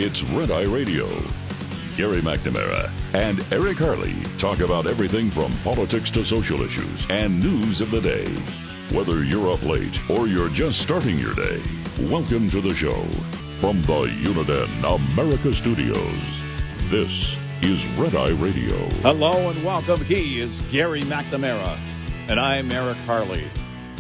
It's Red Eye Radio. Gary McNamara and Eric Harley talk about everything from politics to social issues and news of the day. Whether you're up late or you're just starting your day, welcome to the show. From the Uniden America Studios, this is Red Eye Radio. Hello and welcome. He is Gary McNamara, and I'm Eric Harley.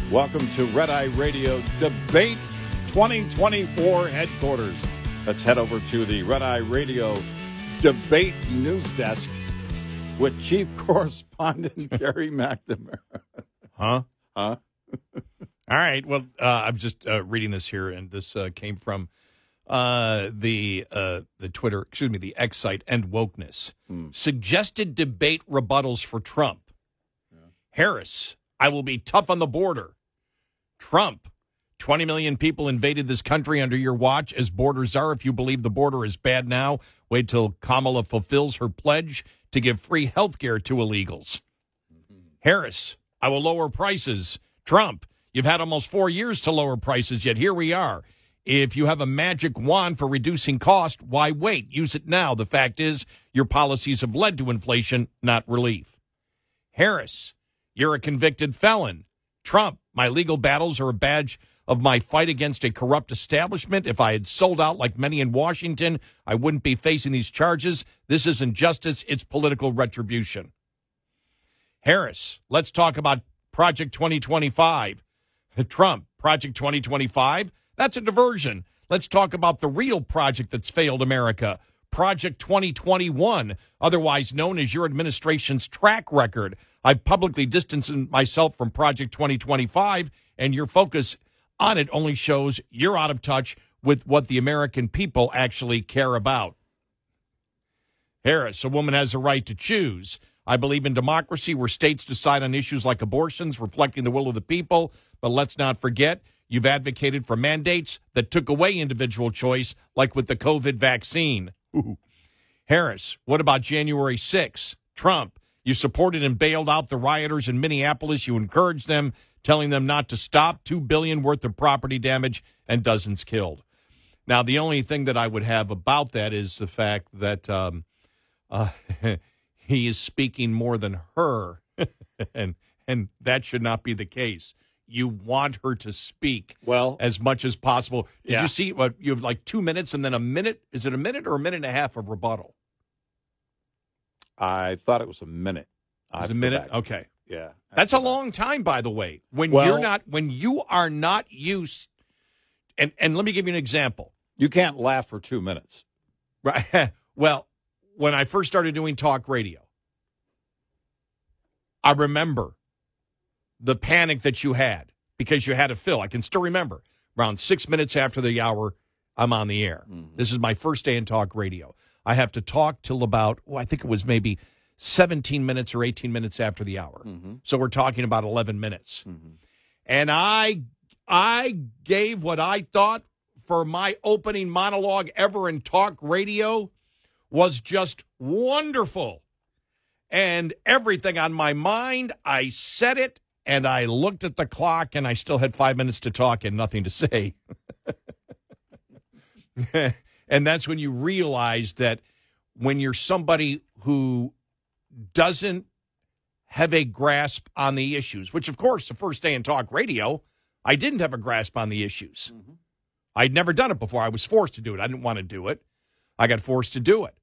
Welcome to Red Eye Radio Debate 2024 headquarters. Let's head over to the Red Eye Radio Debate News Desk with Chief Correspondent Gary McNamara. Huh? Huh? All right. Well, I'm just reading this here, and this came from the Twitter, the X site, End Wokeness. Suggested debate rebuttals for Trump. Yeah. Harris, I will be tough on the border. Trump, 20 million people invaded this country under your watch, as borders are. If you believe the border is bad now, wait till Kamala fulfills her pledge to give free health care to illegals. Harris, I will lower prices. Trump, you've had almost 4 years to lower prices, yet here we are. If you have a magic wand for reducing cost, why wait? Use it now. The fact is, your policies have led to inflation, not relief. Harris, you're a convicted felon. Trump, my legal battles are a badge of my fight against a corrupt establishment. If I had sold out like many in Washington, I wouldn't be facing these charges. This isn't justice, it's political retribution. Harris, let's talk about Project 2025. Trump, Project 2025, that's a diversion. Let's talk about the real project that's failed America. Project 2021, otherwise known as your administration's track record. I publicly distanced myself from Project 2025, and your focus on it only shows you're out of touch with what the American people actually care about. Harris, a woman has a right to choose. I believe in democracy where states decide on issues like abortions, reflecting the will of the people. But let's not forget, you've advocated for mandates that took away individual choice, like with the COVID vaccine. Ooh. Harris, what about January 6th? Trump, you supported and bailed out the rioters in Minneapolis. You encouraged them, telling them not to stop. $2 billion worth of property damage and dozens killed. Now, the only thing that I would have about that is the fact that he is speaking more than her, and that should not be the case. You want her to speak as much as possible. Did you see what you have, like 2 minutes and then a minute? Is it a minute or a minute and a half of rebuttal? I thought it was a minute. It was a minute? Okay. Yeah. That's a long time, by the way. When you are not used, and let me give you an example. You can't laugh for 2 minutes. Right. Well, when I first started doing talk radio, I remember the panic that you had because you had to fill. I can still remember around 6 minutes after the hour, I'm on the air. Mm-hmm. This is my first day in talk radio. I have to talk till about, I think it was maybe 17 minutes or 18 minutes after the hour. Mm-hmm. So we're talking about 11 minutes. Mm-hmm. And I gave what I thought for my opening monologue ever in talk radio was just wonderful. And everything on my mind, I said it, and I looked at the clock, and I still had 5 minutes to talk and nothing to say. And that's when you realize that when you're somebody who doesn't have a grasp on the issues, which, of course, the first day in talk radio, I didn't have a grasp on the issues. Mm-hmm. I'd never done it before. I was forced to do it. I didn't want to do it. I got forced to do it.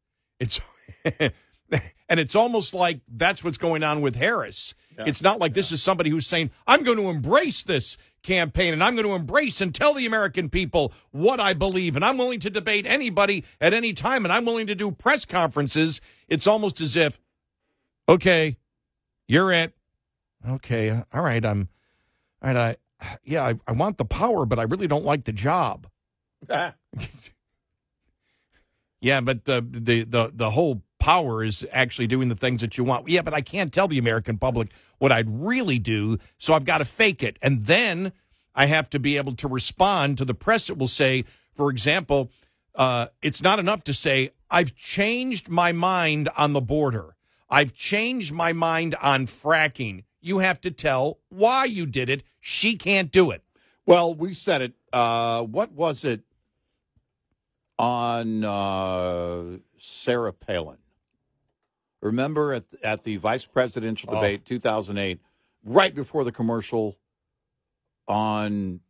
And it's almost like that's what's going on with Harris. Yeah. It's not like this is somebody who's saying, I'm going to embrace this campaign, and I'm going to embrace and tell the American people what I believe, and I'm willing to debate anybody at any time, and I'm willing to do press conferences. It's almost as if, okay, you're it. Okay, all right, I want the power, but I really don't like the job. Yeah, but the whole power is actually doing the things that you want. Yeah, but I can't tell the American public what I'd really do, so I've got to fake it. And then I have to be able to respond to the press that will say, for example, it's not enough to say, I've changed my mind on the border. I've changed my mind on fracking. You have to tell why you did it. She can't do it. Well, we said it. What was it? on Sarah Palin. Remember at the vice presidential debate, 2008, right before the commercial on,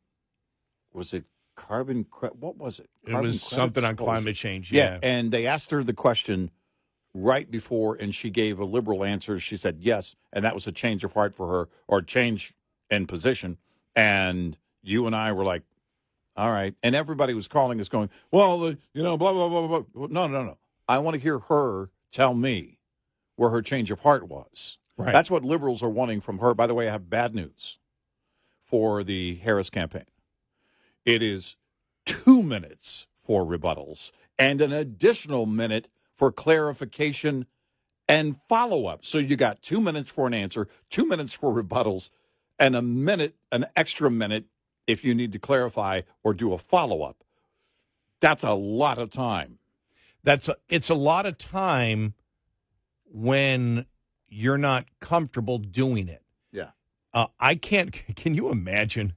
was it carbon? What was it? It was something on climate change. Yeah, and they asked her the question right before, and she gave a liberal answer. She said yes, and that was a change of heart for her, or change in position. And you and I were like, all right. And everybody was calling us going, well, blah, blah, blah, blah. Well, no. I want to hear her tell me where her change of heart was. Right. That's what liberals are wanting from her. By the way, I have bad news for the Harris campaign. It is 2 minutes for rebuttals and an additional minute for clarification and follow-up. So you got 2 minutes for an answer, 2 minutes for rebuttals, and an extra minute if you need to clarify or do a follow-up. That's a lot of time. It's a lot of time when you're not comfortable doing it. Yeah. I can't. Can you imagine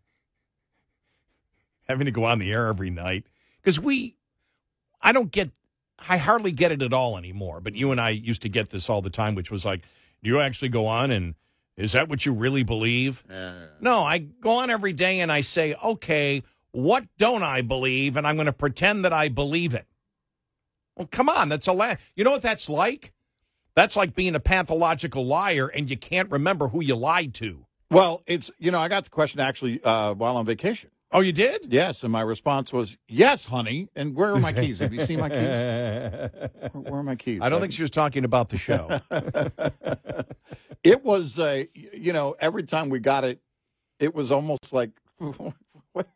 having to go on the air every night? Because I hardly get it at all anymore. But you and I used to get this all the time, which was like, do you actually go on and is that what you really believe? No, I go on every day and I say, okay, what don't I believe? And I'm going to pretend that I believe it. Well, come on. That's you know what that's like? That's like being a pathological liar and you can't remember who you lied to. Well, I got the question actually while on vacation. Oh, you did? Yes, and my response was, yes, honey. And where are my keys? Have you seen my keys? Where are my keys? I don't think she was talking about the show. It was, every time we got it, it was almost like, what?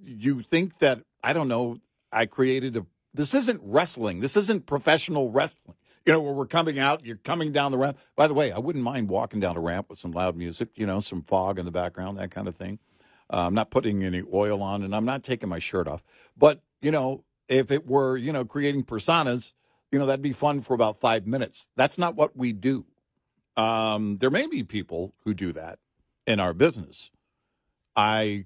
You think that, I don't know, I created this isn't wrestling. This isn't professional wrestling. Where we're coming out, you're coming down the ramp. By the way, I wouldn't mind walking down a ramp with some loud music, some fog in the background, that kind of thing. I'm not putting any oil on, and I'm not taking my shirt off. But, if it were, creating personas, that'd be fun for about 5 minutes. That's not what we do. There may be people who do that in our business. I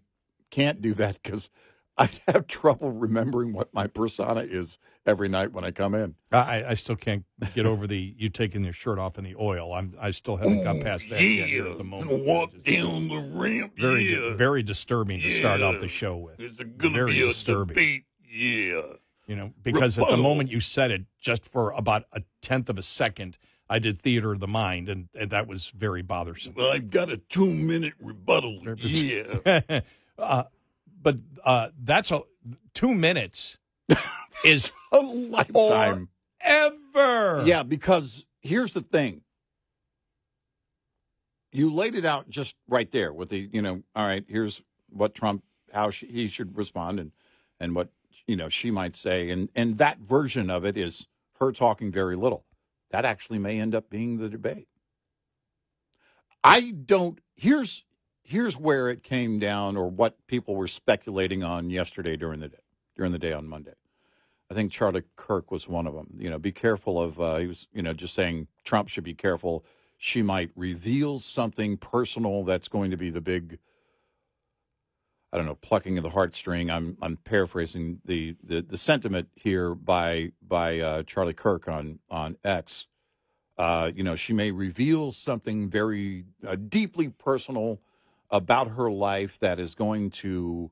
can't do that because I have trouble remembering what my persona is every night when I come in. I still can't get over you taking your shirt off in the oil. I still haven't got past that yet here at the moment. Walk down the ramp. Very disturbing to start off the show with. It's gonna be a debate. Yeah. Because at the moment you said it, just for about a tenth of a second, I did theater of the mind, and that was very bothersome. Well, I've got a 2-minute rebuttal. Yeah. But that's 2 minutes is a lifetime. Ever. Yeah, because here's the thing. You laid it out just right there with the, all right, here's what Trump, how he should respond and what, she might say. And that version of it is her talking very little. That actually may end up being the debate. Here's where it came down, or what people were speculating on yesterday during the day on Monday. I think Charlie Kirk was one of them. Be careful of, he was, just saying Trump should be careful. She might reveal something personal that's going to be the big, I don't know, plucking of the heartstring. I'm paraphrasing the sentiment here by Charlie Kirk on X. She may reveal something very deeply personal about her life that is going to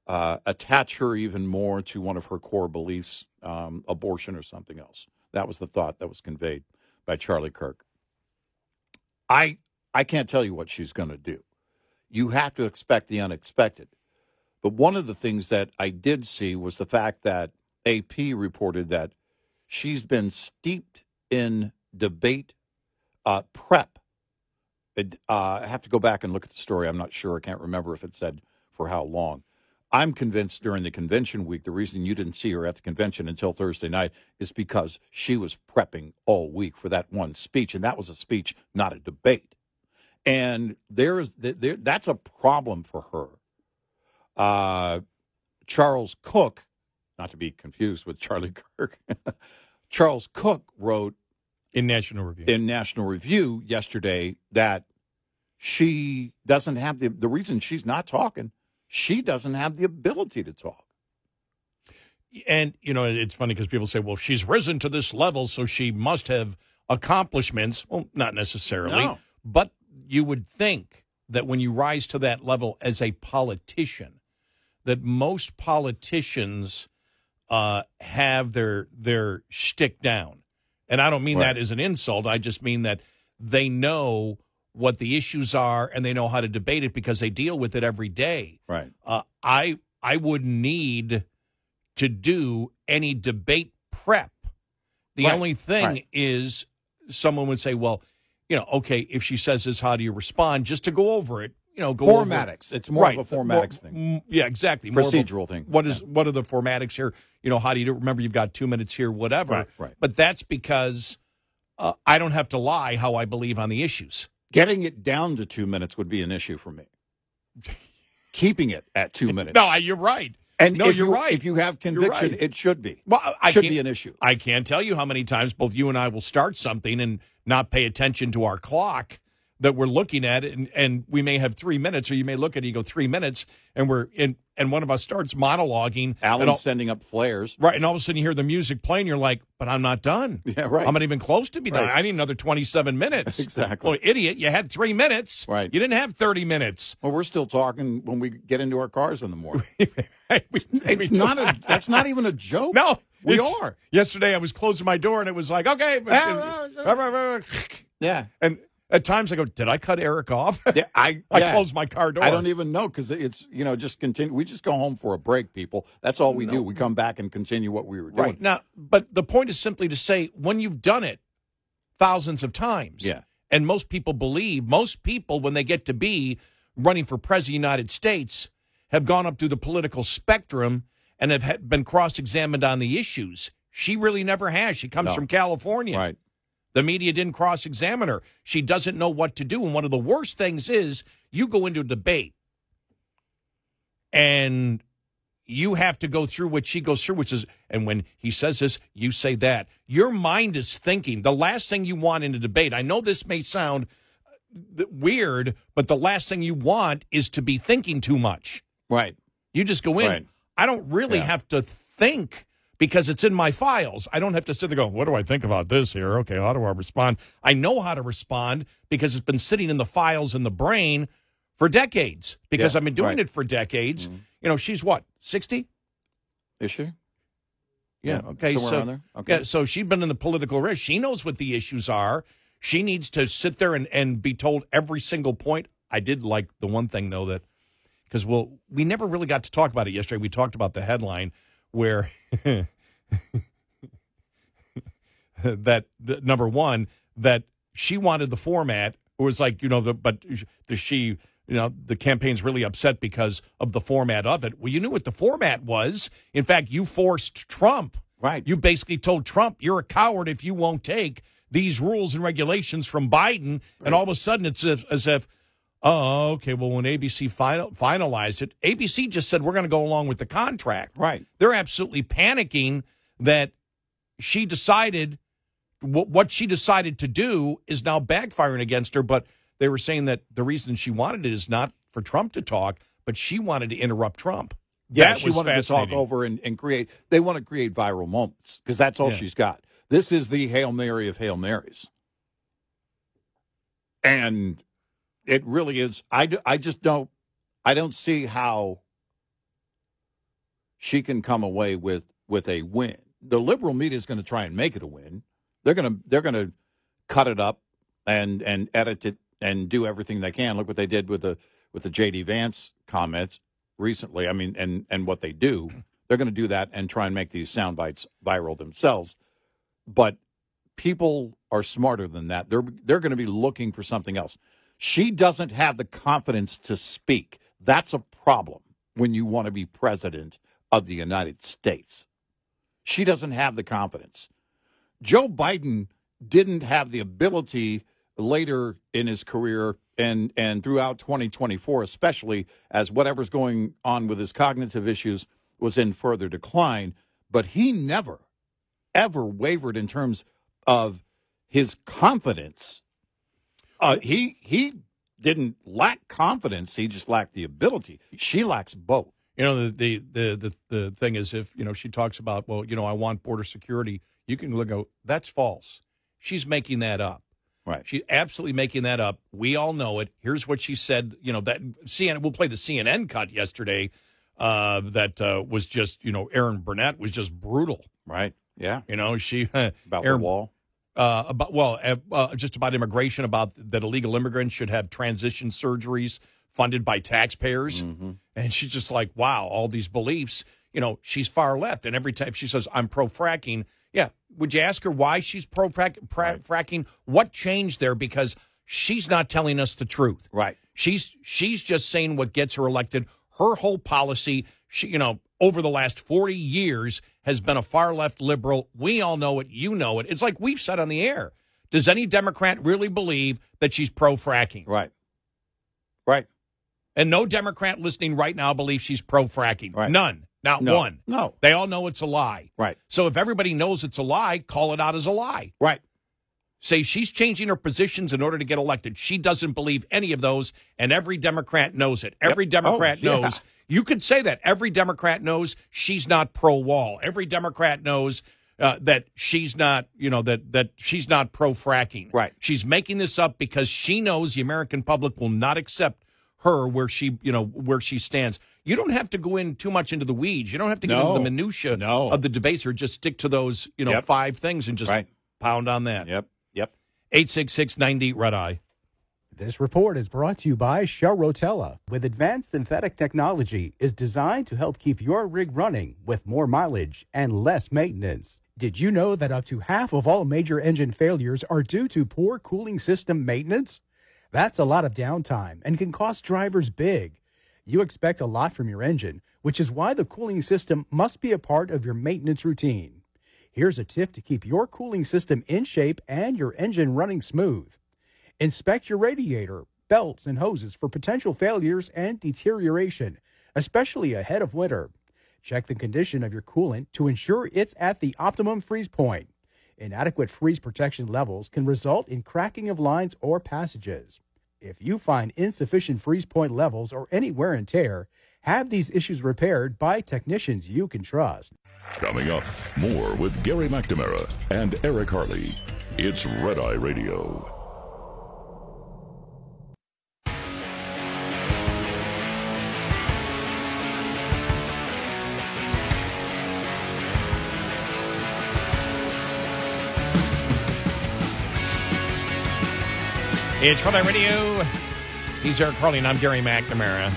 attach her even more to one of her core beliefs, abortion or something else. That was the thought that was conveyed by Charlie Kirk. I can't tell you what she's going to do. You have to expect the unexpected. But one of the things that I did see was the fact that AP reported that she's been steeped in debate prep. I have to go back and look at the story. I'm not sure. I can't remember if it said for how long. I'm convinced during the convention week, the reason you didn't see her at the convention until Thursday night is because she was prepping all week for that one speech, and that was a speech, not a debate. And that's a problem for her. Charles Cook, not to be confused with Charlie Kirk, Charles Cook wrote in National Review yesterday that she doesn't have the reason she's not talking. She doesn't have the ability to talk. And, it's funny because people say, well, she's risen to this level, so she must have accomplishments. Well, not necessarily. No. But you would think that when you rise to that level as a politician, that most politicians have their shtick down. And I don't mean that as an insult. I just mean that they know what the issues are and they know how to debate it because they deal with it every day. Right. I wouldn't need to do any debate prep. The only thing is someone would say, well, okay, if she says this, how do you respond? Just to go over it, go formatics. Over it. It's more of a formatics thing. Yeah, exactly. Procedural thing. What are the formatics here? How do you do? Remember, you've got 2 minutes here, whatever. Right. But that's because I don't have to lie how I believe on the issues. Getting it down to 2 minutes would be an issue for me. Keeping it at 2 minutes. No, you're right. And you're right. If you have conviction, it should be. Well, it should be an issue. I can't tell you how many times both you and I will start something and not pay attention to our clock that we're looking at, and we may have 3 minutes, or you may look at it, you go 3 minutes, and we're in, and one of us starts monologuing. Alan's sending up flares. Right, and all of a sudden you hear the music playing, you're like, but I'm not done. Yeah, right. I'm not even close to be done. Right. I need another 27 minutes. Exactly. Well, idiot, you had 3 minutes. Right. You didn't have 30 minutes. Well, we're still talking when we get into our cars in the morning. It's That's not even a joke. No, we are. Yesterday I was closing my door, and it was like, okay. Yeah. And at times I go, did I cut Eric off? Yeah, I closed my car door. I don't even know because it's, just continue. We just go home for a break, people. That's all we do. We come back and continue what we were doing. Right. Now, but the point is simply to say when you've done it thousands of times, and most people, when they get to be running for president of the United States, have gone up through the political spectrum and have been cross-examined on the issues. She really never has. She comes from California. Right. The media didn't cross-examine her. She doesn't know what to do. And one of the worst things is you go into a debate and you have to go through what she goes through, which is, and when he says this, you say that. Your mind is thinking. The last thing you want in a debate, I know this may sound weird, but the last thing you want is to be thinking too much. Right. You just go in. Right. I don't really have to think because it's in my files. I don't have to sit there going, what do I think about this here? Okay, how do I respond? I know how to respond because it's been sitting in the files in the brain for decades because I've been doing it for decades. Mm-hmm. She's what, 60? Is she? Yeah, okay. Somewhere around there? Okay. Yeah, so she's been in the political race. She knows what the issues are. She needs to sit there and be told every single point. I did like the one thing, though, that because we never really got to talk about it yesterday. We talked about the headline where number one, that she wanted the format. It was like, the campaign's really upset because of the format of it. Well, you knew what the format was. In fact, you forced Trump. Right. You basically told Trump, you're a coward if you won't take these rules and regulations from Biden. Right. And all of a sudden it's as if, oh, okay, well, when ABC finalized it, ABC just said we're going to go along with the contract. Right. They're absolutely panicking that she decided what she decided to do is now backfiring against her. But they were saying that the reason she wanted it is not for Trump to talk, but she wanted to interrupt Trump. Yeah, she wanted to talk over and create. They want to create viral moments because that's all she's got. This is the Hail Mary of Hail Marys. And it really is. I don't see how she can come away with a win. The liberal media is going to try and make it a win. They're going to cut it up and edit it and do everything they can. Look what they did with the J.D. Vance comments recently. I mean, and what they do, they're going to do that and try and make these sound bites viral themselves. But people are smarter than that. They're going to be looking for something else. She doesn't have the confidence to speak. That's a problem when you want to be president of the United States. She doesn't have the confidence. Joe Biden didn't have the ability later in his career and throughout 2024, especially as whatever's going on with his cognitive issues was in further decline. But he never, ever wavered in terms of his confidence. He didn't lack confidence. He just lacked the ability. She lacks both. You know, the thing is, if, she talks about, well, I want border security, you can go, that's false. She's making that up. Right. She's absolutely making that up. We all know it. Here's what she said, that CNN, we'll play the CNN cut yesterday that was just, Aaron Burnett was just brutal. Right. Yeah. She. About Aaron, the wall. Just about immigration, about that illegal immigrants should have transition surgeries funded by taxpayers. Mm-hmm. And she's just like, wow, all these beliefs. She's far left. And every time she says, I'm pro-fracking, yeah, would you ask her why she's pro-fracking? What changed there? Because she's not telling us the truth. Right. She's just saying what gets her elected. Her whole policy, over the last 40 years has been a far-left liberal. We all know it. You know it. It's like we've said on the air. Does any Democrat really believe that she's pro-fracking? Right. Right. And no Democrat listening right now believes she's pro-fracking. Right. None. Not one. No. They all know it's a lie. Right. So if everybody knows it's a lie, call it out as a lie. Right. Say she's changing her positions in order to get elected. She doesn't believe any of those, and every Democrat knows it. Every Democrat knows. You could say that. Every Democrat knows she's not pro-wall. Every Democrat knows that she's not, that she's not pro-fracking. Right. She's making this up because she knows the American public will not accept her where she stands. You don't have to go in too much into the weeds. You don't have to get into the minutia of the debates, or just stick to those, 5 things and just pound on that. Yep. 866-90-RED-EYE. This report is brought to you by Shell Rotella. With advanced synthetic technology, is designed to help keep your rig running with more mileage and less maintenance. Did you know that up to half of all major engine failures are due to poor cooling system maintenance? That's a lot of downtime and can cost drivers big. You expect a lot from your engine, which is why the cooling system must be a part of your maintenance routine. Here's a tip to keep your cooling system in shape and your engine running smooth. Inspect your radiator, belts, and hoses for potential failures and deterioration, especially ahead of winter. Check the condition of your coolant to ensure it's at the optimum freeze point. Inadequate freeze protection levels can result in cracking of lines or passages. If you find insufficient freeze point levels or any wear and tear, have these issues repaired by technicians you can trust. Coming up, more with Gary McNamara and Eric Harley. It's Red Eye Radio. It's Red Eye Radio. He's Eric Harley, and I'm Gary McNamara.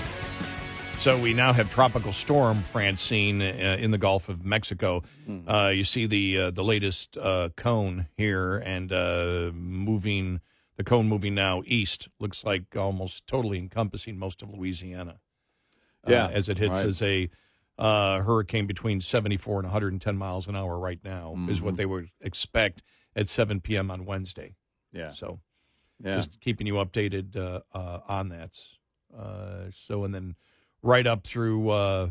So we now have Tropical Storm Francine in the Gulf of Mexico. You see the latest cone here, and the cone moving now east. Looks like almost totally encompassing most of Louisiana. As it hits as a hurricane between 74 and 110 miles an hour right now is what they would expect at 7 p.m. on Wednesday. So just keeping you updated on that. And then right up through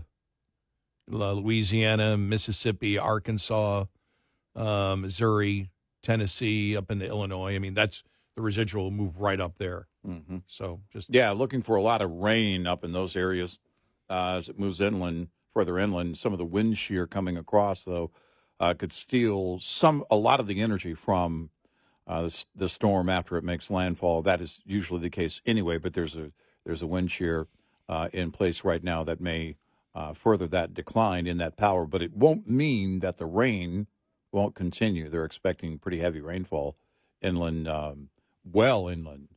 Louisiana, Mississippi, Arkansas, Missouri, Tennessee, up into Illinois. I mean, that's the residual will move right up there. So looking for a lot of rain up in those areas as it moves inland, further inland. Some of the wind shear coming across, though, could steal a lot of the energy from the storm after it makes landfall. That is usually the case anyway, but there's a wind shear in place right now that may further that decline in that power, but it won't mean that the rain won't continue. They're expecting pretty heavy rainfall inland, well inland,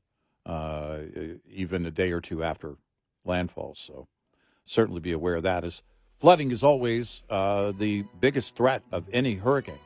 even a day or two after landfall. So certainly be aware of that. As flooding is always the biggest threat of any hurricane.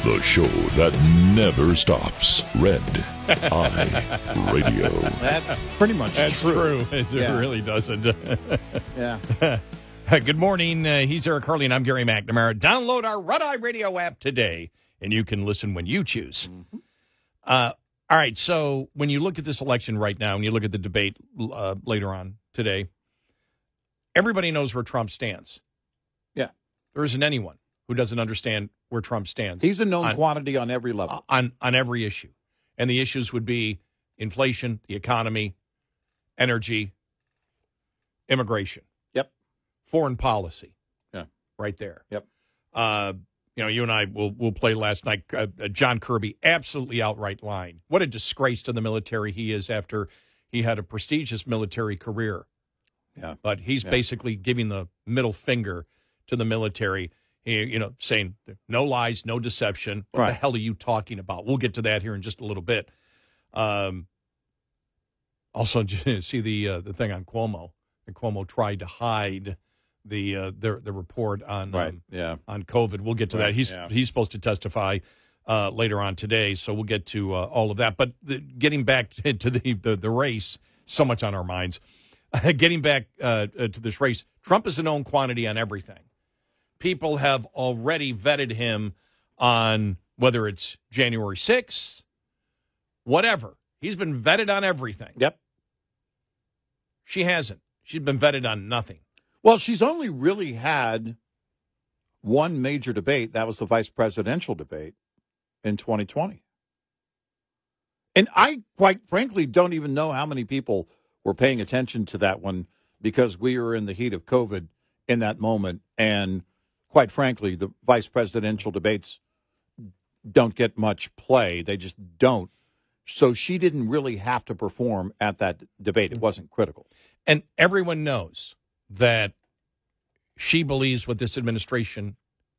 The show that never stops. Red Eye Radio. That's pretty much That's true. It really doesn't. Yeah. Good morning. He's Eric Harley, and I'm Gary McNamara. Download our Red Eye Radio app today, and you can listen when you choose. Mm-hmm. All right, so when you look at this election right now, and you look at the debate later on today, everybody knows where Trump stands. Yeah. There isn't anyone who doesn't understand where Trump stands. He's a known quantity on every level. On every issue. And the issues would be inflation, the economy, energy, immigration. Yep. Foreign policy. Yeah. Right there. Yep. You and I will play last night. John Kirby, absolutely outright lying. What a disgrace to the military he is after he had a prestigious military career. Yeah. But he's basically giving the middle finger to the military, saying no lies, no deception. What the hell are you talking about? We'll get to that here in just a little bit. Also, see the thing on Cuomo. Cuomo tried to hide the report on on COVID. We'll get to that. He's supposed to testify later on today, so we'll get to all of that. But getting back to the race, so much on our minds. Getting back to this race, Trump is a known quantity on everything. People have already vetted him on whether it's January 6th, whatever. He's been vetted on everything. Yep. She hasn't. She's been vetted on nothing. Well, she's only really had one major debate. That was the vice presidential debate in 2020. And I, quite frankly, don't even know how many people were paying attention to that one because we were in the heat of COVID in that moment. And quite frankly, the vice presidential debates don't get much play. They just don't. So she didn't really have to perform at that debate. It wasn't critical. And everyone knows that she believes what this administration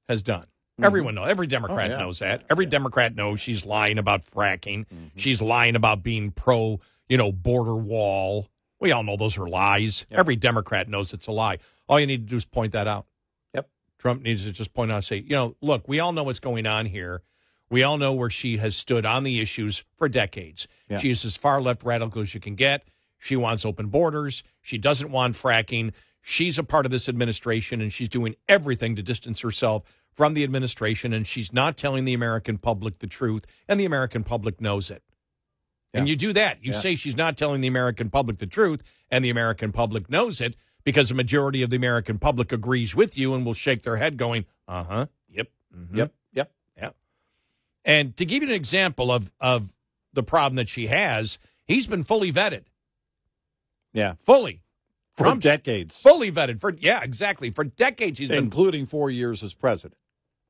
has done. Mm-hmm. Everyone knows. Every Democrat knows that. Every Democrat knows she's lying about fracking. Mm-hmm. She's lying about being pro, border wall. We all know those are lies. Yep. Every Democrat knows it's a lie. All you need to do is point that out. Yep. Trump needs to just point out and say, look, we all know what's going on here. We all know where she has stood on the issues for decades. Yeah. She is as far left radical as you can get. She wants open borders. She doesn't want fracking. She's a part of this administration, and she's doing everything to distance herself from the administration, and she's not telling the American public the truth, and the American public knows it. Yeah. And you do that. You say she's not telling the American public the truth, and the American public knows it because the majority of the American public agrees with you and will shake their head going, yep, mm-hmm, yep. And to give you an example of the problem that she has, he's been fully vetted. Yeah. Fully. For decades. Fully vetted. Exactly. For decades he's been. Including 4 years as president.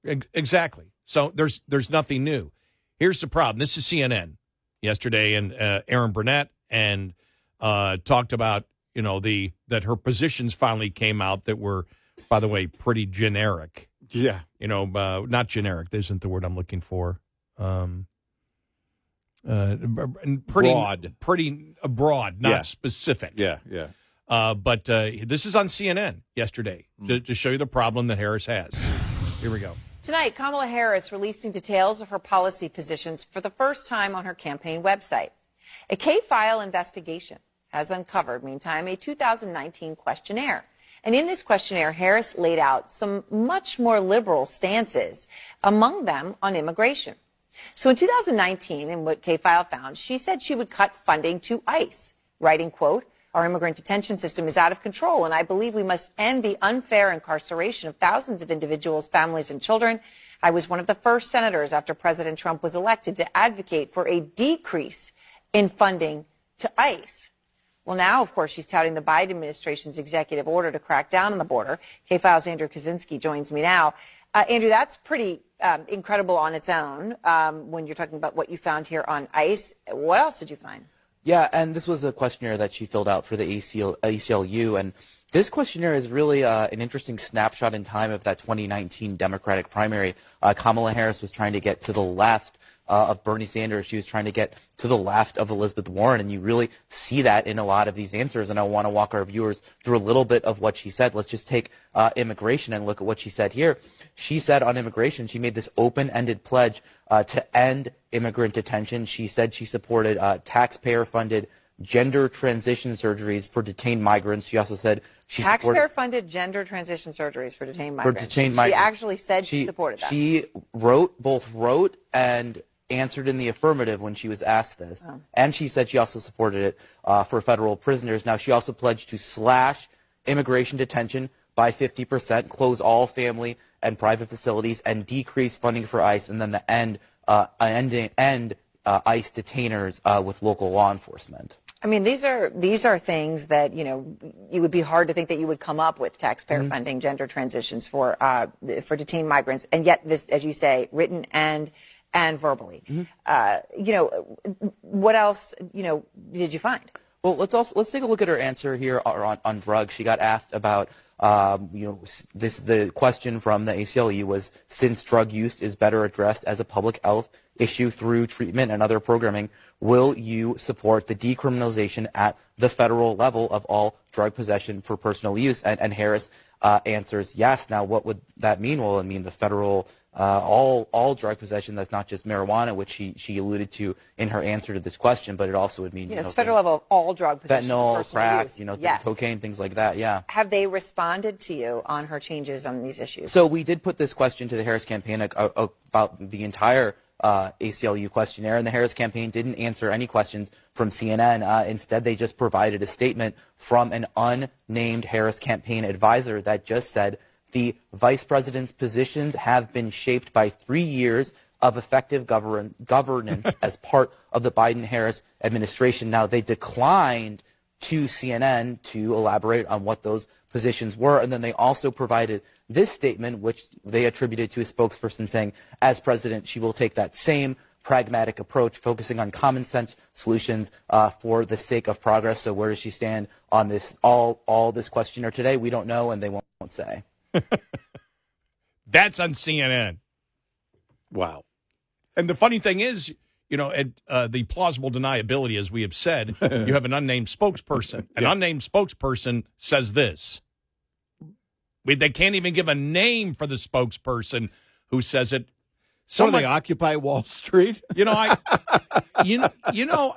Exactly. So there's nothing new. Here's the problem. This is CNN yesterday, and Aaron Burnett and talked about, that her positions finally came out that were, by the way, pretty generic. Yeah. Not generic. That isn't the word I'm looking for. Pretty broad, not specific. Yeah. But this is on CNN yesterday to show you the problem that Harris has. Here we go. Tonight, Kamala Harris releasing details of her policy positions for the first time on her campaign website. A K-file investigation has uncovered, meantime, a 2019 questionnaire. And in this questionnaire, Harris laid out some much more liberal stances, among them on immigration. So in 2019, in what K-File found, she said she would cut funding to ICE, writing, quote, "Our immigrant detention system is out of control, and I believe we must end the unfair incarceration of thousands of individuals, families, and children. I was one of the first senators after President Trump was elected to advocate for a decrease in funding to ICE." Well, now, of course, she's touting the Biden administration's executive order to crack down on the border. K-File's Andrew Kaczynski joins me now. Andrew, that's pretty incredible on its own when you're talking about what you found here on ICE. What else did you find? Yeah, and this was a questionnaire that she filled out for the ACLU, and this questionnaire is really an interesting snapshot in time of that 2019 Democratic primary. Kamala Harris was trying to get to the left of Bernie Sanders. She was trying to get to the left of Elizabeth Warren, and you really see that in a lot of these answers. And I want to walk our viewers through a little bit of what she said. Let's just take immigration and look at what she said here. She said on immigration, she made this open-ended pledge to end immigrant detention. She said she supported taxpayer-funded gender transition surgeries for detained migrants. She also said she supported taxpayer-funded gender transition surgeries for detained migrants. She migrants. actually said she supported that. She both wrote and answered in the affirmative when she was asked this. Oh. And she said she also supported it for federal prisoners. Now, she also pledged to slash immigration detention by 50%, close all family and private facilities, and decrease funding for ICE, and then the end ICE detainers with local law enforcement. I mean, these are things that, you know, it would be hard to think that you would come up with taxpayer funding gender transitions for detained migrants, and yet this, as you say, written and verbally. You know, what else, you know, did you find? Well, let's take a look at her answer here on drugs. She got asked about the question from the ACLU was, since drug use is better addressed as a public health issue through treatment and other programming, will you support the decriminalization at the federal level of all drug possession for personal use? And Harris answers yes. Now, what would that mean? Well, it mean the federal all drug possession. That's not just marijuana, which she alluded to in her answer to this question, but it also would mean it's federal level of all drug possession, fentanyl, crack, use. Cocaine, things like that. Yeah. Have they responded to you on her changes on these issues? So we did put this question to the Harris campaign about the entire ACLU questionnaire, and the Harris campaign didn't answer any questions from CNN. Instead, they just provided a statement from an unnamed Harris campaign advisor that just said, the vice president's positions have been shaped by 3 years of effective governance as part of the Biden-Harris administration. Now, they declined to CNN to elaborate on what those positions were, and then they also provided this statement, which they attributed to a spokesperson saying, as president, she will take that same pragmatic approach, focusing on common sense solutions for the sake of progress. So where does she stand on this, all this questionnaire today? We don't know, and they won't say. That's on CNN. Wow. And the funny thing is, you know, the plausible deniability, as we have said, you have an unnamed spokesperson. An unnamed spokesperson says this. They can't even give a name for the spokesperson who says it. So they Occupy Wall Street. You know,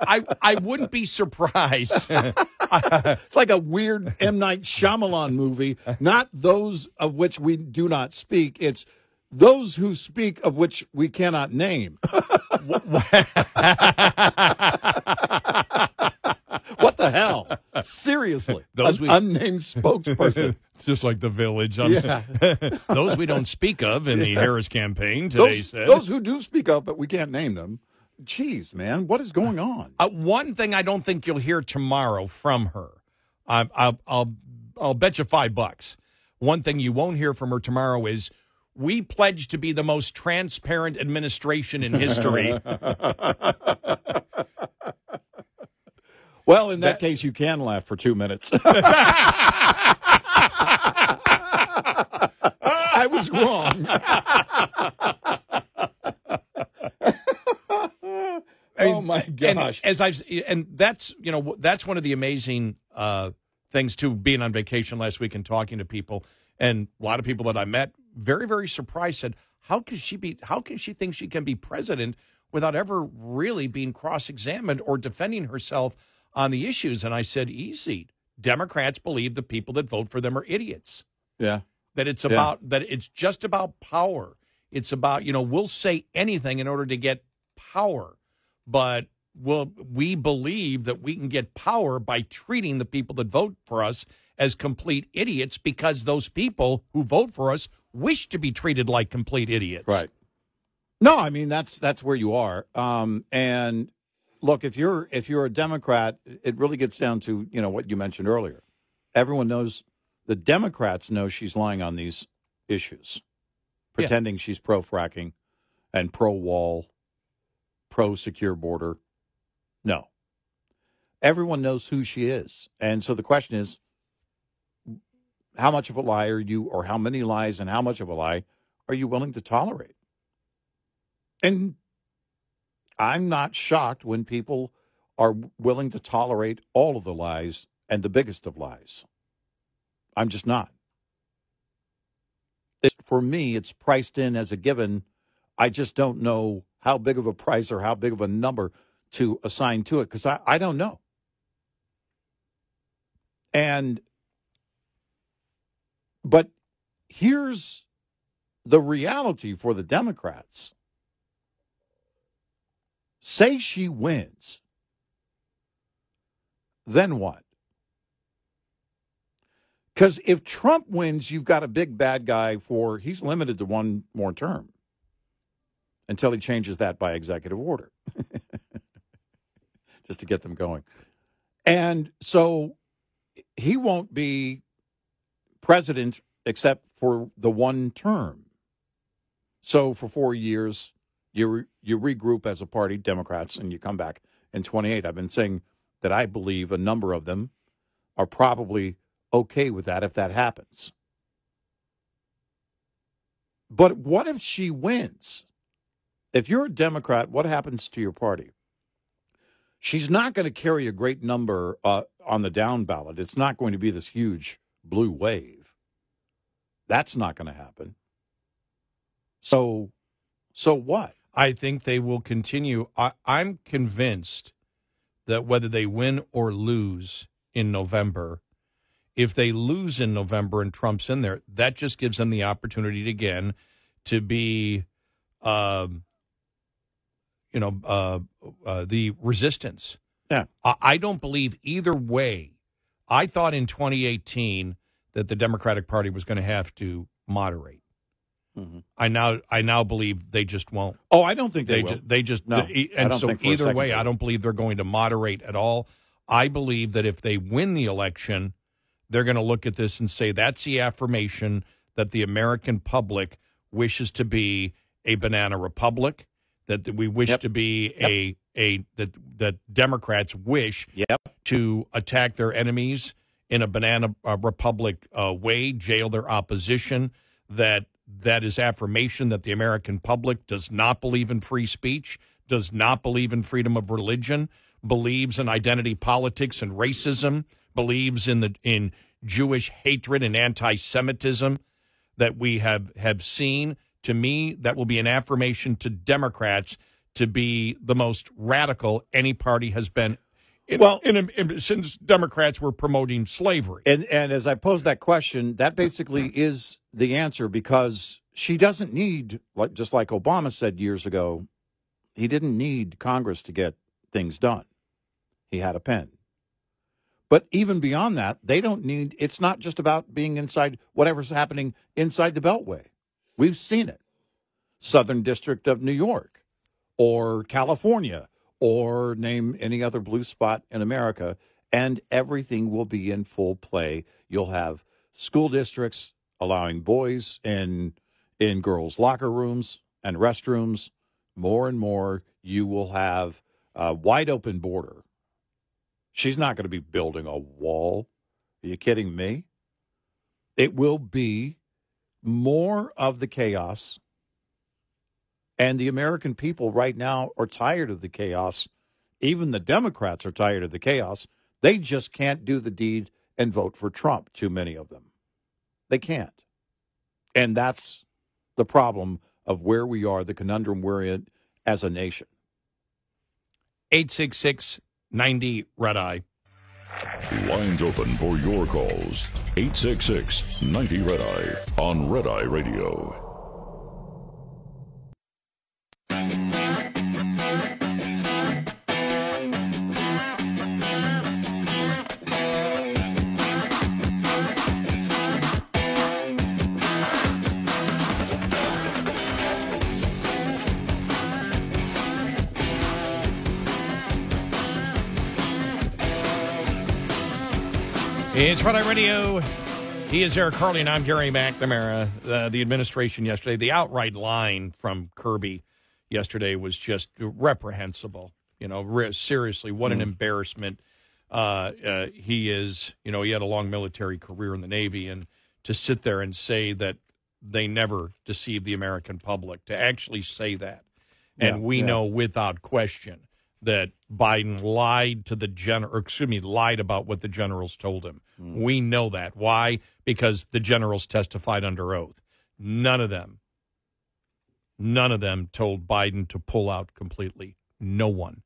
I wouldn't be surprised. It's like a weird M. Night Shyamalan movie. Not those of which we do not speak. It's those who speak of which we cannot name. What the hell? Seriously. Those unnamed spokesperson. Just like The Village. Those we don't speak of in the Harris campaign today said. Those who do speak of, but we can't name them. Jeez, man, what is going on? One thing I don't think you'll hear tomorrow from her, I'll bet you $5. One thing you won't hear from her tomorrow is, we pledge to be the most transparent administration in history. Well, in that case, you can laugh for 2 minutes. I was wrong. Oh my gosh! And that's that's one of the amazing things too. Being on vacation last week and talking to people, and a lot of people that I met, very, very surprised, said, how can she think she can be president without ever really being cross-examined or defending herself on the issues? And I said, easy. Democrats believe the people that vote for them are idiots. Yeah. That it's just about power. It's about, we'll say anything in order to get power, but we believe that we can get power by treating the people that vote for us as complete idiots, because those people who vote for us wish to be treated like complete idiots. Right. No, I mean, that's where you are. And look, if you're a Democrat, it really gets down to, what you mentioned earlier. Everyone knows, the Democrats know she's lying on these issues, pretending she's pro-fracking and pro-wall, pro-secure border. No. Everyone knows who she is. And so the question is, how much of a lie are you, or how many lies and how much of a lie are you willing to tolerate? And I'm not shocked when people are willing to tolerate all of the lies and the biggest of lies. I'm just not. For me, it's priced in as a given. I just don't know how big of a price or how big of a number to assign to it because I don't know. But here's the reality for the Democrats. Say she wins. Then what? Because if Trump wins, you've got a big bad guy he's limited to one more term until he changes that by executive order, just to get them going. And so he won't be president except for the one term. So for 4 years, you regroup as a party, Democrats, and you come back in 28. I've been saying that I believe a number of them are probably okay with that if that happens. But what if she wins? If you're a Democrat, what happens to your party? She's not going to carry a great number on the down ballot. It's not going to be this huge blue wave. That's not going to happen. So what? I think they will continue. I'm convinced that whether they win or lose in November, if they lose in November and Trump's in there, that just gives them the opportunity again to be, the resistance. Yeah. I don't believe either way. I thought in 2018 that the Democratic Party was going to have to moderate. Mm-hmm. I now believe they just won't. Oh, I don't think they will. And so either way, I don't believe they're going to moderate at all. I believe that if they win the election, they're going to look at this and say that's the affirmation that the American public wishes to be a banana republic, that we wish to be that Democrats wish to attack their enemies in a banana republic way, jail their opposition, that is affirmation that the American public does not believe in free speech, does not believe in freedom of religion, believes in identity politics and racism, believes in Jewish hatred and anti-Semitism that we have seen. To me, that will be an affirmation to Democrats to be the most radical any party has been since Democrats were promoting slavery. And as I pose that question, that basically is the answer, because she doesn't need, just like Obama said years ago, he didn't need Congress to get things done. He had a pen. But even beyond that, they don't need, it's not just about being inside whatever's happening inside the Beltway. We've seen it. Southern District of New York or California or name any other blue spot in America, and everything will be in full play. You'll have school districts allowing boys in girls' locker rooms and restrooms. More and more, you will have a wide open border. She's not going to be building a wall. Are you kidding me? It will be more of the chaos. And the American people right now are tired of the chaos. Even the Democrats are tired of the chaos. They just can't do the deed and vote for Trump, too many of them. They can't. And that's the problem of where we are, the conundrum we're in as a nation. 866-90-RED-EYE. Lines open for your calls. 866-90-RED-EYE on Red Eye Radio. It's Red Eye Radio. He is Eric Harley, and I'm Gary McNamara. The administration yesterday, the outright line from Kirby yesterday was just reprehensible. Seriously, what an embarrassment. He is, he had a long military career in the Navy, and to sit there and say that they never deceived the American public, to actually say that. And we know without question that Biden lied to the lied about what the generals told him. We know that. Why? Because the generals testified under oath. None of them told Biden to pull out completely. No one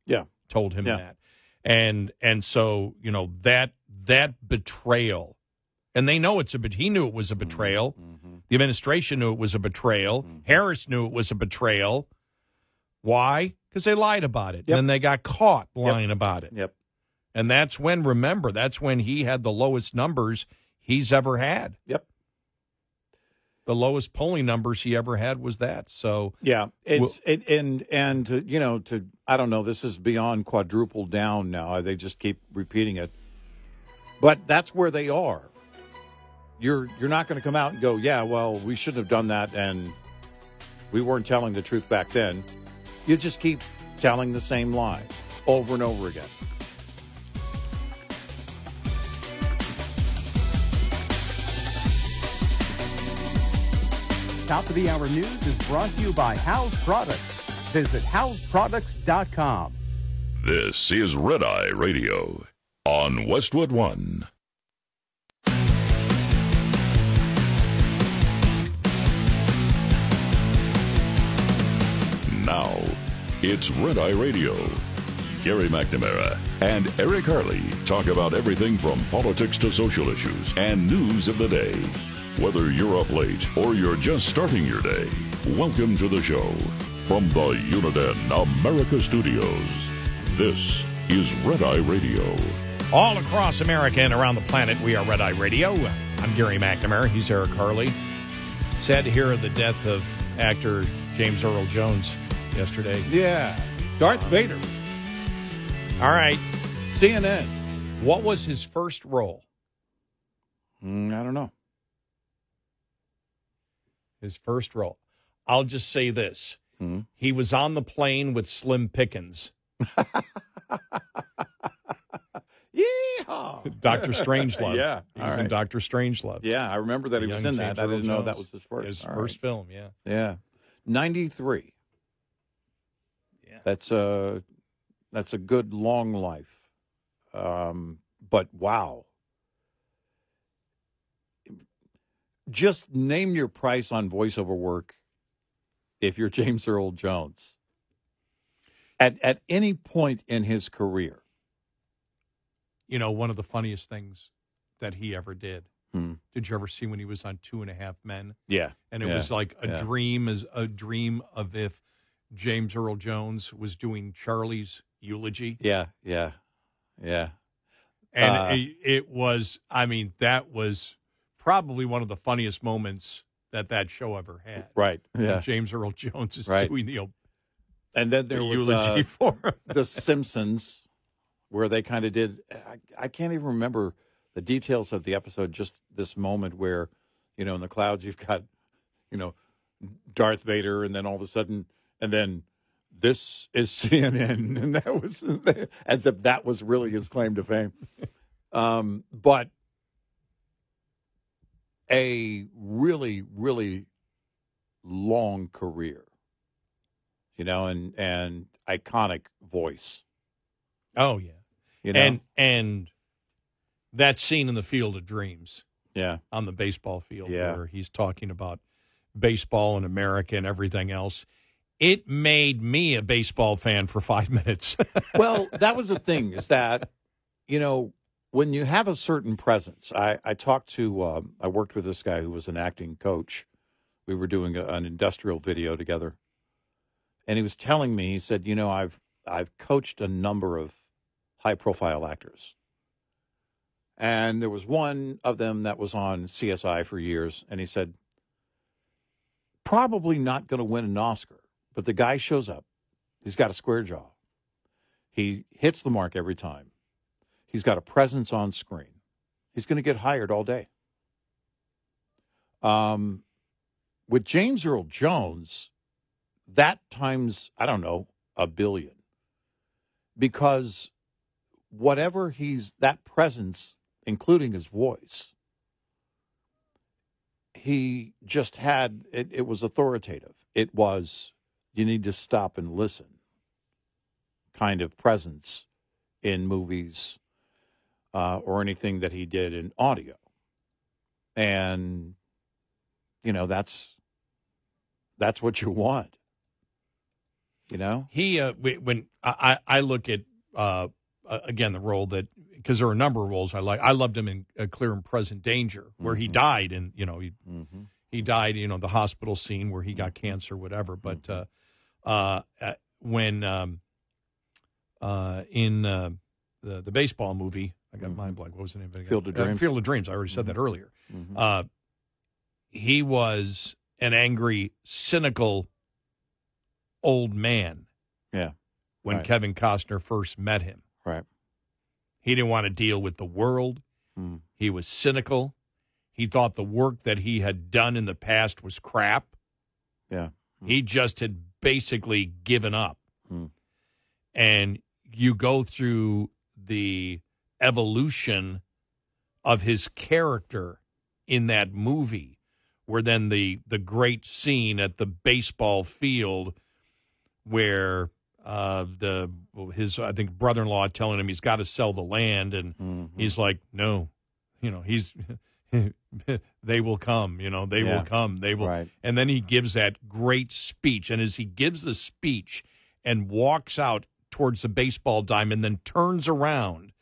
told him that. And so, that betrayal, and they know he knew it was a betrayal. Mm-hmm. The administration knew it was a betrayal. Mm-hmm. Harris knew it was a betrayal. Why? Because they lied about it. Yep. And they got caught lying about it. Yep. And that's when he had the lowest numbers he's ever had. Yep. The lowest polling numbers he ever had was that. So I don't know, this is beyond quadruple down now. They just keep repeating it. But that's where they are. You're not going to come out and go, yeah, well, we shouldn't have done that and we weren't telling the truth back then. You just keep telling the same lie over and over again. Top of the Hour News is brought to you by House Products. Visit houseproducts.com. This is Red Eye Radio on Westwood One. Now, it's Red Eye Radio. Gary McNamara and Eric Harley talk about everything from politics to social issues and news of the day. Whether you're up late or you're just starting your day, welcome to the show. From the Uniden America Studios, this is Red Eye Radio. All across America and around the planet, we are Red Eye Radio. I'm Gary McNamara. He's Eric Harley. Sad to hear of the death of actor James Earl Jones yesterday. Yeah. Darth Vader. All right. CNN. What was his first role? I don't know. His first role. I'll just say this. He was on the plane with Slim Pickens. Yeehaw! Dr. Strangelove. Yeah. He was in Dr. Strangelove. Yeah, I remember that he was in that. I didn't know that was his first. His first film, yeah. Yeah. 93. Yeah. That's a good long life. But wow. Just name your price on voiceover work if you're James Earl Jones. At any point in his career. One of the funniest things that he ever did. Did you ever see when he was on 2.5 Men? Yeah. And it was like a dream of if James Earl Jones was doing Charlie's eulogy. Yeah. And it was, that was probably one of the funniest moments that show ever had. Right. Yeah. James Earl Jones is doing and then there was eulogy for him. The Simpsons, where they kind of did. I can't even remember the details of the episode. Just this moment where, in the clouds you've got, Darth Vader, and then all of a sudden, and then this is CNN, and that was as if that was really his claim to fame. But a really, really long career, and iconic voice. Oh yeah, and that scene in the Field of Dreams, on the baseball field, where he's talking about baseball in America and everything else. It made me a baseball fan for 5 minutes. Well, that was the thing, is that, when you have a certain presence, I talked to, I worked with this guy who was an acting coach. We were doing an industrial video together. And he was telling me, he said, I've coached a number of high-profile actors. And there was one of them that was on CSI for years. And he said, probably not going to win an Oscar. But the guy shows up. He's got a square jaw. He hits the mark every time. He's got a presence on screen. He's going to get hired all day. With James Earl Jones, that times, I don't know, 1 billion. Because whatever that presence, including his voice, he just had, it was authoritative. It was you need to stop and listen kind of presence in movies or anything that he did in audio. And, that's what you want. He when I look at again the role that, because there are a number of roles I like. I loved him in Clear and Present Danger, where he died, and he died, the hospital scene where he got cancer, whatever. But when in the baseball movie, I got mind blank. What was the name of it again? Field of Dreams. Field of Dreams. I already said that earlier. He was an angry, cynical old man. Yeah. When Kevin Costner first met him. Right. He didn't want to deal with the world. He was cynical. He thought the work that he had done in the past was crap. Yeah. He just had basically given up. And you go through the evolution of his character in that movie, where then the great scene at the baseball field where his I think brother-in-law telling him he's got to sell the land, and he's like, no, he's they will come, they will come, they will. Right. And then he gives that great speech, and as he gives the speech and walks out towards the baseball diamond, then turns around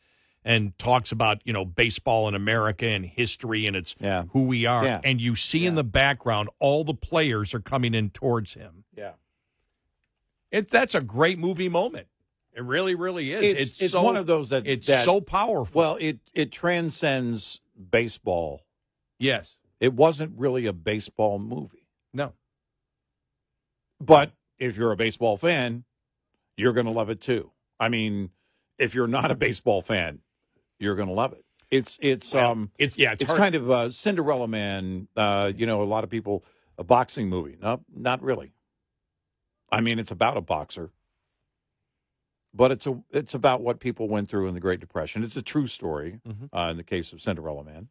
and talks about, baseball in America and history, and it's who we are. Yeah. And you see in the background, all the players are coming in towards him. Yeah. That's a great movie moment. It really, really is. It's one of those that so powerful. Well, it transcends baseball. Yes. It wasn't really a baseball movie. No. But if you're a baseball fan, you're going to love it too. I mean, if you're not a baseball fan, you're going to love it. It's kind of a Cinderella Man. A lot of people, a boxing movie. No, not really. I mean, it's about a boxer, but it's about what people went through in the Great Depression. It's a true story in the case of Cinderella Man.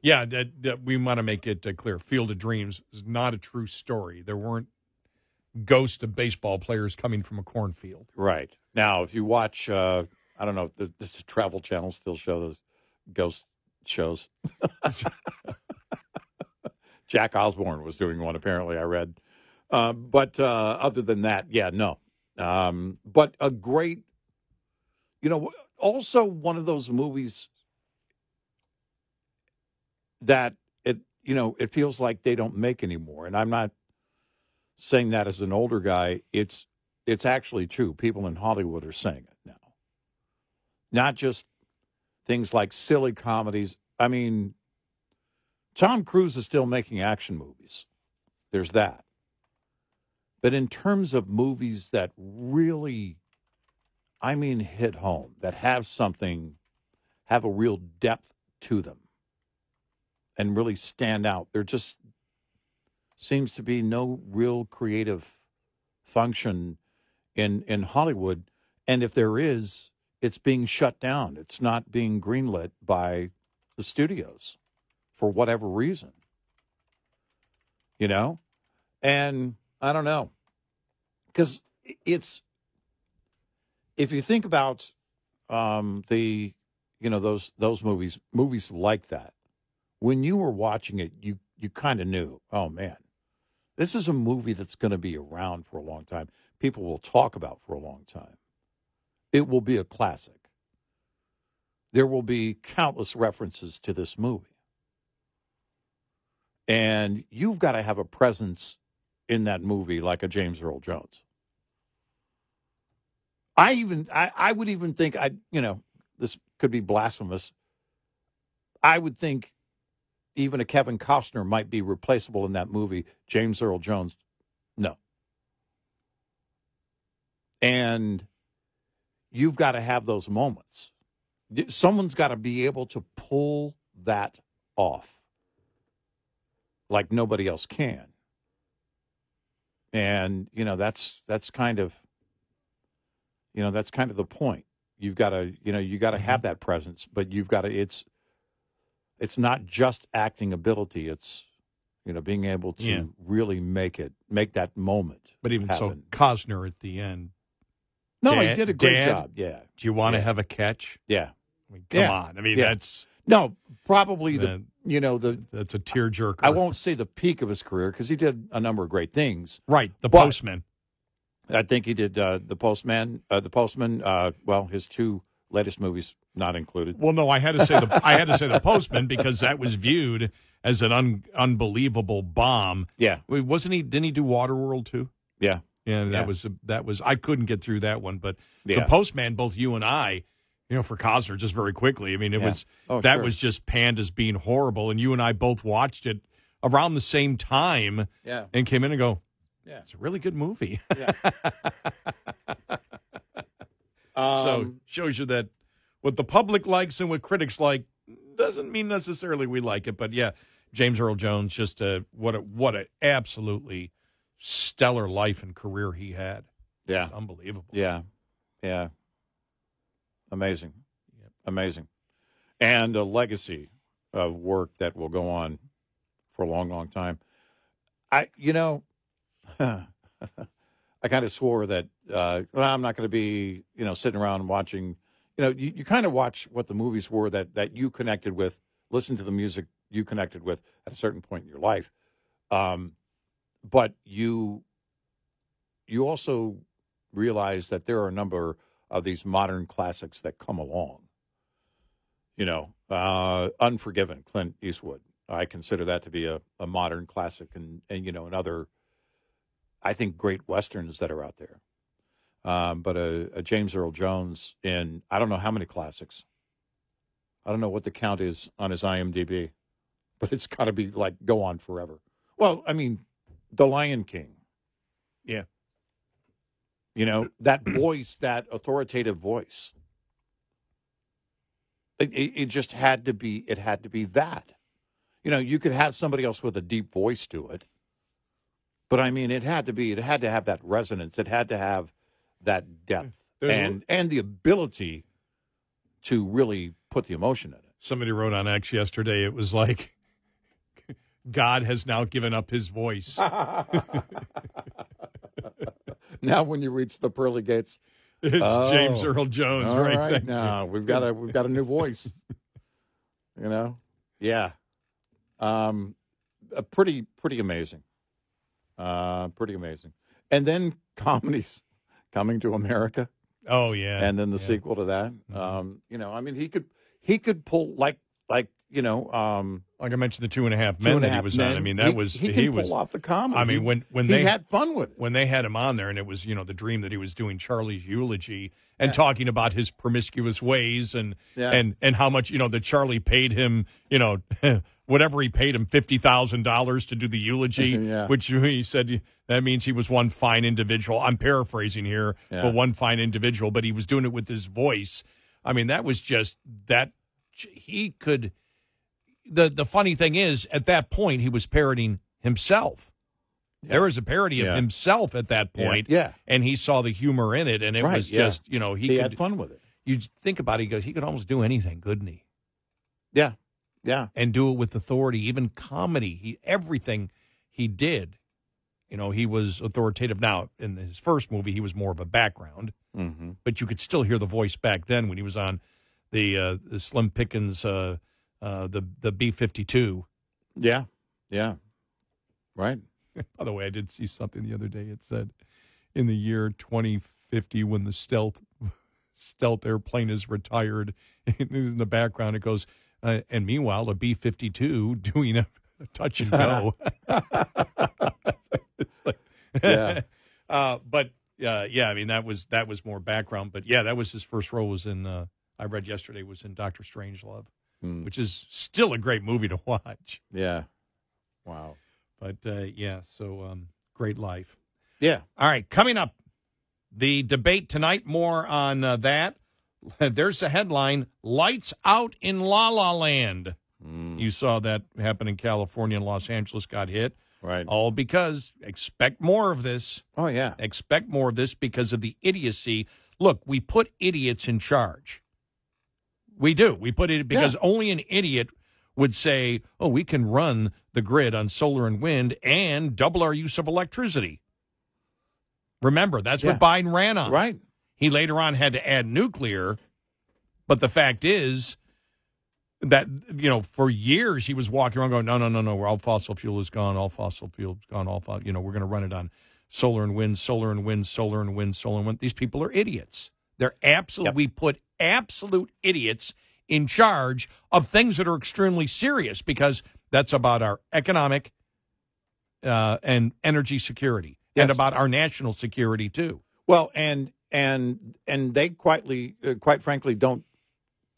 Yeah, that we want to make it clear. Field of Dreams is not a true story. There weren't ghosts of baseball players coming from a cornfield. Right. Now, if you watch, I don't know, the Travel Channel still show those ghost shows. Jack Osborne was doing one, apparently, I read. But other than that, no. But a great, also one of those movies that it feels like they don't make anymore. And I'm not saying that as an older guy. It's actually true. People in Hollywood are saying it now. Not just things like silly comedies. I mean, Tom Cruise is still making action movies. There's that. But in terms of movies that really, hit home, that have a real depth to them and really stand out, there just seems to be no real creative function in Hollywood. And if there is, it's being shut down. It's not being greenlit by the studios for whatever reason. And I don't know, because if you think about those movies like that, when you were watching it, you kind of knew, oh man, this is a movie that's going to be around for a long time. People will talk about for a long time. It will be a classic. There will be countless references to this movie. And you've got to have a presence in that movie like a James Earl Jones. I would even think, this could be blasphemous. I would think even a Kevin Costner might be replaceable in that movie. James Earl Jones, no. And you've got to have those moments. Someone's got to be able to pull that off like nobody else can. And, that's kind of, that's kind of the point. You've got to, have that presence, but you've got to, it's not just acting ability. It's, being able to really make that moment. But even happen. so, Costner at the end. No, Dad, he did a great Dad, job. Yeah. Do you want to have a catch? Yeah. I mean, come on. I mean, that's no, probably that's a tearjerker. I won't say the peak of his career because he did a number of great things. Right, The Postman. I think he did The Postman. Well, his 2 latest movies not included. Well, no, I had to say The Postman because that was viewed as an unbelievable bomb. Yeah, wasn't he? Didn't he do Waterworld too? Yeah, yeah. That was. I couldn't get through that one, but The Postman, both you and I, for Costner, just very quickly. I mean, it was was just panned as being horrible, and you and I both watched it around the same time. Yeah, and came in and go, yeah, it's a really good movie. Yeah. So shows you that what the public likes and what critics like doesn't mean necessarily we like it. But yeah, James Earl Jones, just what a absolutely stellar life and career he had. Yeah, it's unbelievable. Yeah, amazing, amazing, and a legacy of work that will go on for a long, long time. I kind of swore that I'm not going to be, sitting around watching. You kind of watch what the movies were that you connected with, listen to the music you connected with at a certain point in your life. But you also realize that there are a number of these modern classics that come along. Unforgiven, Clint Eastwood. I consider that to be a modern classic, and another, I think, great Westerns that are out there. But a James Earl Jones in, I don't know how many classics. I don't know what the count is on his IMDb, but it's got to be go on forever. Well, I mean, The Lion King. Yeah. That voice, that authoritative voice. It just had to be, that. You could have somebody else with a deep voice do it. But I mean, it had to have that resonance. It had to have that depth and the ability to really put the emotion in it. Somebody wrote on X yesterday, it was like, God has now given up his voice. Now when you reach the pearly gates, it's James Earl Jones, all right? Now we've got a new voice. Yeah. Pretty amazing. Pretty amazing. And then comedies, Coming to America. Oh yeah. And then the sequel to that. Mm-hmm. I mean, he could pull like I mentioned, the 2.5 Men that he was on. I mean, that he pull off the comedy. I mean, when he they had fun with it, when they had him on there, and it was the dream that he was doing Charlie's eulogy and talking about his promiscuous ways and how much that Charlie paid him whatever he paid him, $50,000 to do the eulogy, which he said that means he was one fine individual. I'm paraphrasing here, but one fine individual. But he was doing it with his voice. I mean, that was just that he could. The funny thing is, at that point, he was parodying himself. Yeah. There was a parody of himself at that point, and he saw the humor in it, and it was just, he had fun with it. You think about it, he could almost do anything, couldn't he? Yeah, yeah. And do it with authority, even comedy. Everything he did, he was authoritative. Now, in his first movie, he was more of a background, but you could still hear the voice back then when he was on the Slim Pickens, the B-52. Yeah, right. By the way, I did see something the other day. It said, in the year 2050, when the stealth airplane is retired, in the background it goes, and meanwhile, a B-52 doing a touch and go. But I mean, that was more background. But yeah, that was his first role. Was in I read yesterday was in Dr. Strangelove, which is still a great movie to watch. Yeah, wow. But so great life. Yeah. All right, coming up, the debate tonight. More on that. There's a headline: Lights out in La La Land. You saw that happen in California, and Los Angeles got hit. Right. All because expect more of this. Oh, yeah. Expect more of this because of the idiocy. Look, we put idiots in charge. We do. We put it because only an idiot would say, oh, we can run the grid on solar and wind and double our use of electricity. Remember, that's what Biden ran on. Right. He later on had to add nuclear, but the fact is that, for years he was walking around going, no, all fossil fuel is gone, all fossil fuel is gone, we're going to run it on solar and wind, solar and wind, solar and wind, solar and wind. These people are idiots. They're absolute. Yep. We put absolute idiots in charge of things that are extremely serious because that's about our economic and energy security and about our national security too. Well, and they quite frankly, don't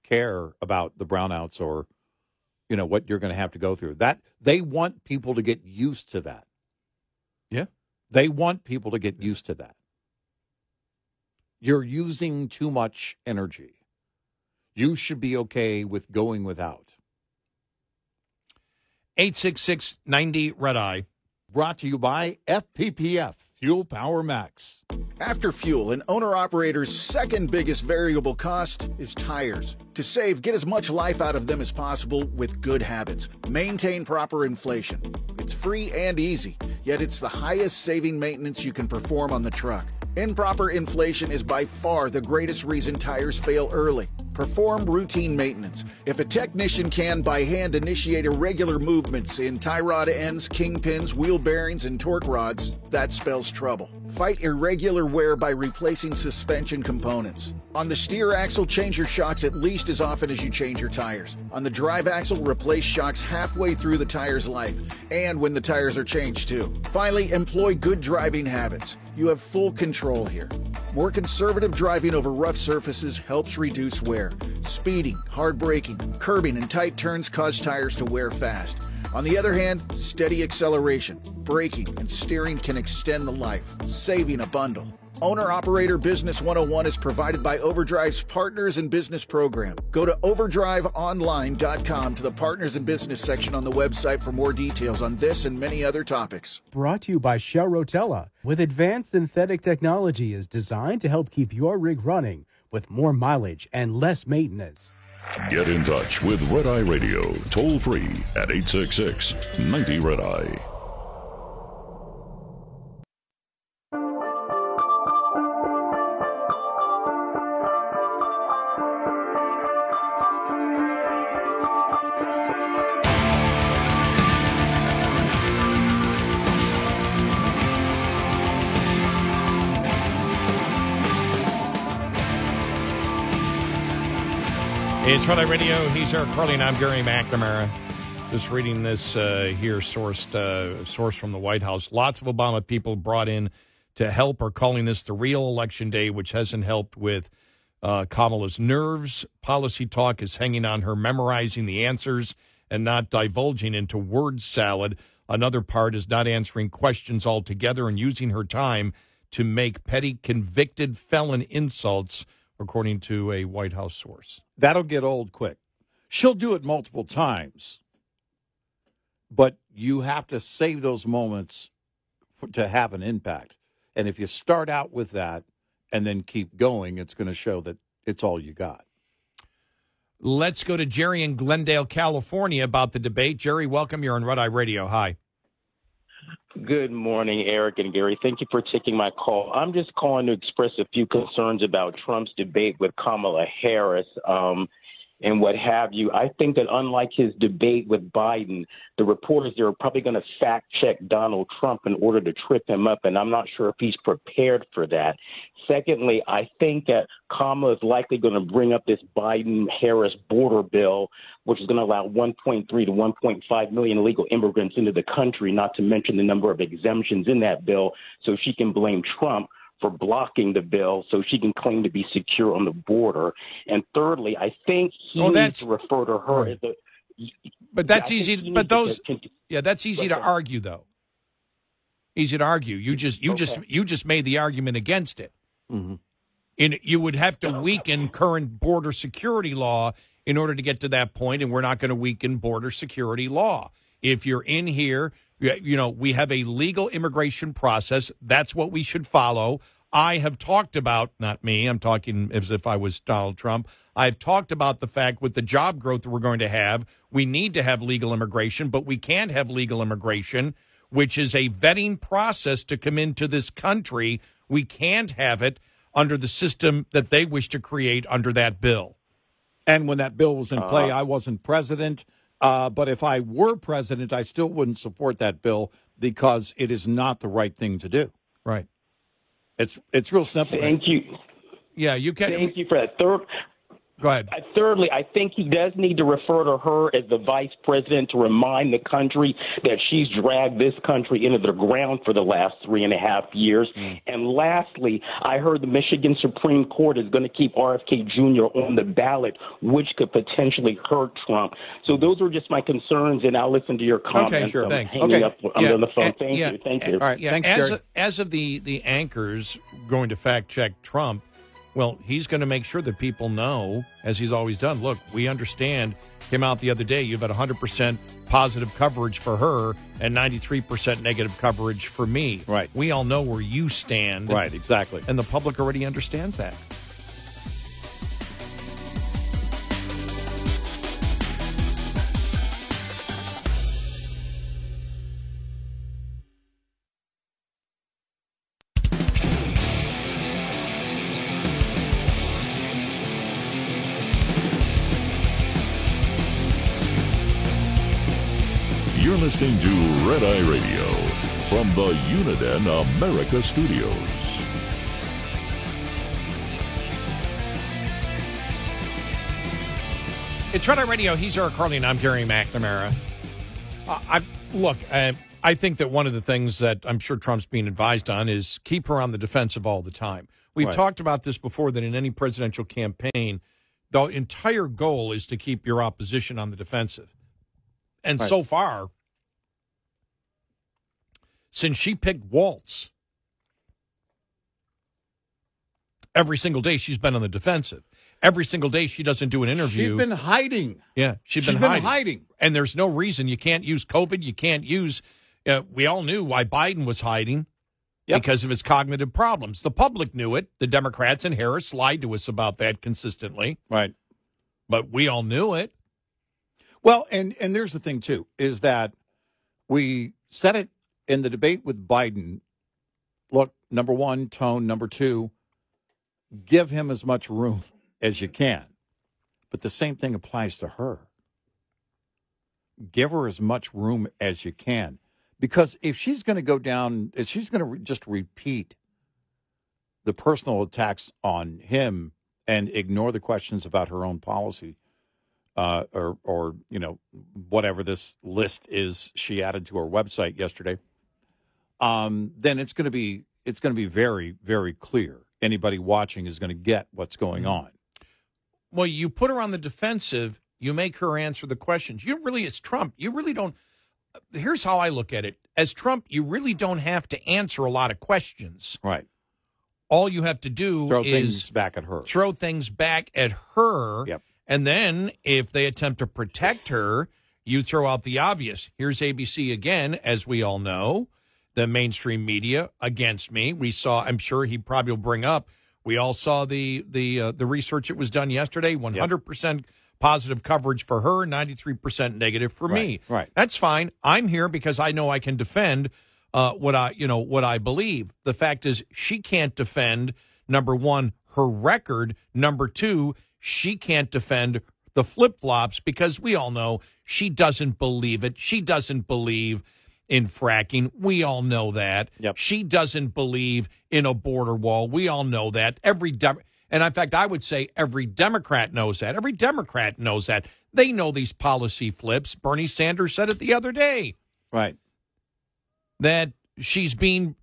care about the brownouts or, what you're going to have to go through. That they want people to get used to that. Yeah. They want people to get used to that. You're using too much energy. You should be okay with going without. 866-90-RED-EYE. Brought to you by FPPF, Fuel Power Max. After fuel, an owner-operator's second biggest variable cost is tires. To save, get as much life out of them as possible with good habits. Maintain proper inflation. It's free and easy, yet it's the highest saving maintenance you can perform on the truck. Improper inflation is by far the greatest reason tires fail early. Perform routine maintenance. If a technician can by hand initiate irregular movements in tie rod ends, kingpins, wheel bearings, and torque rods, that spells trouble. Fight irregular wear by replacing suspension components. On the steer axle, change your shocks at least as often as you change your tires. On the drive axle, replace shocks halfway through the tire's life, and when the tires are changed too. Finally, employ good driving habits. You have full control here. More conservative driving over rough surfaces helps reduce wear. Speeding, hard braking, curbing, and tight turns cause tires to wear fast. On the other hand, steady acceleration, braking, and steering can extend the life, saving a bundle. Owner-Operator Business 101 is provided by Overdrive's Partners in Business program. Go to overdriveonline.com to the Partners in Business section on the website for more details on this and many other topics. Brought to you by Shell Rotella. With advanced synthetic technology is designed to help keep your rig running with more mileage and less maintenance. Get in touch with Red Eye Radio, toll free at 866-90-RED-EYE. It's Red Eye Radio. He's Eric Harley, and I'm Gary McNamara. Just reading this here, source from the White House. Lots of Obama people brought in to help are calling this the real election day, which hasn't helped with Kamala's nerves. Policy talk is hanging on her memorizing the answers and not divulging into word salad. Another part is not answering questions altogether and using her time to make petty convicted felon insults, according to a White House source. That'll get old quick. She'll do it multiple times, but you have to save those moments to have an impact. And if you start out with that and then keep going, it's going to show that it's all you got. Let's go to Jerry in Glendale, California about the debate. Jerry, welcome. You're on Red Eye Radio. Hi. Good morning, Eric and Gary. Thank you for taking my call. I'm just calling to express a few concerns about Trump's debate with Kamala Harris and what have you. I think that unlike his debate with Biden, the reporters there are probably going to fact-check Donald Trump in order to trip him up, and I'm not sure if he's prepared for that. Secondly, I think that Kamala is likely going to bring up this Biden-Harris border bill, which is going to allow 1.3 to 1.5 million illegal immigrants into the country, not to mention the number of exemptions in that bill, so she can blame Trump for blocking the bill so she can claim to be secure on the border. And thirdly, I think he needs to refer to her as a... But that's easy. But those... Yeah, that's easy to argue, though. Easy to argue. You just made the argument against it. Mm-hmm. You would have to weaken current border security law in order to get to that point, and we're not going to weaken border security law. If you're in here, we have a legal immigration process. That's what we should follow. I have talked about, not me, I'm talking as if I was Donald Trump. I've talked about the fact with the job growth that we're going to have, we need to have legal immigration, but we can't have legal immigration, which is a vetting process to come into this country. We can't have it under the system that they wish to create under that bill. And when that bill was in play, I wasn't president. But if I were president, I still wouldn't support that bill because it is not the right thing to do. Right. It's real simple. Thank you. Yeah, you can. Thank you for that. Go ahead. Thirdly, I think he does need to refer to her as the vice president to remind the country that she's dragged this country into the ground for the last 3.5 years. And lastly, I heard the Michigan Supreme Court is going to keep RFK Jr. on the ballot, which could potentially hurt Trump. So those are just my concerns, and I'll listen to your comments. Okay, sure. Thanks. Hanging up on the phone. Thank you. Thank you. All right. Yeah, Thanks, Jerry. as of the anchors going to fact check Trump, well, he's going to make sure that people know, as he's always done, look, we understand, came out the other day, you've had 100% positive coverage for her and 93% negative coverage for me. Right. We all know where you stand. Right, exactly. And the public already understands that. You're listening to Red Eye Radio from the Uniden America Studios. It's Red Eye Radio. He's Eric Harley, and I'm Gary McNamara. I think that one of the things that I'm sure Trump's being advised on is keep her on the defensive all the time. We've talked about this before, that in any presidential campaign, the entire goal is to keep your opposition on the defensive. And so far, since she picked Waltz, every single day she's been on the defensive. Every single day she doesn't do an interview. She's been hiding. Yeah, she's been hiding. And there's no reason. You can't use COVID. You can't use we all knew why Biden was hiding because of his cognitive problems. The public knew it. The Democrats and Harris lied to us about that consistently. Right. But we all knew it. Well, and there's the thing, too, is that we said it in the debate with Biden. Look, number one, tone. Number two, give him as much room as you can. But the same thing applies to her. Give her as much room as you can. Because if she's going to go down, if she's going to just repeat the personal attacks on him and ignore the questions about her own policy, or whatever this list is she added to her website yesterday, then it's going to be very, very clear. Anybody watching is going to get what's going on. Well, you put her on the defensive, you make her answer the questions. It's Trump. You really don't. Here's how I look at it. As Trump, you really don't have to answer a lot of questions. Right. All you have to do throw is things back at her. Throw things back at her. Yep. And then if they attempt to protect her, you throw out the obvious. Here's ABC again, as we all know, the mainstream media against me. We saw, I'm sure he probably will bring up, we all saw the research that was done yesterday, 100% positive coverage for her, 93% negative for me. Right. That's fine. I'm here because I know I can defend what I believe. The fact is she can't defend, number one, her record. Number two, she can't defend the flip-flops because we all know she doesn't believe it. She doesn't believe in fracking. We all know that. Yep. She doesn't believe in a border wall. We all know that. And in fact, I would say every Democrat knows that. Every Democrat knows that. They know these policy flips. Bernie Sanders said it the other day. Right. That she's being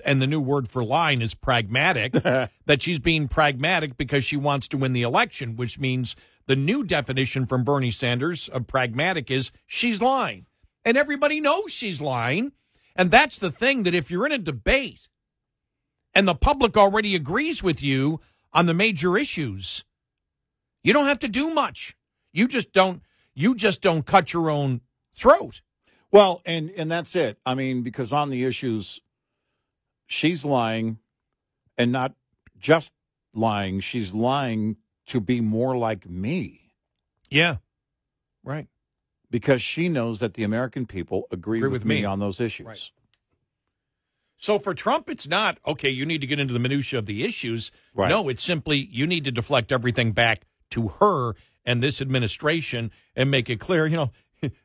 and the new word for lying is pragmatic, that she's being pragmatic because she wants to win the election, which means the new definition from Bernie Sanders of pragmatic is she's lying. And everybody knows she's lying. And that's the thing, that if you're in a debate and the public already agrees with you on the major issues, you don't have to do much. You just don't cut your own throat. Well, and that's it. I mean, because on the issues, she's lying, and not just lying. She's lying to be more like me. Yeah, right. Because she knows that the American people agree with me on those issues. Right. So for Trump, it's not, okay, you need to get into the minutia of the issues. Right. No, it's simply you need to deflect everything back to her and this administration and make it clear,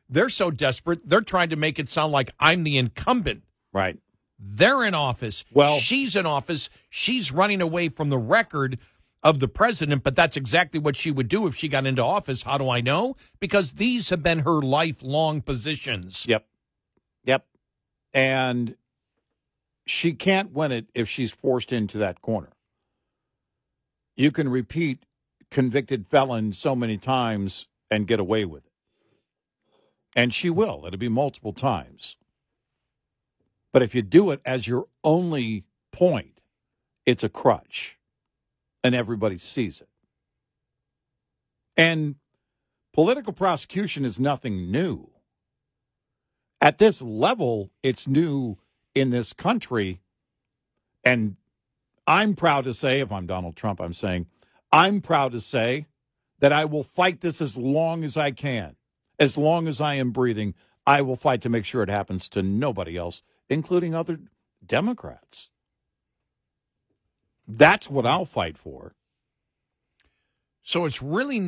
they're so desperate, they're trying to make it sound like I'm the incumbent. Right. They're in office. Well, she's in office. She's running away from the record of the president, but that's exactly what she would do if she got into office. How do I know? Because these have been her lifelong positions. Yep. And she can't win it if she's forced into that corner. You can repeat convicted felon so many times and get away with it. And she will. It'll be multiple times. But if you do it as your only point, it's a crutch. And everybody sees it. And political prosecution is nothing new. At this level, it's new in this country. And I'm proud to say, if I'm Donald Trump, I'm proud to say that I will fight this as long as I can. As long as I am breathing, I will fight to make sure it happens to nobody else, including other Democrats. That's what I'll fight for. So it's really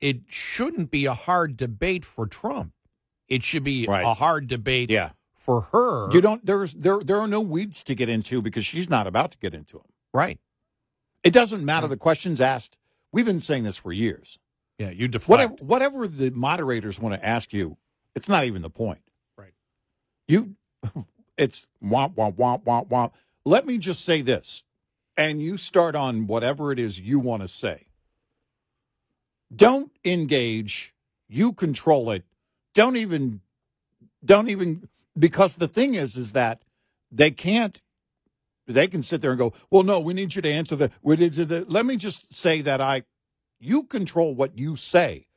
it shouldn't be a hard debate for Trump. It should be a hard debate for her. There are no weeds to get into because she's not about to get into them. Right. It doesn't matter the questions asked. We've been saying this for years. Yeah, you deflect. Whatever the moderators want to ask you, it's not even the point. Right. It's womp, womp, womp, womp, womp. Let me just say this. And you start on whatever it is you want to say. Don't engage. You control it. Don't even, because the thing is that they can sit there and go, well, no, we need you to answer let me just say that you control what you say.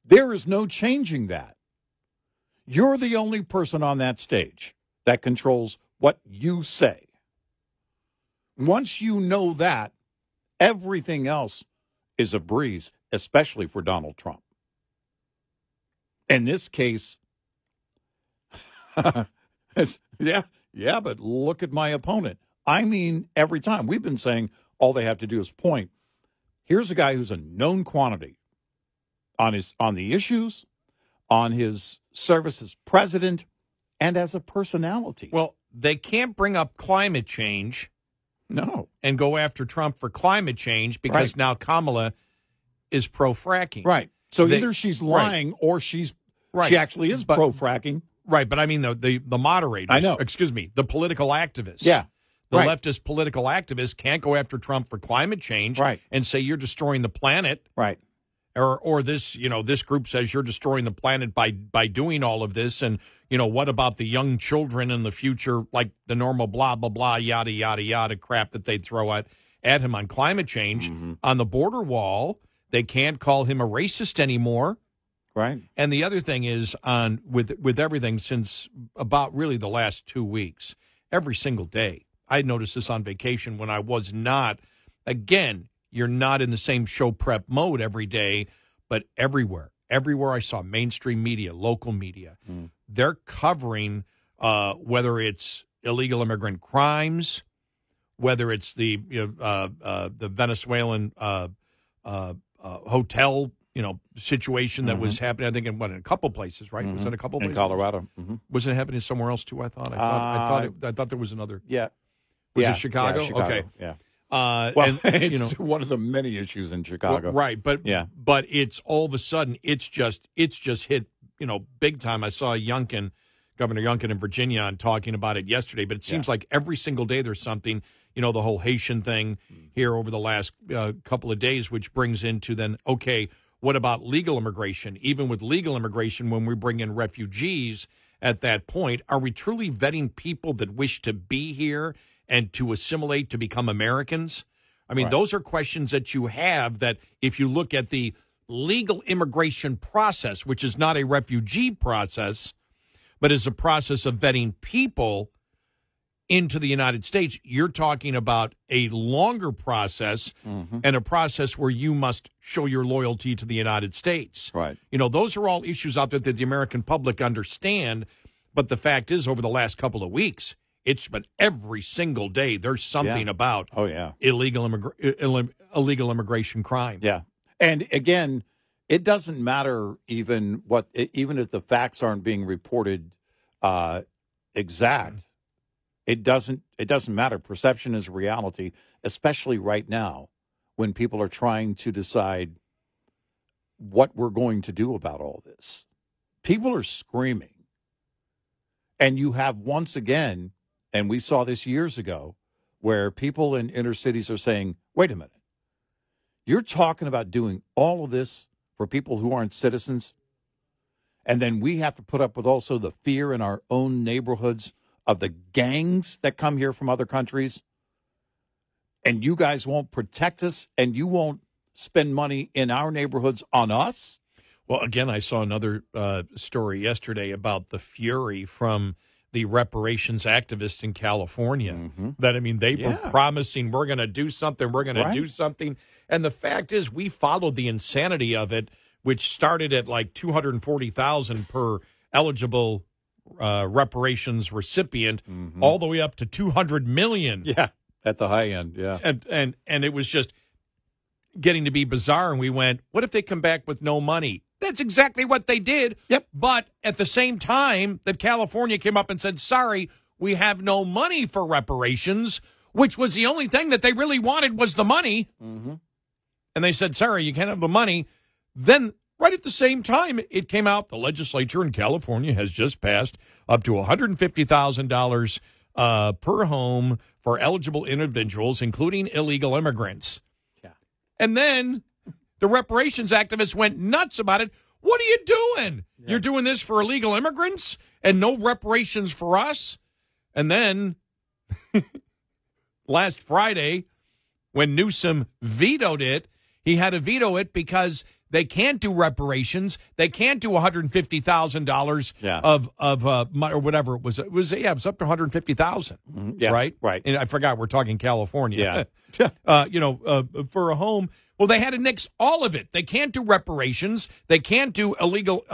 There is no changing that. You're the only person on that stage that controls what you say. Once you know that, everything else is a breeze, especially for Donald Trump. In this case, but look at my opponent. I mean, every time. We've been saying all they have to do is point. Here's a guy who's a known quantity on the issues, on his service as president, and as a personality. Well, they can't bring up climate change. No. And go after Trump for climate change because now Kamala is pro-fracking. Right. So either she's lying or she actually is pro-fracking. Right, but I mean the moderators. I know. Excuse me, the political activists. Yeah. The leftist political activists can't go after Trump for climate change and say you're destroying the planet. Right. Or this, this group says you're destroying the planet by doing all of this. And, what about the young children in the future, like the normal blah, blah, blah, yada, yada, yada crap that they'd throw at him on climate change. Mm-hmm. On the border wall, they can't call him a racist anymore. Right. And the other thing is with everything since about really the last 2 weeks, every single day. I noticed this on vacation when I was not, again, you're not in the same show prep mode every day, but everywhere I saw mainstream media, local media, they're covering whether it's illegal immigrant crimes, whether it's the Venezuelan hotel situation that was happening. I think in a couple places, right? Was it a couple places? In Colorado? Mm-hmm. Was it happening somewhere else too? I thought there was another. Yeah. Was it Chicago? Yeah, Chicago? Okay. Yeah. It's one of the many issues in Chicago, right? But it's all of a sudden it's just hit big time. I saw Governor Youngkin in Virginia on talking about it yesterday. But it seems like every single day there's something. The whole Haitian thing here over the last couple of days, which brings into then what about legal immigration? Even with legal immigration, when we bring in refugees at that point, are we truly vetting people that wish to be here and to assimilate, to become Americans? I mean, those are questions that you have that if you look at the legal immigration process, which is not a refugee process, but is a process of vetting people, into the United States. You're talking about a longer process and a process where you must show your loyalty to the United States. Right. You know, those are all issues out there that the American public understand. But the fact is, over the last couple of weeks, it's been every single day there's something about illegal immigration crime. Yeah. And again, it doesn't matter even if the facts aren't being reported exact. It doesn't matter. Perception is reality, especially right now when people are trying to decide what we're going to do about all this. People are screaming. And you have once again, and we saw this years ago, where people in inner cities are saying, wait a minute, you're talking about doing all of this for people who aren't citizens, and then we have to put up with also the fear in our own neighborhoods of the gangs that come here from other countries, and you guys won't protect us, and you won't spend money in our neighborhoods on us? Well, again, I saw another story yesterday about the fury from the reparations activists in California. That, I mean, they were promising, we're going to do something, we're going to do something. And the fact is, we followed the insanity of it, which started at like $240,000 per eligible reparations recipient, all the way up to $200 million. Yeah, at the high end. Yeah, and it was just getting to be bizarre. And we went, what if they come back with no money? That's exactly what they did. Yep. But at the same time that California came up and said, sorry, we have no money for reparations, which was the only thing that they really wanted was the money. And they said, sorry, you can't have the money. Then right at the same time, it came out, the legislature in California has just passed up to $150,000 per home for eligible individuals, including illegal immigrants. Yeah. And then the reparations activists went nuts about it. What are you doing? Yeah. You're doing this for illegal immigrants and no reparations for us? And then last Friday, when Newsom vetoed it, he had to veto it because they can't do reparations. They can't do $150,000 of or whatever it was. It was up to $150,000. Right. And I forgot we're talking California. Yeah. For a home. Well, they had to nix all of it. They can't do reparations. They can't do illegal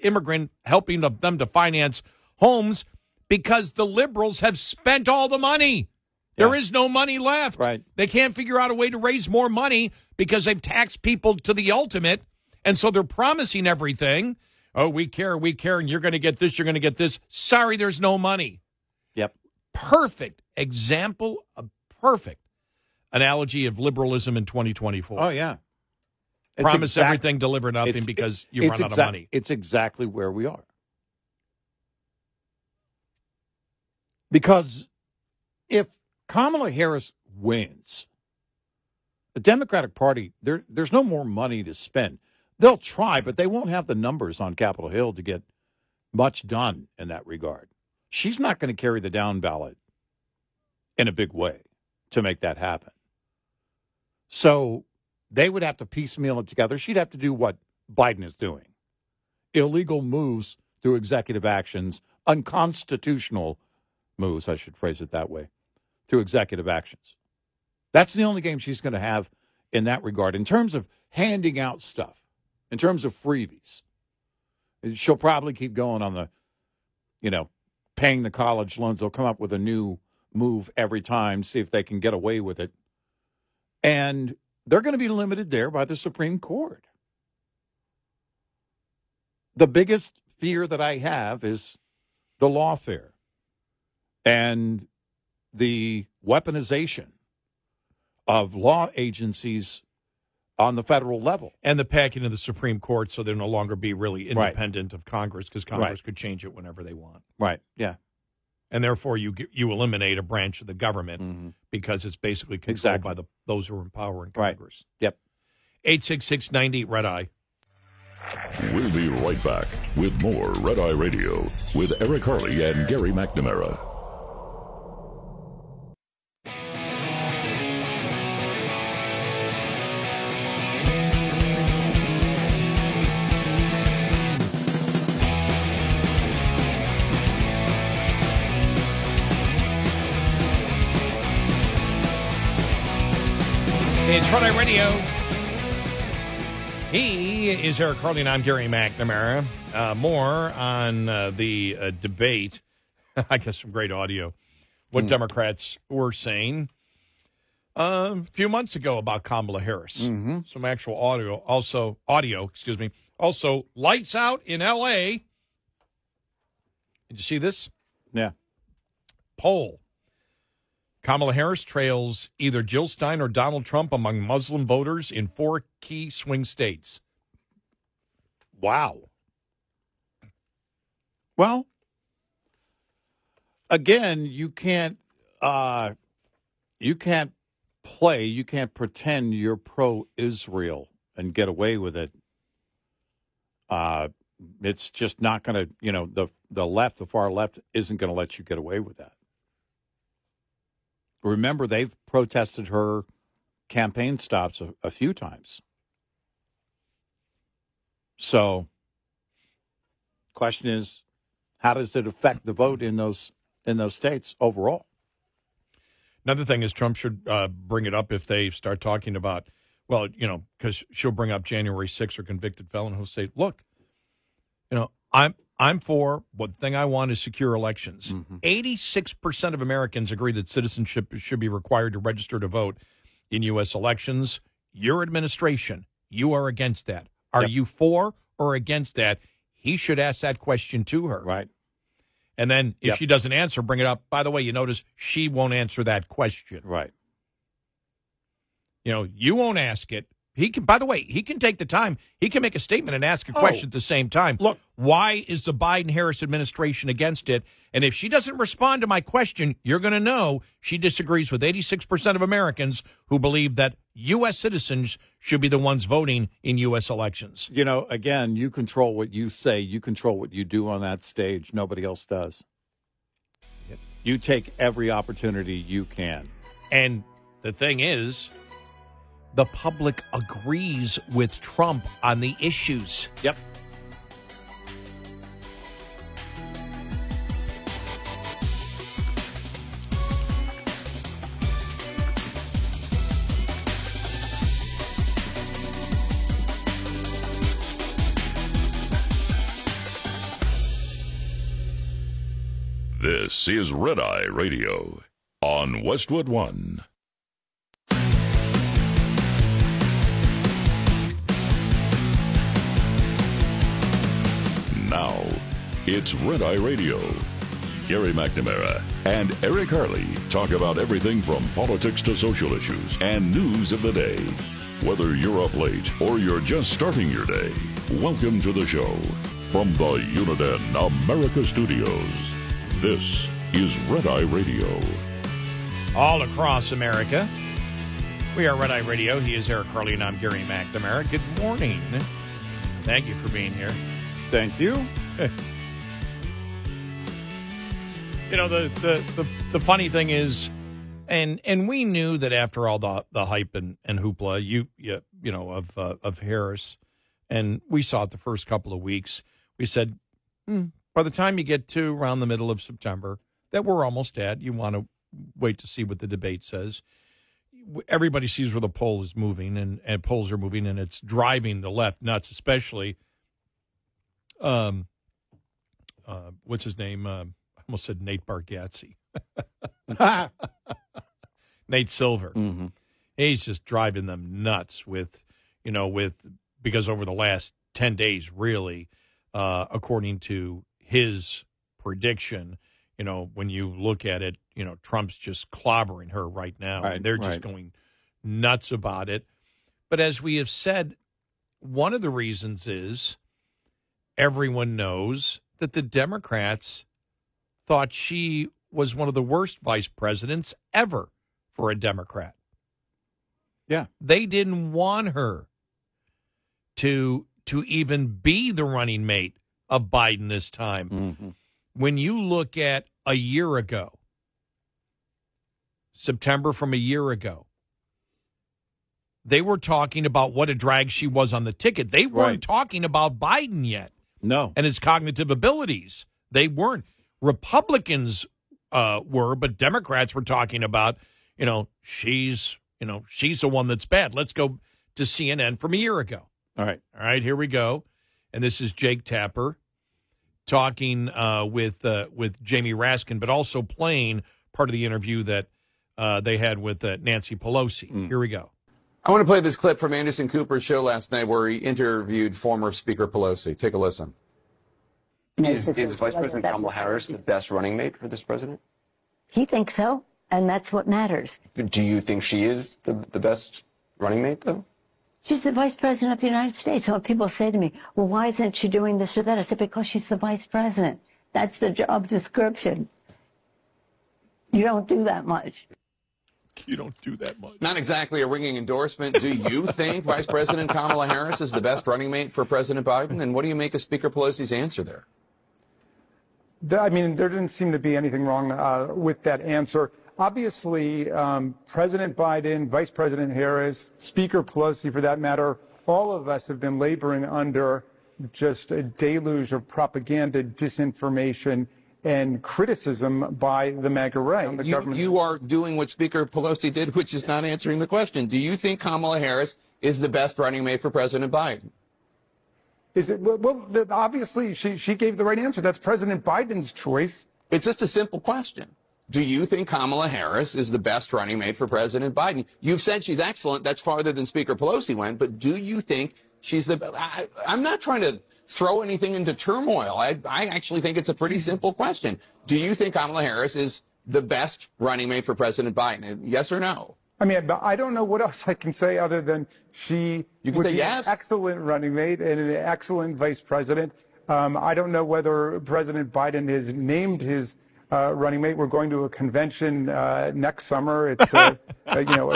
immigrant helping them to finance homes because the liberals have spent all the money. There is no money left. Right. They can't figure out a way to raise more money because they've taxed people to the ultimate. And so they're promising everything. Oh, we care, and you're going to get this, you're going to get this. Sorry, there's no money. Yep. Perfect example, a perfect analogy of liberalism in 2024. Oh, yeah. Promise everything, deliver nothing because you run out of money. It's exactly where we are. Because if Kamala Harris wins, the Democratic Party, there's no more money to spend. They'll try, but they won't have the numbers on Capitol Hill to get much done in that regard. She's not going to carry the down ballot in a big way to make that happen. So they would have to piecemeal it together. She'd have to do what Biden is doing. Illegal moves through executive actions, unconstitutional moves, I should phrase it that way, through executive actions. That's the only game she's going to have in that regard. In terms of handing out stuff, in terms of freebies, she'll probably keep going on the, paying the college loans. They'll come up with a new move every time, see if they can get away with it. And they're going to be limited there by the Supreme Court. The biggest fear that I have is the lawfare and the weaponization of law agencies on the federal level. And the packing of the Supreme Court so they'll no longer be really independent of Congress because Congress could change it whenever they want. Right, yeah. And therefore, you eliminate a branch of the government because it's basically controlled by those who are in power in Congress. Right. Yep. 866-90 Red Eye. We'll be right back with more Red Eye Radio with Eric Harley and Gary McNamara. It's Friday Radio. He is Eric Harley, and I'm Gary McNamara. More on the debate. I guess some great audio. What Democrats were saying a few months ago about Kamala Harris. Some actual audio. Also, lights out in L.A. Did you see this? Yeah. Poll. Kamala Harris trails either Jill Stein or Donald Trump among Muslim voters in 4 key swing states. Wow. Well, again, you can't pretend you're pro-Israel and get away with it. It's just not going to, the far left isn't going to let you get away with that. Remember, they've protested her campaign stops a few times. So, question is, how does it affect the vote in those states overall? Another thing is Trump should bring it up if they start talking about, well, because she'll bring up January 6th or convicted felon. He'll say, look, I'm for one thing I want is secure elections. 86% of Americans agree that citizenship should be required to register to vote in U.S. elections. Your administration, you are against that. Are you for or against that? He should ask that question to her. Right. And then if she doesn't answer, bring it up. By the way, you notice she won't answer that question. Right. You won't ask it. He can, by the way, he can take the time. He can make a statement and ask a question at the same time. Look, why is the Biden-Harris administration against it? And if she doesn't respond to my question, you're going to know she disagrees with 86% of Americans who believe that U.S. citizens should be the ones voting in U.S. elections. Again, you control what you say. You control what you do on that stage. Nobody else does. You take every opportunity you can. And the thing is, the public agrees with Trump on the issues. Yep. This is Red Eye Radio on Westwood One. Now, it's Red Eye Radio. Gary McNamara and Eric Harley talk about everything from politics to social issues and news of the day. Whether you're up late or you're just starting your day, welcome to the show. From the Uniden America Studios, this is Red Eye Radio. All across America, we are Red Eye Radio. He is Eric Harley, and I'm Gary McNamara. Good morning. Thank you for being here. Thank you. The funny thing is, and we knew that after all the hype and hoopla, of Harris, and we saw it the first couple of weeks. We said, by the time you get to around the middle of September, that we're almost at. You want to wait to see what the debate says. Everybody sees where the poll is moving, and polls are moving, and it's driving the left nuts, especially. What's his name? I almost said Nate Bargatze. Nate Silver. Mm-hmm. He's just driving them nuts because over the last 10 days, really, according to his prediction, when you look at it, Trump's just clobbering her right now. Right, and they're just going nuts about it. But as we have said, one of the reasons is everyone knows that the Democrats thought she was one of the worst vice presidents ever for a Democrat. Yeah. They didn't want her to even be the running mate of Biden this time. Mm-hmm. When you look at a year ago, September from a year ago, they were talking about what a drag she was on the ticket. They weren't talking about Biden yet. No. And his cognitive abilities. They weren't. Republicans were, but Democrats were talking about, she's she's the one that's bad. Let's go to CNN from a year ago. All right, here we go. And this is Jake Tapper talking with Jamie Raskin, but also playing part of the interview that they had with Nancy Pelosi. Here we go. I want to play this clip from Anderson Cooper's show last night where he interviewed former Speaker Pelosi. Take a listen. Is Vice President Kamala Harris the best running mate for this president? He thinks so, and that's what matters. Do you think she is the best running mate, though? She's the vice president of the United States. So when people say to me, well, why isn't she doing this or that? I said, because she's the vice president. That's the job description. You don't do that much. You don't do that much. Not exactly a ringing endorsement. Do you think Vice President Kamala Harris is the best running mate for President Biden? And what do you make of Speaker Pelosi's answer there? I mean, there didn't seem to be anything wrong with that answer. Obviously, President Biden, Vice President Harris, Speaker Pelosi, for that matter, all of us have been laboring under just a deluge of propaganda, disinformation, and criticism by the MAGA right. You are doing what Speaker Pelosi did, which is not answering the question. Do you think Kamala Harris is the best running mate for President Biden? Is it? Well, obviously, she gave the right answer. That's President Biden's choice. It's just a simple question. Do you think Kamala Harris is the best running mate for President Biden? You've said she's excellent. That's farther than Speaker Pelosi went. But do you think she's the best? I'm not trying to throw anything into turmoil. I actually think it's a pretty simple question. Do you think Kamala Harris is the best running mate for President Biden? Yes or no? I mean, I don't know what else I can say other than she would be an excellent running mate and an excellent vice president. I don't know whether President Biden has named his running mate. We're going to a convention next summer. It's a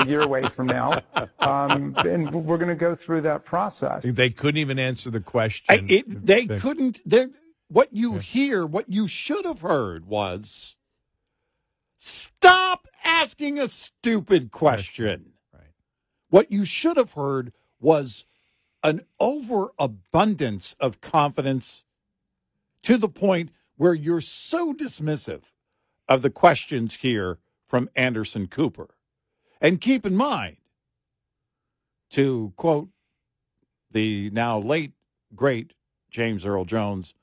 year away from now, and we're going to go through that process. They couldn't even answer the question. They couldn't. What you should have heard was, stop asking a stupid question. Right. What you should have heard was an overabundance of confidence to the point where you're so dismissive of the questions here from Anderson Cooper. And keep in mind, to quote the now late, great James Earl Jones,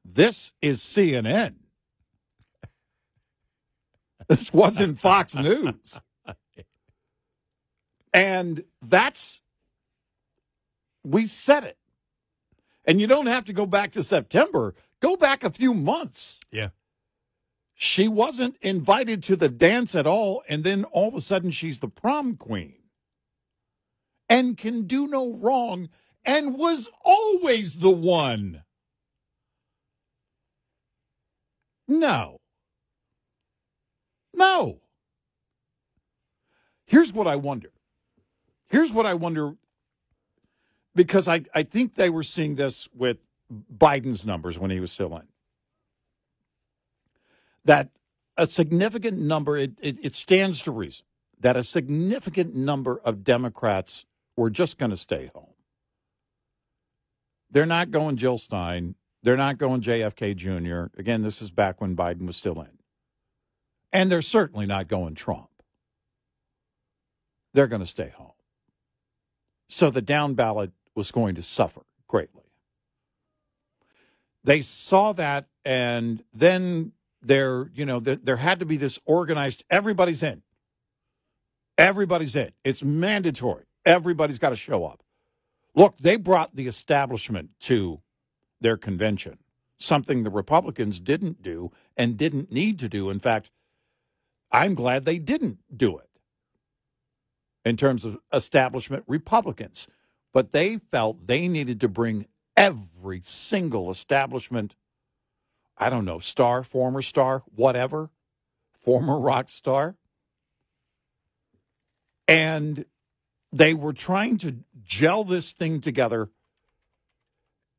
this is CNN. This wasn't Fox News. And we said it. And you don't have to go back to September. Go back a few months. Yeah. She wasn't invited to the dance at all, and then all of a sudden she's the prom queen and can do no wrong and was always the one. No. Here's what I wonder. Because I think they were seeing this with Biden's numbers when he was still in. That a significant number, it stands to reason, that a significant number of Democrats were just going to stay home. They're not going Jill Stein. They're not going JFK Jr. Again, this is back when Biden was still in. And they're certainly not going Trump. They're going to stay home. So the down ballot was going to suffer greatly. They saw that, and then there had to be this organized, everybody's in. Everybody's in. It's mandatory. Everybody's got to show up. Look, they brought the establishment to their convention, something the Republicans didn't do and didn't need to do. In fact, I'm glad they didn't do it in terms of establishment Republicans. But they felt they needed to bring every single establishment, I don't know, star, former star, whatever, former rock star. And they were trying to gel this thing together.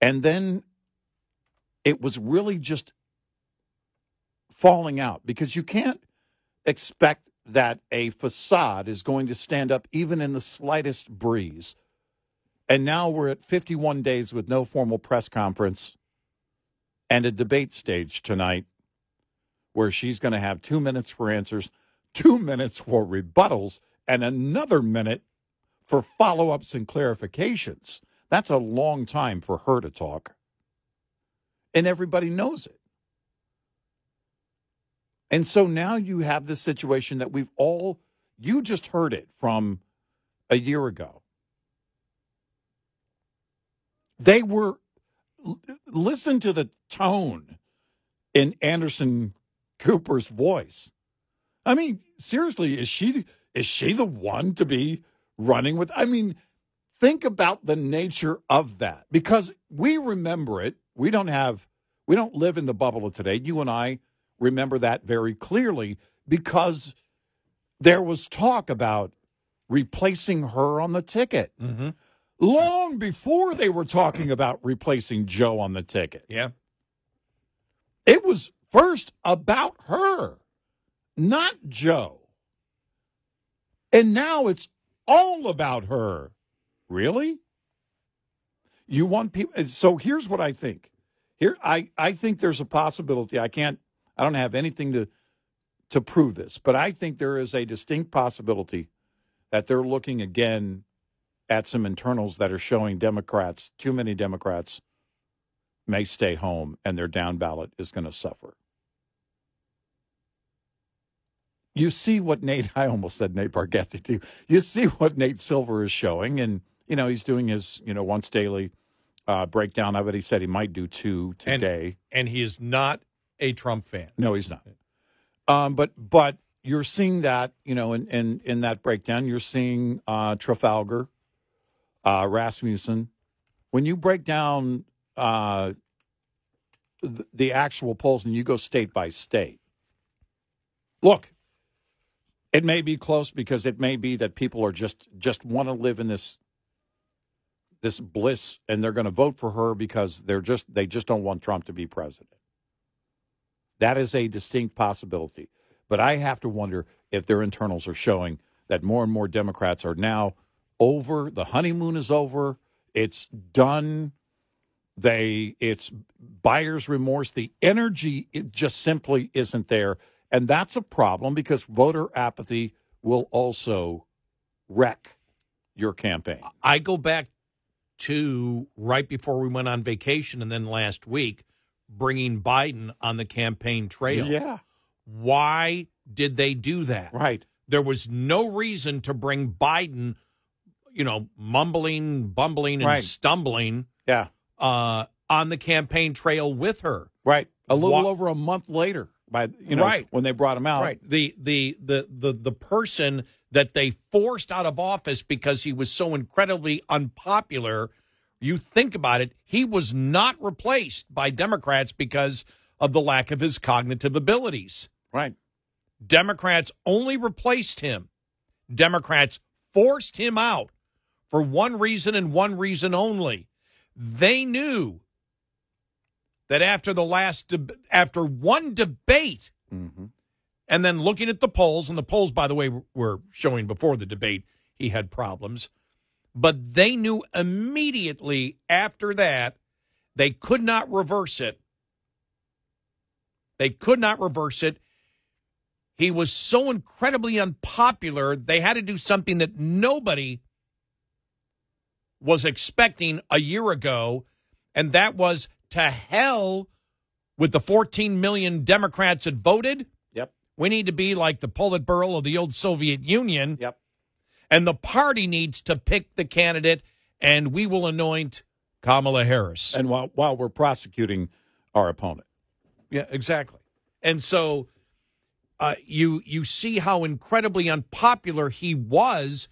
And then it was really just falling out, because you can't expect that a facade is going to stand up even in the slightest breeze. And now we're at 51 days with no formal press conference and a debate stage tonight where she's going to have 2 minutes for answers, 2 minutes for rebuttals, and another minute for follow-ups and clarifications. That's a long time for her to talk. And everybody knows it. And so now you have this situation that you just heard it from a year ago. Listen to the tone in Anderson Cooper's voice. I mean, seriously, is she the one to be running with? I mean, think about the nature of that, because we remember it. We don't live in the bubble of today. You and I remember that very clearly, because there was talk about replacing her on the ticket. Mm-hmm. Long before they were talking about replacing Joe on the ticket. Yeah. It was first about her, not Joe. And now it's all about her. Really? You want people? So here's what I think. I think there's a possibility. I don't have anything to prove this, but I think there is a distinct possibility that they're looking again at some internals that are showing too many Democrats may stay home and their down ballot is going to suffer. You see what I almost said Nate Bargatze too. You see what Nate Silver is showing, and, he's doing his, once daily breakdown of it. He said he might do 2 today. And he is not a Trump fan. No, he's not. But you're seeing that, in that breakdown, you're seeing Trafalgar, Rasmussen. When you break down the actual polls and you go state by state, look, it may be close because it may be that people are just want to live in this bliss, and they're going to vote for her because they just don't want Trump to be president. That is a distinct possibility. But I have to wonder if their internals are showing that more and more Democrats are now over. The honeymoon is over. It's done. It's buyer's remorse. The energy, it just simply isn't there. And that's a problem, because voter apathy will also wreck your campaign. I go back to right before we went on vacation, and then last week, bringing Biden on the campaign trail. Yeah. Why did they do that? Right. There was no reason to bring Biden, mumbling, bumbling, and stumbling on the campaign trail with her. Right. A little over a month later, when they brought him out. Right. The person that they forced out of office because he was so incredibly unpopular, you think about it, he was not replaced by Democrats because of the lack of his cognitive abilities. Right. Democrats only replaced him. Democrats forced him out for one reason and one reason only. They knew that after one debate, mm-hmm. and then looking at the polls, and the polls, by the way, were showing before the debate he had problems, but they knew immediately after that they could not reverse it. They could not reverse it. He was so incredibly unpopular, they had to do something that nobody was expecting a year ago, and that was to hell with the 14 million Democrats that voted. Yep. We need to be like the Politburo of the old Soviet Union. Yep. And the party needs to pick the candidate, and we will anoint Kamala Harris. And while we're prosecuting our opponent. Yeah, exactly. And so you see how incredibly unpopular he was.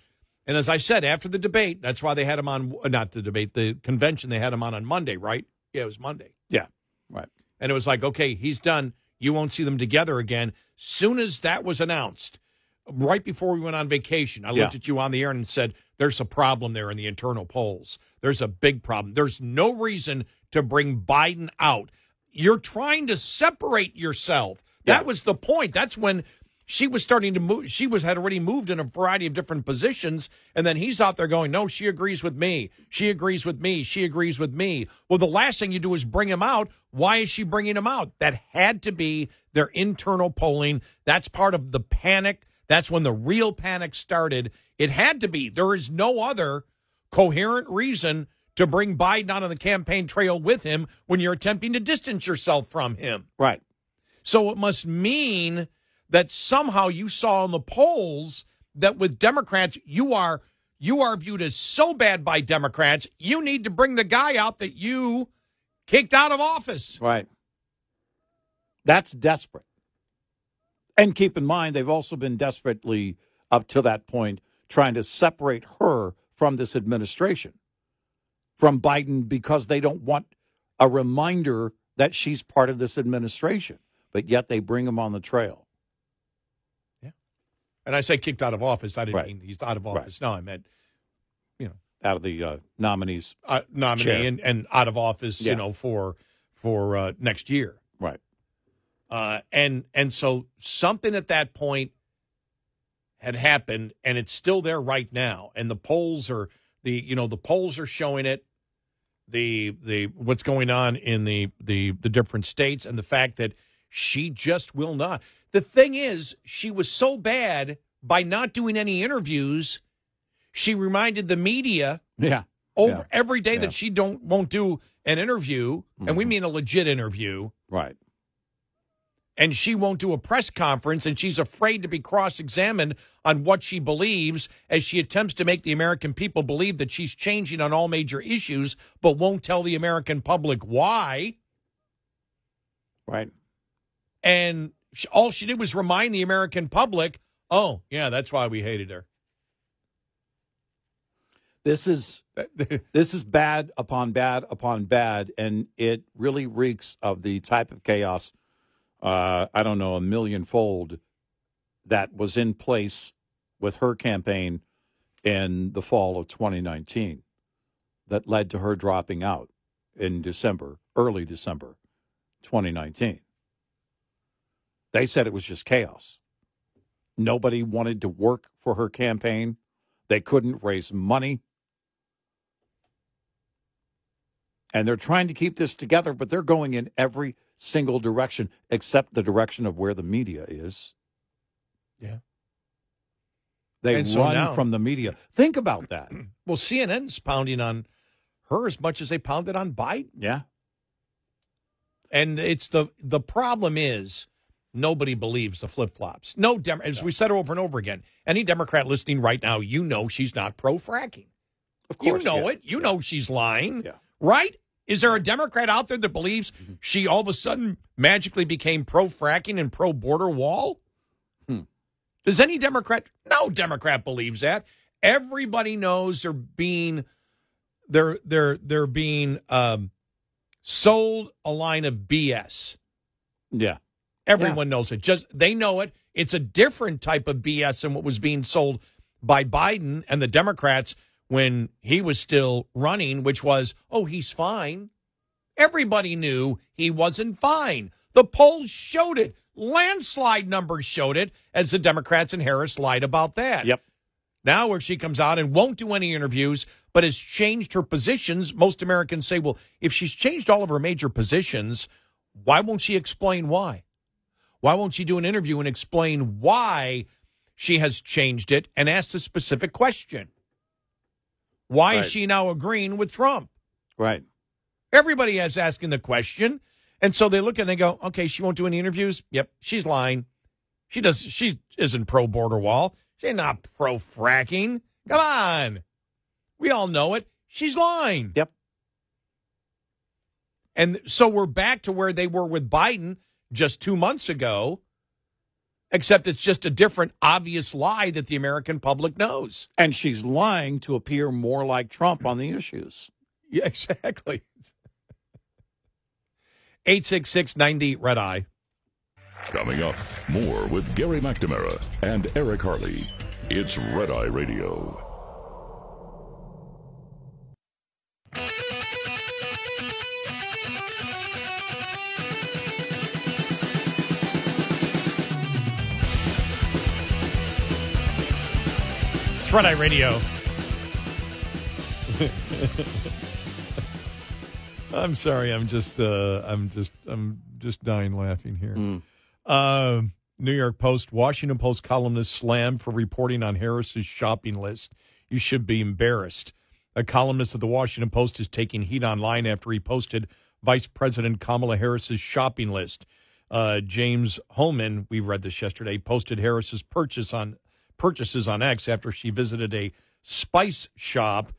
And as I said, after the debate, that's why they had him on, not the debate, the convention, they had him on Monday, right? Yeah, it was Monday. Yeah, right. And it was like, okay, he's done. You won't see them together again. Soon as that was announced, right before we went on vacation, I looked at you on the air and said, there's a problem there in the internal polls. There's a big problem. There's no reason to bring Biden out. You're trying to separate yourself. That was the point. That's when she was starting to move. She had already moved in a variety of different positions, and then he's out there going, no, she agrees with me. She agrees with me. She agrees with me. Well, the last thing you do is bring him out. Why is she bringing him out? That had to be their internal polling. That's part of the panic That's when the real panic started. It had to be. There is no other coherent reason to bring Biden out on the campaign trail with him when you're attempting to distance yourself from him. Right. So it must mean that somehow you saw in the polls that with Democrats, you are viewed as so bad by Democrats, you need to bring the guy out that you kicked out of office. Right. That's desperate. And keep in mind, they've also been desperately, up to that point, trying to separate her from this administration, from Biden, because they don't want a reminder that she's part of this administration. But yet they bring him on the trail. Yeah. And I say kicked out of office. I didn't Right. mean he's out of office. Right. No, I meant, out of the nominees. Nominee and out of office, Yeah. for next year. Right. And so something at that point had happened, and it's still there right now. And the polls are the polls are showing it. The what's going on in the different states, and the fact that she just will not. The thing is, she was so bad by not doing any interviews. She reminded the media every day that she won't do an interview, and we mean a legit interview. Right. And she won't do a press conference, and she's afraid to be cross-examined on what she believes as she attempts to make the American people believe that she's changing on all major issues, but won't tell the American public why. Right. And all she did was remind the American public, oh, yeah, that's why we hated her. This is bad upon bad upon bad, and it really reeks of the type of chaos, I don't know, a millionfold, that was in place with her campaign in the fall of 2019 that led to her dropping out in early December 2019. They said it was just chaos. Nobody wanted to work for her campaign. They couldn't raise money. And they're trying to keep this together, but they're going in every single direction except the direction of where the media is. Yeah. They And so run now- from the media. Think about that. Well, CNN's pounding on her as much as they pounded on Biden. Yeah. And it's the problem is nobody believes the flip-flops. As we said over and over again, any Democrat listening right now, she's not pro-fracking. Of course. You know yeah. it. You know she's lying. Yeah. Right? Is there a Democrat out there that believes she all of a sudden magically became pro-fracking and pro-border wall? Does any Democrat? No Democrat believes that. Everybody knows they're being sold a line of BS. Yeah. Everyone knows it. They know it. It's a different type of BS than what was being sold by Biden and the Democrats when he was still running, which was, oh, he's fine. Everybody knew he wasn't fine. The polls showed it. Landslide numbers showed it, as the Democrats and Harris lied about that. Yep. Now where she comes out and won't do any interviews, but has changed her positions, most Americans say, well, if she's changed all of her major positions, why won't she explain why? Why won't she do an interview and explain why she has changed it and ask a specific question? Why is she now agreeing with Trump? Right. Everybody is asking the question. And so they look and they go, okay, she won't do any interviews. Yep, she's lying. She isn't pro-border wall. She's not pro-fracking. Come on. We all know it. She's lying. Yep. And so we're back to where they were with Biden just 2 months ago, except it's just a different obvious lie that the American public knows. And she's lying to appear more like Trump on the issues. Yeah, exactly. 866-90-RED-I. Coming up, more with Gary McNamara and Eric Harley. It's Red Eye Radio. It's Red Eye Radio. I'm sorry. I'm just dying laughing here. New York Post, Washington Post columnist slammed for reporting on Harris's shopping list. You should be embarrassed. A columnist of the Washington Post is taking heat online after he posted Vice President Kamala Harris's shopping list. James Holman, we read this yesterday, posted Harris's purchases on X after she visited a spice shop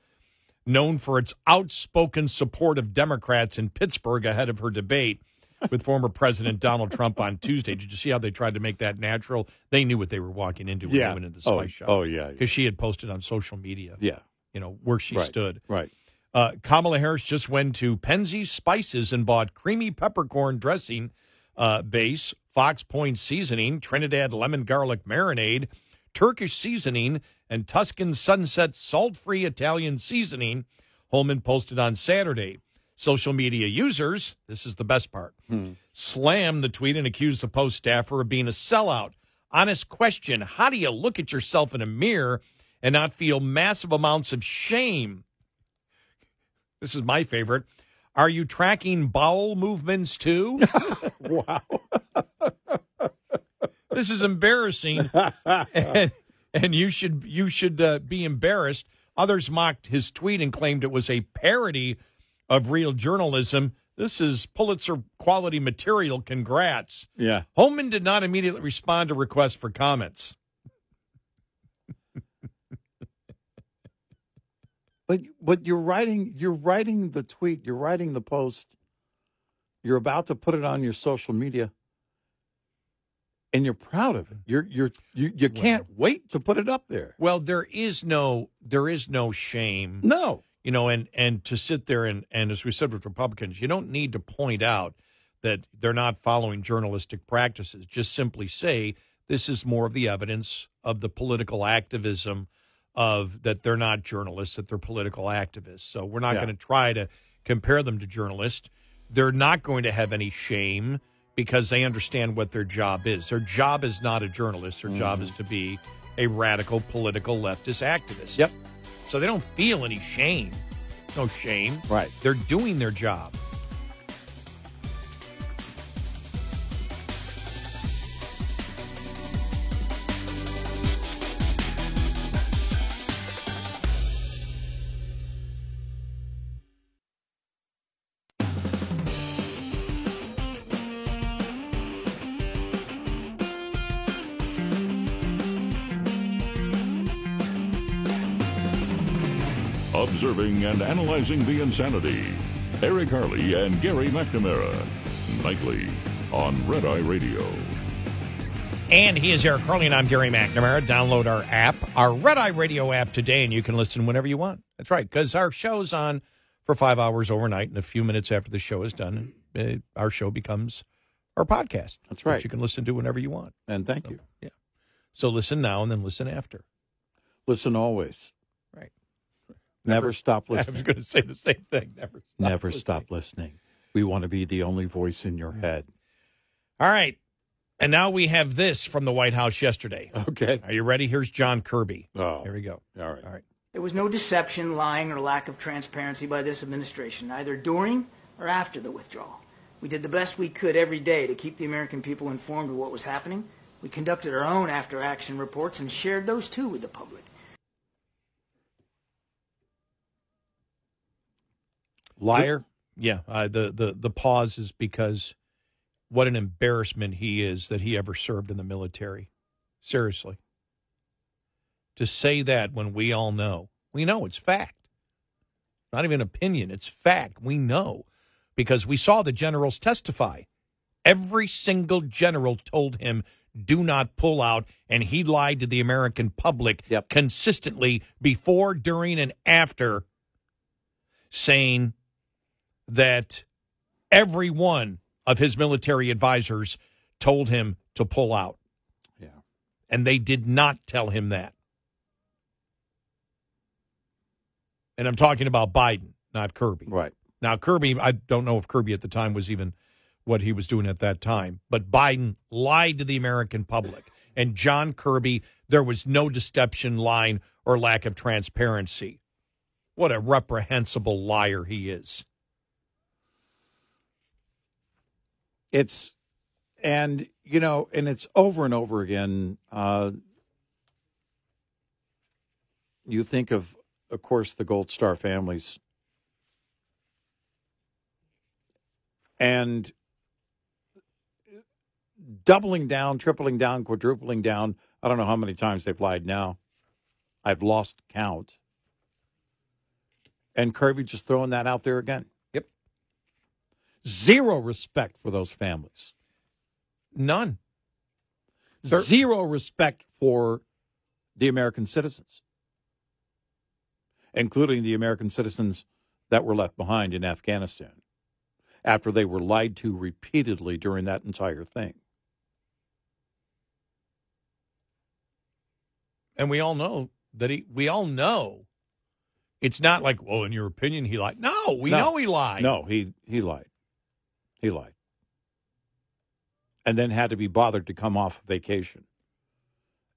known for its outspoken support of Democrats in Pittsburgh ahead of her debate with former President Donald Trump on Tuesday. Did you see how they tried to make that natural? They knew what they were walking into when they went into the spice shop. Oh, yeah. Because she had posted on social media, where she stood. Right. Kamala Harris just went to Penzeys Spices and bought creamy peppercorn dressing base, Fox Point seasoning, Trinidad lemon garlic marinade, Turkish seasoning, and Tuscan Sunset salt-free Italian seasoning, Holman posted on Saturday. Social media users, this is the best part, slammed the tweet and accused the Post staffer of being a sellout. Honest question, how do you look at yourself in a mirror and not feel massive amounts of shame? This is my favorite. Are you tracking bowel movements too? Wow. This is embarrassing, and you should be embarrassed. Others mocked his tweet and claimed it was a parody of real journalism. This is Pulitzer quality material. Congrats. Yeah. Holman did not immediately respond to requests for comments. But you're writing the tweet, you're writing the post, you're about to put it on your social media, and you're proud of it. You can't wait to put it up there. Well, there is no shame. No. And to sit there and as we said with Republicans, you don't need to point out that they're not following journalistic practices. Just simply say this is more of the evidence of the political activism of that they're not journalists, that they're political activists. So we're not going to try to compare them to journalists. They're not going to have any shame because they understand what their job is. Their job is not a journalist. Their job is to be a radical political leftist activist. Yep. So they don't feel any shame. No shame. Right. They're doing their job. Observing and analyzing the insanity. Eric Harley and Gary McNamara. Nightly on Red Eye Radio. And he is Eric Harley, and I'm Gary McNamara. Download our app, our Red Eye Radio app today, and you can listen whenever you want. That's right, because our show's on for 5 hours overnight, and a few minutes after the show is done, our show becomes our podcast. That's right. Which you can listen to whenever you want. And thank you. Yeah. So listen now and then listen after. Listen always. Right. Never stop listening. I was going to say the same thing. Never stop listening. We want to be the only voice in your head. All right. And now we have this from the White House yesterday. Okay. Are you ready? Here's John Kirby. Oh. Here we go. All right. All right. There was no deception, lying, or lack of transparency by this administration, either during or after the withdrawal. We did the best we could every day to keep the American people informed of what was happening. We conducted our own after-action reports and shared those, too, with the public. Liar? Yeah. The pause is because what an embarrassment he is that he ever served in the military. Seriously. To say that when we all know. We know it's fact. Not even opinion. It's fact. We know. Because we saw the generals testify. Every single general told him, do not pull out, and he lied to the American public consistently before, during, and after, saying that every one of his military advisors told him to pull out. Yeah. And they did not tell him that. And I'm talking about Biden, not Kirby. Right. Now, Kirby, I don't know if Kirby at the time was even what he was doing at that time, but Biden lied to the American public. And John Kirby, there was no deception, lying, or lack of transparency. What a reprehensible liar he is. And you know, and it's over and over again. You think of course, the Gold Star families. And doubling down, tripling down, quadrupling down. I don't know how many times they've lied now. I've lost count. And Kirby just throwing that out there again. Yep. Zero respect for those families. None. Zero respect for the American citizens, including the American citizens that were left behind in Afghanistan after they were lied to repeatedly during that entire thing. And we all know that we all know it's not like, well, in your opinion, he lied. No, we know he lied. No, he lied. He lied. And then had to be bothered to come off vacation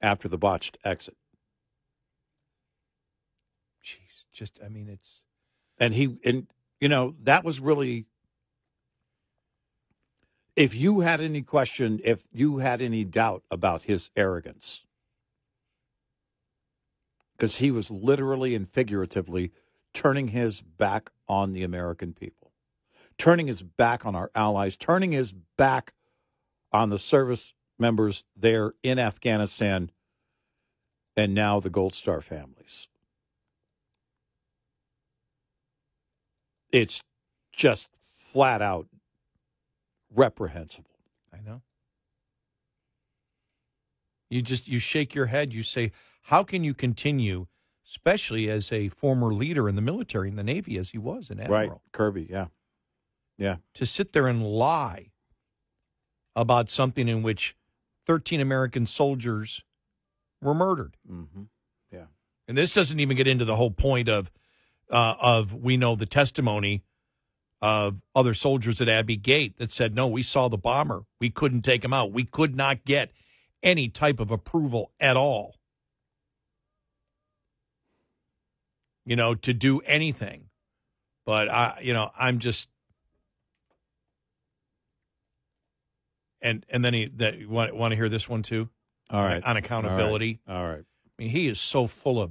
after the botched exit. Jeez, just, I mean, it's. And you know, that was really, if you had any question, if you had any doubt about his arrogance, because he was literally and figuratively turning his back on the American people, turning his back on our allies, turning his back on the service members there in Afghanistan, and now the Gold Star families. It's just flat out reprehensible. I know. You shake your head. You say, how can you continue, especially as a former leader in the military, in the Navy, as he was, an admiral? Right, Kirby, yeah. Yeah. To sit there and lie about something in which 13 American soldiers were murdered. Mm-hmm. Yeah. And this doesn't even get into the whole point of we know the testimony of other soldiers at Abbey Gate that said, no, we saw the bomber. We couldn't take him out. We could not get any type of approval at all, you know, to do anything. But, I'm just. And then you want to hear this one, too? All right. On accountability. All right. I mean, he is so full of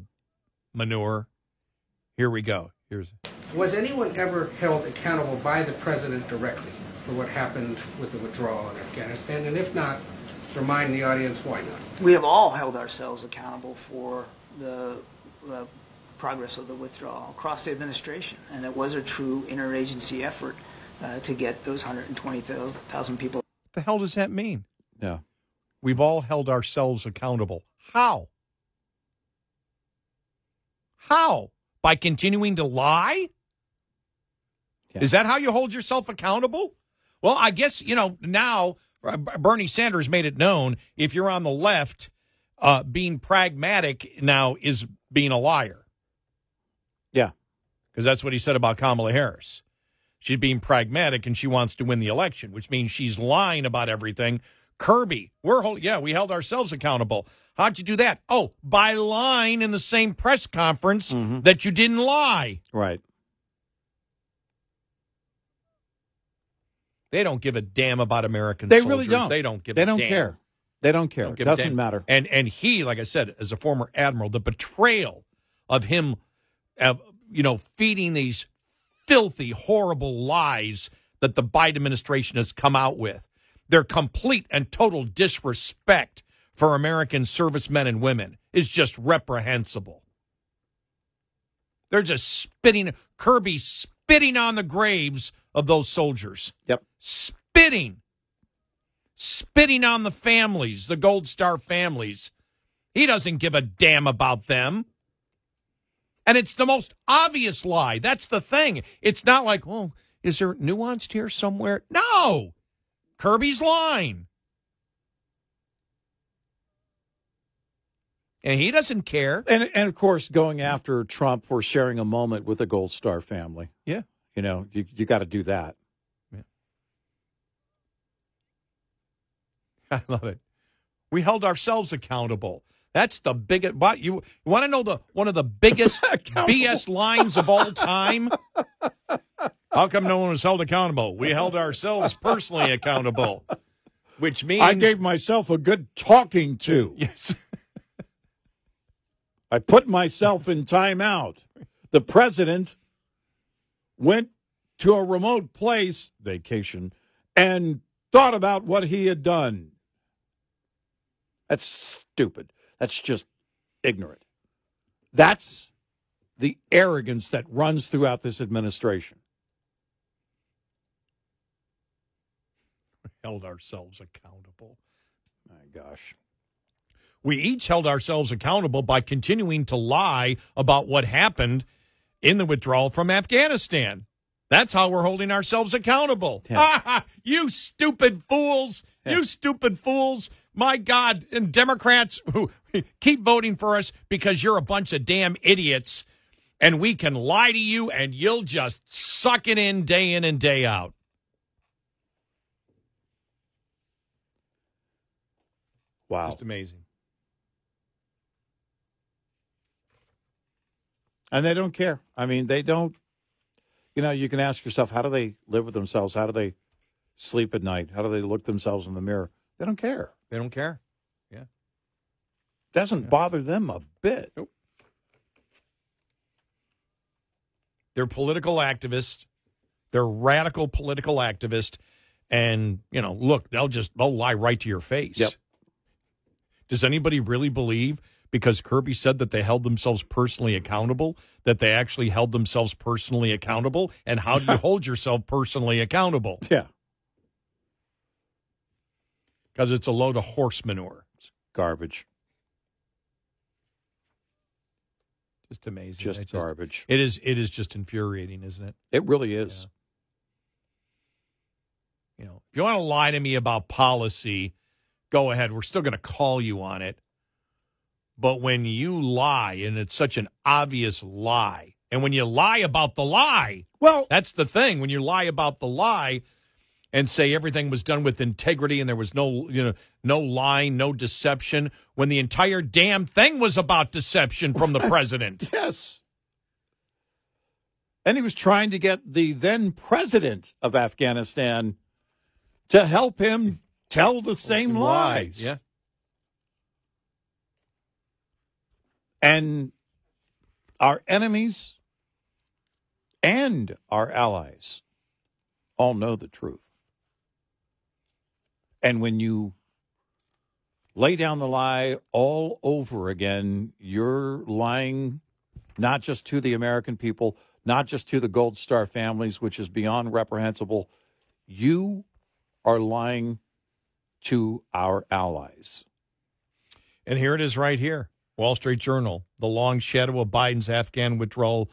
manure. Here we go. Was anyone ever held accountable by the president directly for what happened with the withdrawal in Afghanistan? And if not, remind the audience why not. We have all held ourselves accountable for the progress of the withdrawal across the administration, and it was a true interagency effort to get those 120,000 people. What the hell does that mean? Yeah. We've all held ourselves accountable. How? How? By continuing to lie? Yeah. Is that how you hold yourself accountable? Well, I guess, now Bernie Sanders made it known if you're on the left, being pragmatic now is being a liar. Yeah. Because that's what he said about Kamala Harris. She's being pragmatic and she wants to win the election, which means she's lying about everything. Kirby, we held ourselves accountable. How'd you do that? Oh, by lying in the same press conference that you didn't lie. Right. They don't give a damn about American soldiers. They really don't. They don't give a damn. Care. They don't care. It doesn't matter. And he, like I said, as a former admiral, the betrayal of him, feeding these filthy, horrible lies that the Biden administration has come out with. Their complete and total disrespect for American servicemen and women is just reprehensible. They're just Kirby spitting on the graves of those soldiers. Yep. Spitting on the families, the Gold Star families. He doesn't give a damn about them. And it's the most obvious lie. That's the thing. It's not like, oh, is there nuanced here somewhere? No. Kirby's lying. And he doesn't care. And of course, going after Trump for sharing a moment with the Gold Star family. Yeah. You got to do that. Yeah. I love it. We held ourselves accountable. That's the biggest. What you want to know? One of the biggest BS lines of all time. How come no one was held accountable? We held ourselves personally accountable. Which means I gave myself a good talking to. Yes. I put myself in timeout. The president went to a remote place, vacation, and thought about what he had done. That's stupid. That's just ignorant. That's the arrogance that runs throughout this administration. We held ourselves accountable. My gosh. We each held ourselves accountable by continuing to lie about what happened in the withdrawal from Afghanistan. That's how we're holding ourselves accountable. Yeah. You stupid fools. Yeah. You stupid fools. My God. And Democrats who keep voting for us because you're a bunch of damn idiots. And we can lie to you and you'll just suck it in and day out. Wow. Just amazing. And they don't care. I mean, they don't. You know, you can ask yourself, how do they live with themselves? How do they sleep at night? How do they look themselves in the mirror? They don't care. They don't care. Yeah. Doesn't bother them a bit. Nope. They're political activists. They're radical political activists. And, you know, look, they'll lie right to your face. Yep. Does anybody really believe, because Kirby said that they held themselves personally accountable, that they actually held themselves personally accountable? And how do you hold yourself personally accountable? Yeah. Because it's a load of horse manure. It's garbage. Just amazing. Just garbage. It is just infuriating, isn't it? It really is. Yeah. You know, if you want to lie to me about policy, go ahead. We're still going to call you on it. But when you lie, and it's such an obvious lie, and when you lie about the lie, well, that's the thing. When you lie about the lie and say everything was done with integrity and there was no lying, no deception, when the entire damn thing was about deception from the president. Yes. And he was trying to get the then president of Afghanistan to help him tell the same lies. Yeah. And our enemies and our allies all know the truth. And when you lay down the lie all over again, you're lying not just to the American people, not just to the Gold Star families, which is beyond reprehensible. You are lying to our allies. And here it is right here. Wall Street Journal, the long shadow of Biden's Afghan withdrawal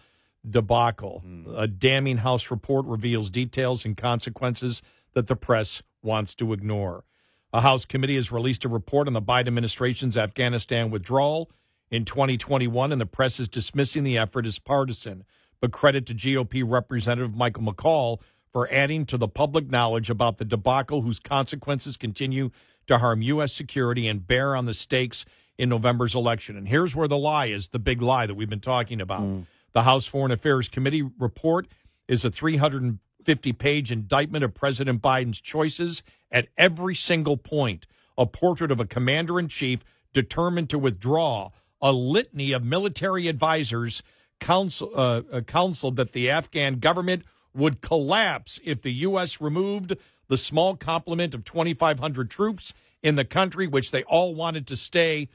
debacle. A damning House report reveals details and consequences that the press wants to ignore. A House committee has released a report on the Biden administration's Afghanistan withdrawal in 2021, and the press is dismissing the effort as partisan. But credit to GOP Representative Michael McCall for adding to the public knowledge about the debacle whose consequences continue to harm U.S. security and bear on the stakes in November's election. And here's where the lie is, the big lie that we've been talking about. The House Foreign Affairs Committee report is a 350-page indictment of President Biden's choices at every single point, a portrait of a commander-in-chief determined to withdraw, a litany of military advisors counseled that the Afghan government would collapse if the U.S. removed the small complement of 2,500 troops in the country, which they all wanted to stay.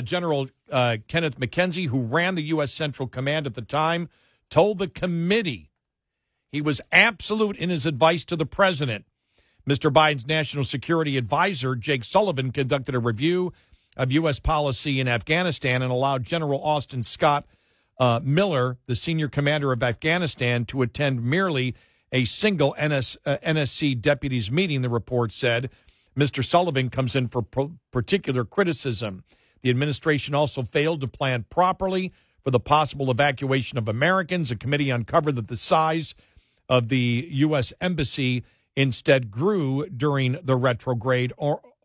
General Kenneth McKenzie, who ran the U.S. Central Command at the time, told the committee he was absolute in his advice to the president. Mr. Biden's national security advisor, Jake Sullivan, conducted a review of U.S. policy in Afghanistan and allowed General Austin Scott Miller, the senior commander of Afghanistan, to attend merely a single NSC deputies meeting, the report said. Mr. Sullivan comes in for particular criticism. The administration also failed to plan properly for the possible evacuation of Americans. A committee uncovered that the size of the U.S. embassy instead grew during the retrograde,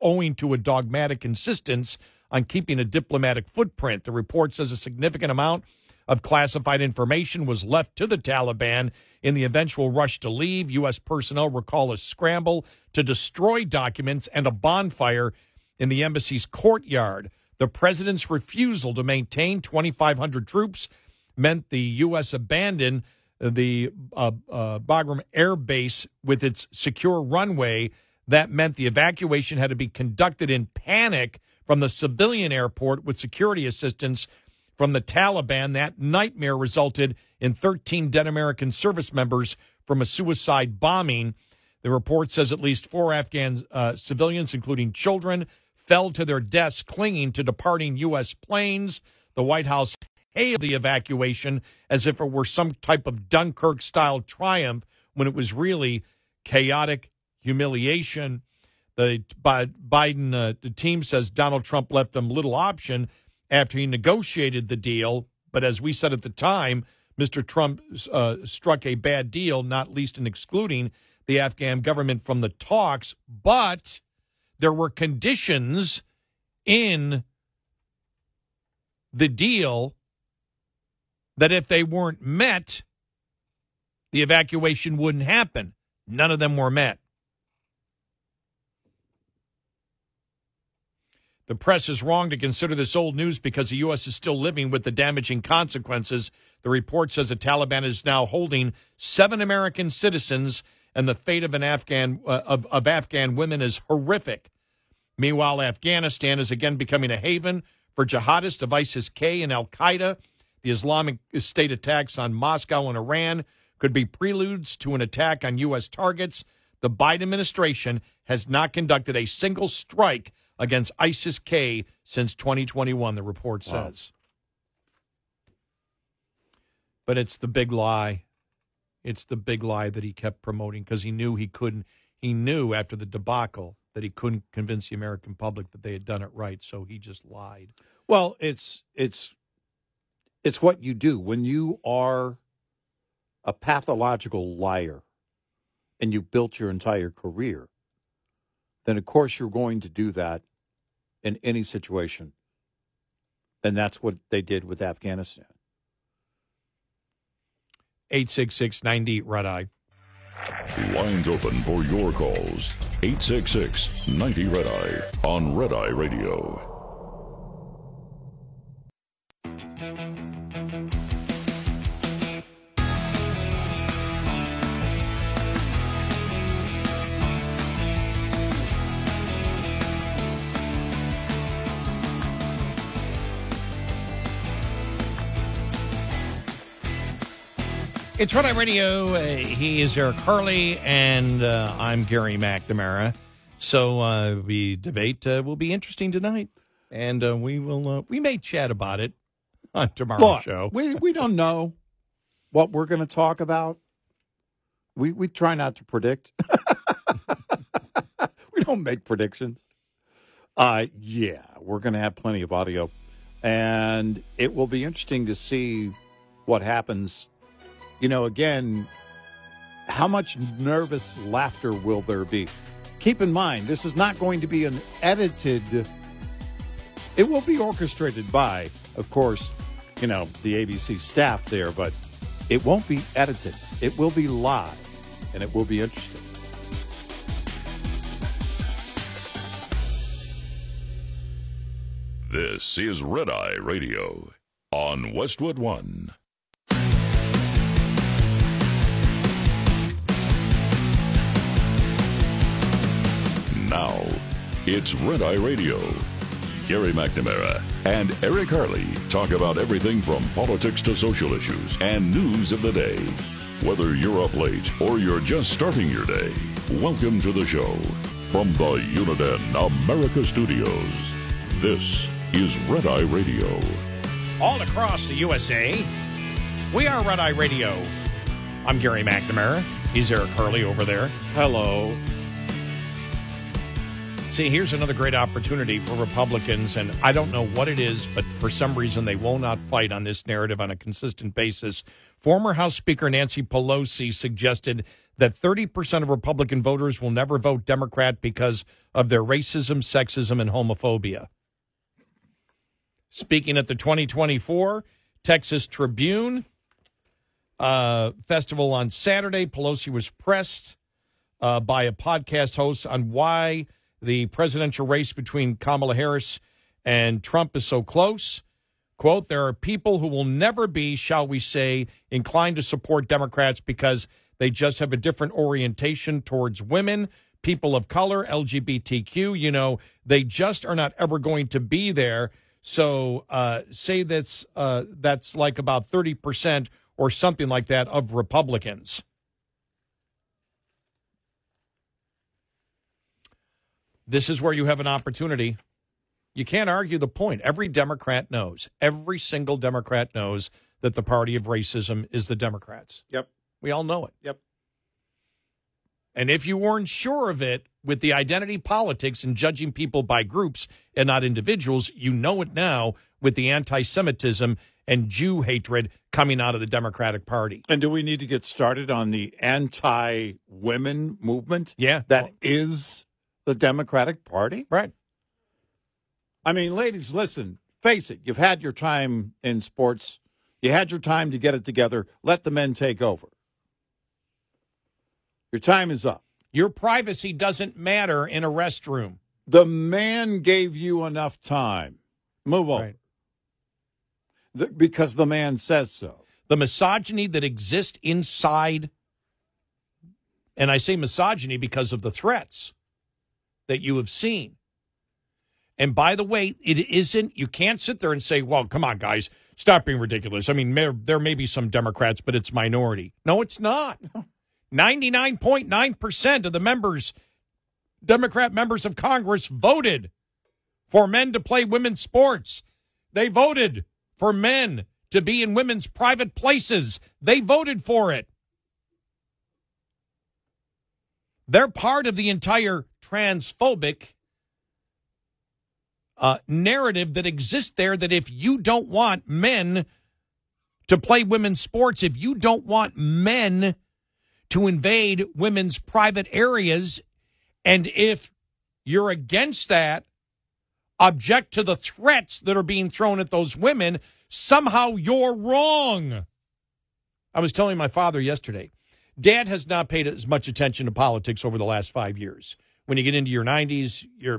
owing to a dogmatic insistence on keeping a diplomatic footprint. The report says a significant amount of classified information was left to the Taliban In the eventual rush to leave, U.S. personnel recall a scramble to destroy documents and a bonfire in the embassy's courtyard. The president's refusal to maintain 2,500 troops meant the U.S. abandoned the Bagram Air Base with its secure runway. That meant the evacuation had to be conducted in panic from the civilian airport with security assistance from the Taliban. That nightmare resulted in 13 dead American service members from a suicide bombing. The report says at least 4 Afghan civilians, including children, fell to their deaths clinging to departing U.S. planes. The White House hailed the evacuation as if it were some type of Dunkirk-style triumph when it was really chaotic humiliation. The Biden the team says Donald Trump left them little option after he negotiated the deal. But as we said at the time, Mr. Trump struck a bad deal, not least in excluding the Afghan government from the talks. But there were conditions in the deal that if they weren't met, the evacuation wouldn't happen. None of them were met. The press is wrong to consider this old news because the U.S. is still living with the damaging consequences. The report says the Taliban is now holding 7 American citizens, and the fate of Afghan women is horrific. Meanwhile, Afghanistan is again becoming a haven for jihadists of ISIS-K and al-Qaeda. The Islamic State attacks on Moscow and Iran could be preludes to an attack on U.S. targets. The Biden administration has not conducted a single strike against ISIS-K since 2021, the report says. Wow. But it's the big lie. It's the big lie that he kept promoting because he knew he couldn't. He knew after the debacle that he couldn't convince the American public that they had done it right, so he just lied. Well, it's what you do when you are a pathological liar and you built your entire career. Then, of course, you're going to do that in any situation. And that's what they did with Afghanistan. 866-90-RED-I. Lines open for your calls. 866-90-RED-I on Red Eye Radio. It's Red Eye Radio. He is Eric Harley, and I'm Gary McNamara. So the debate will be interesting tonight, and we may chat about it on tomorrow's show. We don't know what we're going to talk about. We try not to predict. We don't make predictions. Yeah, we're going to have plenty of audio, and it will be interesting to see what happens. You know, again, how much nervous laughter will there be? Keep in mind, this is not going to be an edited. It will be orchestrated by, of course, the ABC staff there, but it won't be edited. It will be live, and it will be interesting. This is Red Eye Radio on Westwood One. Now, it's Red Eye Radio. Gary McNamara and Eric Harley talk about everything from politics to social issues and news of the day. Whether you're up late or you're just starting your day, welcome to the show. From the Uniden America Studios, this is Red Eye Radio. All across the USA, we are Red Eye Radio. I'm Gary McNamara. He's Eric Harley over there. Hello. See, here's another great opportunity for Republicans, and I don't know what it is, but for some reason they will not fight on this narrative on a consistent basis. Former House Speaker Nancy Pelosi suggested that 30% of Republican voters will never vote Democrat because of their racism, sexism, and homophobia. Speaking at the 2024 Texas Tribune, festival on Saturday. Pelosi was pressed by a podcast host on why the presidential race between Kamala Harris and Trump is so close. Quote, there are people who will never be, shall we say, inclined to support Democrats because they just have a different orientation towards women, people of color, LGBTQ. You know, they just are not ever going to be there. So say that's like about 30% or something like that of Republicans. This is where you have an opportunity. You can't argue the point. Every Democrat knows, every single Democrat knows that the party of racism is the Democrats. Yep. We all know it. Yep. And if you weren't sure of it with the identity politics and judging people by groups and not individuals, you know it now with the anti-Semitism and Jew hatred coming out of the Democratic Party. And do we need to get started on the anti-women movement? Yeah. That is the Democratic Party? Right. I mean, ladies, listen, face it. You've had your time in sports. You had your time to get it together. Let the men take over. Your time is up. Your privacy doesn't matter in a restroom. The man gave you enough time. Move on. Right. Because the man says so. The misogyny that exists inside, and I say misogyny because of the threats that you have seen. And by the way, it isn't, you can't sit there and say, well, come on, guys, stop being ridiculous. I mean, there may be some Democrats, but it's minority. No, it's not. 99.9% of the members, Democrat members of Congress, voted for men to play women's sports. They voted for men to be in women's private places. They voted for it. They're part of the entire transphobic narrative that exists there, that if you don't want men to play women's sports, if you don't want men to invade women's private areas, and if you're against that, object to the threats that are being thrown at those women, somehow you're wrong. I was telling my father yesterday, Dad has not paid as much attention to politics over the last 5 years. When you get into your 90s, you're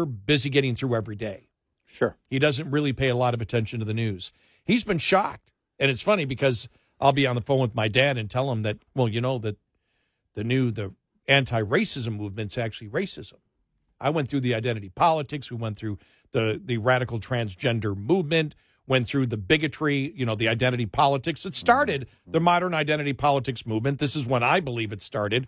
busy getting through every day. Sure. He doesn't really pay a lot of attention to the news. He's been shocked. And it's funny because I'll be on the phone with my dad and tell him that, well, you know, that the anti-racism movement's actually racism. I went through the identity politics. We went through the radical transgender movement, went through the bigotry, you know, the identity politics. It started the modern identity politics movement. This is when I believe it started.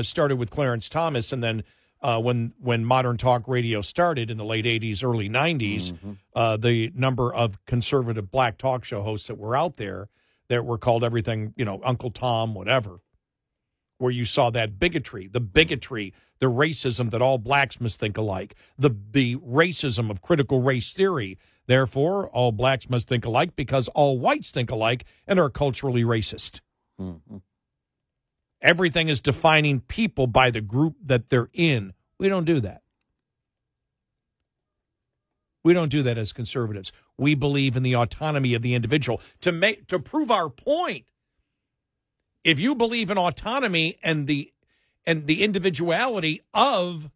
Started with Clarence Thomas, and then when modern talk radio started in the late 80s, early 90s, the number of conservative black talk show hosts that were out there that were called everything, you know, Uncle Tom, whatever, where you saw that bigotry, the racism that all blacks must think alike, the racism of critical race theory. Therefore, all blacks must think alike because all whites think alike and are culturally racist. Mm-hmm. Everything is defining people by the group that they're in. We don't do that. We don't do that as conservatives. We believe in the autonomy of the individual. To prove our point, if you believe in autonomy and the individuality of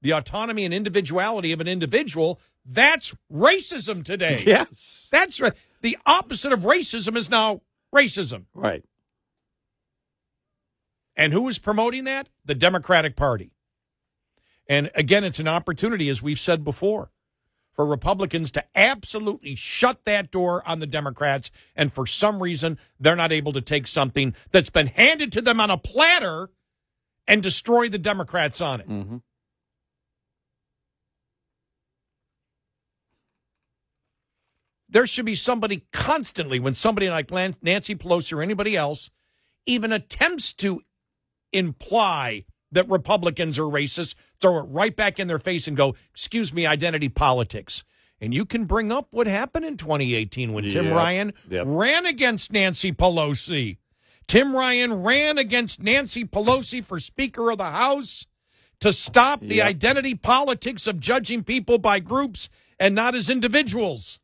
the autonomy and individuality of an individual, that's racism today. Yes. That's the opposite of racism is now racism. Right. And who is promoting that? The Democratic Party. And again, it's an opportunity, as we've said before, for Republicans to absolutely shut that door on the Democrats, and for some reason, they're not able to take something that's been handed to them on a platter and destroy the Democrats on it. Mm-hmm. There should be somebody constantly, when somebody like Nancy Pelosi or anybody else even attempts to imply that Republicans are racist, throw it right back in their face and go, excuse me, identity politics. And you can bring up what happened in 2018 when Tim Ryan ran against Nancy Pelosi. Tim Ryan ran against Nancy Pelosi for Speaker of the House to stop the identity politics of judging people by groups and not as individuals.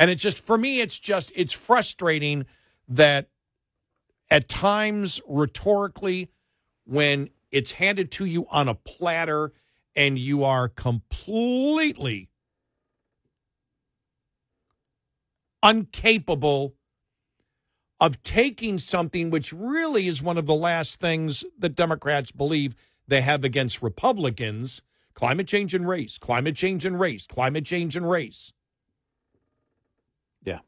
And it's just, for me, it's frustrating that at times, rhetorically, when it's handed to you on a platter and you are completely incapable of taking something which really is one of the last things that Democrats believe they have against Republicans, climate change and race, climate change and race, climate change and race. Yeah.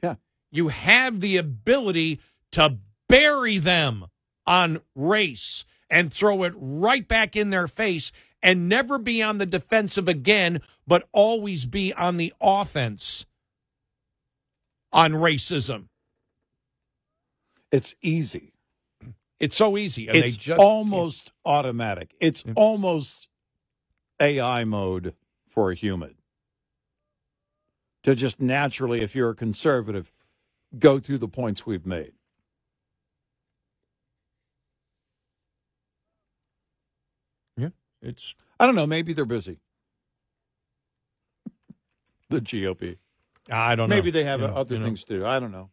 Yeah. You have the ability to bury them on race and throw it right back in their face and never be on the defensive again, but always be on the offense on racism. It's easy. It's so easy. And It's almost automatic. It's almost AI mode for a human. To just naturally, if you're a conservative, go through the points we've made. Yeah, I don't know, maybe they're busy. The GOP. I don't know. Maybe they have other things to do. I don't know.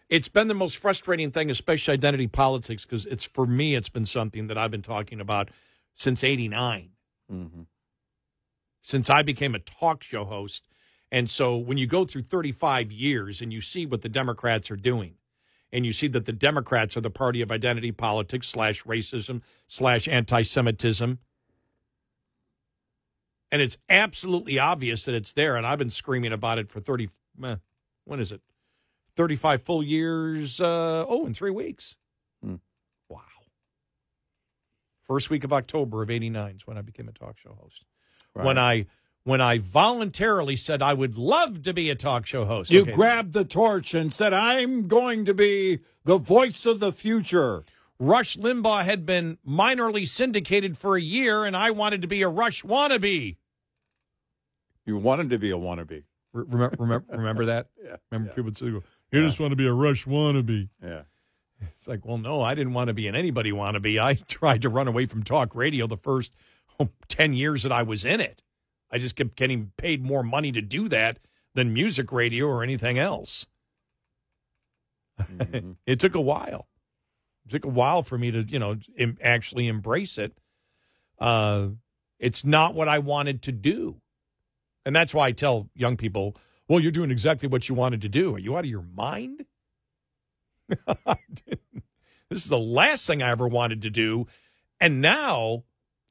It's been the most frustrating thing, especially identity politics, because for me, it's been something that I've been talking about since '89, since I became a talk show host. And so when you go through 35 years and you see what the Democrats are doing, and you see that the Democrats are the party of identity politics / racism / anti-Semitism, and it's absolutely obvious that it's there, and I've been screaming about it for 35 full years, in 3 weeks. Wow. First week of October of '89 is when I became a talk show host. Right. When I voluntarily said I would love to be a talk show host. You grabbed the torch and said, I'm going to be the voice of the future. Rush Limbaugh had been minorly syndicated for a year, and I wanted to be a Rush wannabe. You wanted to be a wannabe. Remember that? Yeah. Remember people would say, you just want to be a Rush wannabe. Yeah. It's like, well, no, I didn't want to be an anybody wannabe. I tried to run away from talk radio the first 10 years that I was in it. I just kept getting paid more money to do that than music radio or anything else. It took a while. It took a while for me to, actually embrace it. It's not what I wanted to do. And that's why I tell young people, well, you're doing exactly what you wanted to do. Are you out of your mind? This is the last thing I ever wanted to do. And now,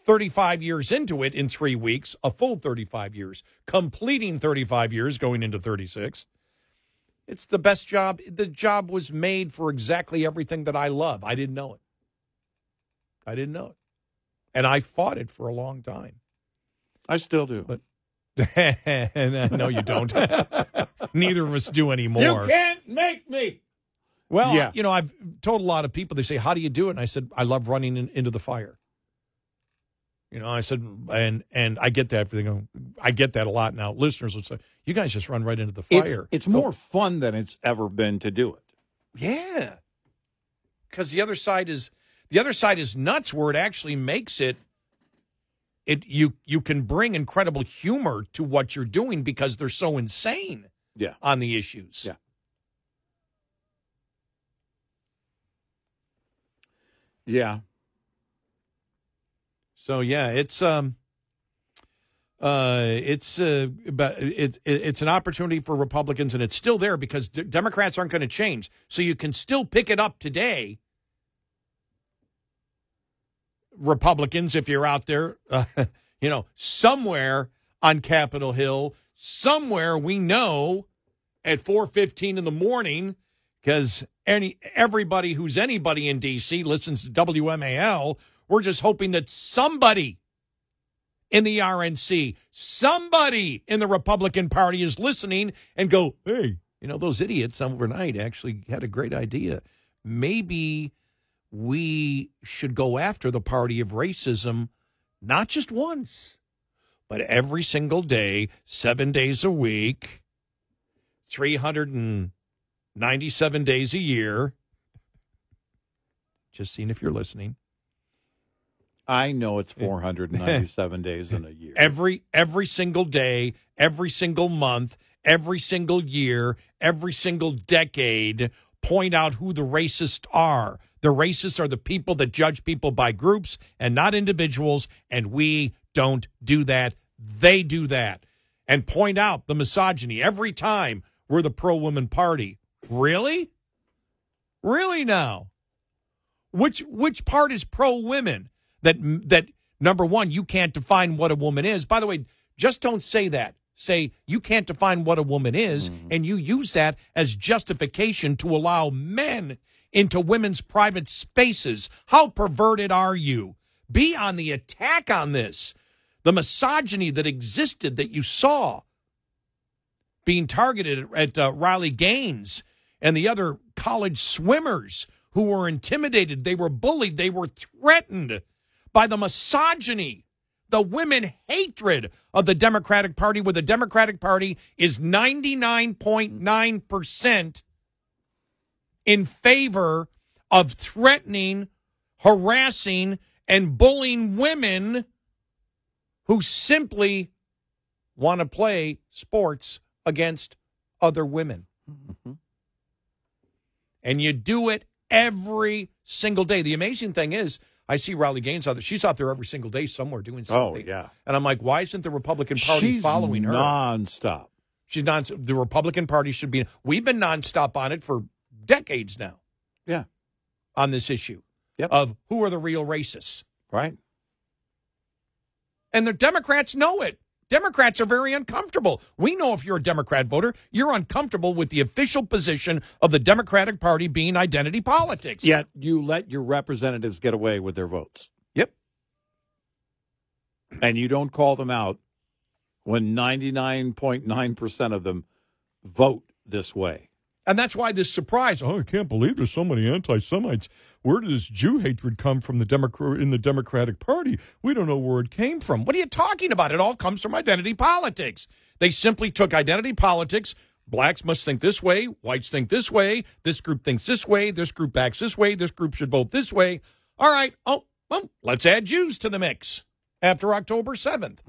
35 years into it in 3 weeks, a full 35 years, completing 35 years, going into 36. It's the best job. The job was made for exactly everything that I love. I didn't know it. And I fought it for a long time. I still do. But no, you don't. Neither of us do anymore. You can't make me. Well, yeah. I've told a lot of people, they say, how do you do it? And I said, I love running into the fire. I said, and I get that. I get that a lot now. Listeners would say, you guys just run right into the fire. It's more fun than it's ever been to do it. Yeah. Because the other side is nuts, where it actually makes you can bring incredible humor to what you're doing because they're so insane on the issues. Yeah. Yeah. So it's an opportunity for Republicans, and it's still there because Democrats aren't going to change. So you can still pick it up today, Republicans, if you're out there, somewhere on Capitol Hill, somewhere we know at 4:15 in the morning, because everybody who's anybody in D.C. listens to WMAL. We're just hoping that somebody in the RNC, somebody in the Republican Party is listening and go, hey, those idiots overnight actually had a great idea. Maybe we should go after the party of racism, not just once, but every single day, 7 days a week, 397 days a year. Just seeing if you're listening. I know it's 497 days in a year. Every single day, every single month, every single year, every single decade, point out who the racists are. The racists are the people that judge people by groups and not individuals, and we don't do that. They do that. And point out the misogyny every time we're the pro-woman party. Really? Really now? Which part is pro-women? That number one, you can't define what a woman is. By the way, just don't say that. Say you can't define what a woman is, and you use that as justification to allow men into women's private spaces. How perverted are you? Be on the attack on this. The misogyny that existed that you saw being targeted at Riley Gaines and the other college swimmers who were intimidated, they were bullied, they were threatened by the misogyny, the women hatred of the Democratic Party, where the Democratic Party is 99.9% in favor of threatening, harassing, and bullying women who simply want to play sports against other women. And you do it every single day. The amazing thing is, I see Riley Gaines out there. She's out there every single day somewhere doing something. Oh, yeah. And I'm like, why isn't the Republican Party following her? Nonstop. She's nonstop. The Republican Party should be. We've been nonstop on it for decades now. Yeah. On this issue of who are the real racists. Right. And the Democrats know it. Democrats are very uncomfortable. We know if you're a Democrat voter, you're uncomfortable with the official position of the Democratic Party being identity politics. Yet you let your representatives get away with their votes. Yep. And you don't call them out when 99.9% of them vote this way. And that's why this surprise, I can't believe there's so many anti-Semites. Where did this Jew hatred come from in the Democratic Party? We don't know where it came from. What are you talking about? It all comes from identity politics. They simply took identity politics. Blacks must think this way. Whites think this way. This group thinks this way. This group backs this way. This group should vote this way. All right. Oh, well, let's add Jews to the mix after October 7th.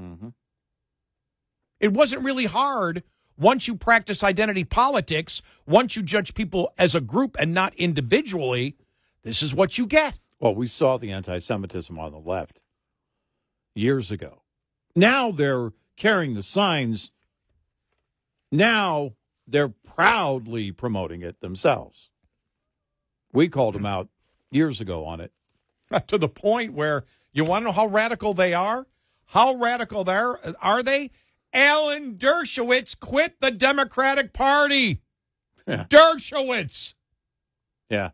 It wasn't really hard. Once you practice identity politics, once you judge people as a group and not individually, this is what you get. Well, we saw the anti-Semitism on the left years ago. Now they're carrying the signs. Now they're proudly promoting it themselves. We called them out years ago on it. To the point where, you want to know how radical they are? How radical are they? Alan Dershowitz quit the Democratic Party. Yeah. Dershowitz. Yeah.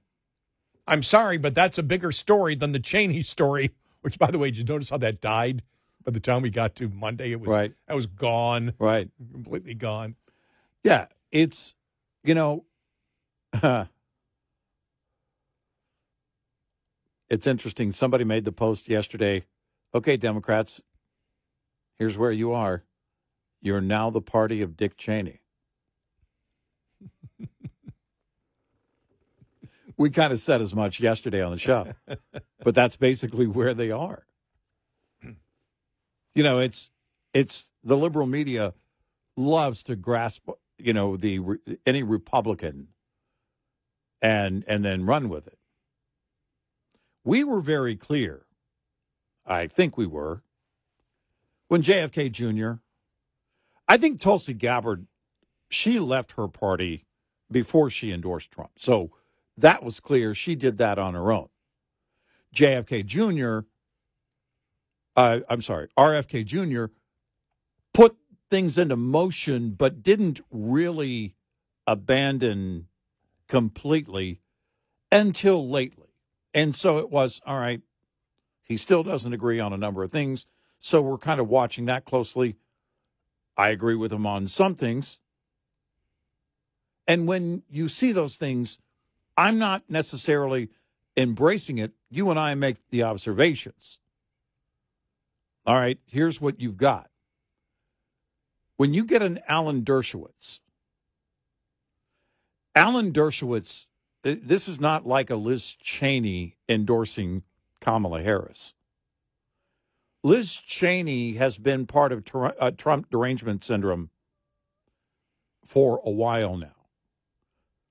I'm sorry, but that's a bigger story than the Cheney story, which, by the way, did you notice how that died by the time we got to Monday? It was right. That was gone. Right. Completely gone. Yeah. It's, it's interesting. Somebody made the post yesterday. Okay, Democrats, here's where you are. You're now the party of Dick Cheney. We kind of said as much yesterday on the show, but that's basically where they are. It's the liberal media loves to grasp, any Republican and then run with it. We were very clear, I think we were, when JFK Jr., I think Tulsi Gabbard, she left her party before she endorsed Trump. So that was clear. She did that on her own. RFK Jr. put things into motion, but didn't really abandon completely until lately. And so it was, all right, he still doesn't agree on a number of things. So we're kind of watching that closely. I agree with him on some things. And when you see those things, I'm not necessarily embracing it. You and I make the observations. All right, here's what you've got. When you get an Alan Dershowitz, this is not like a Liz Cheney endorsing Kamala Harris. Liz Cheney has been part of Trump derangement syndrome for a while now.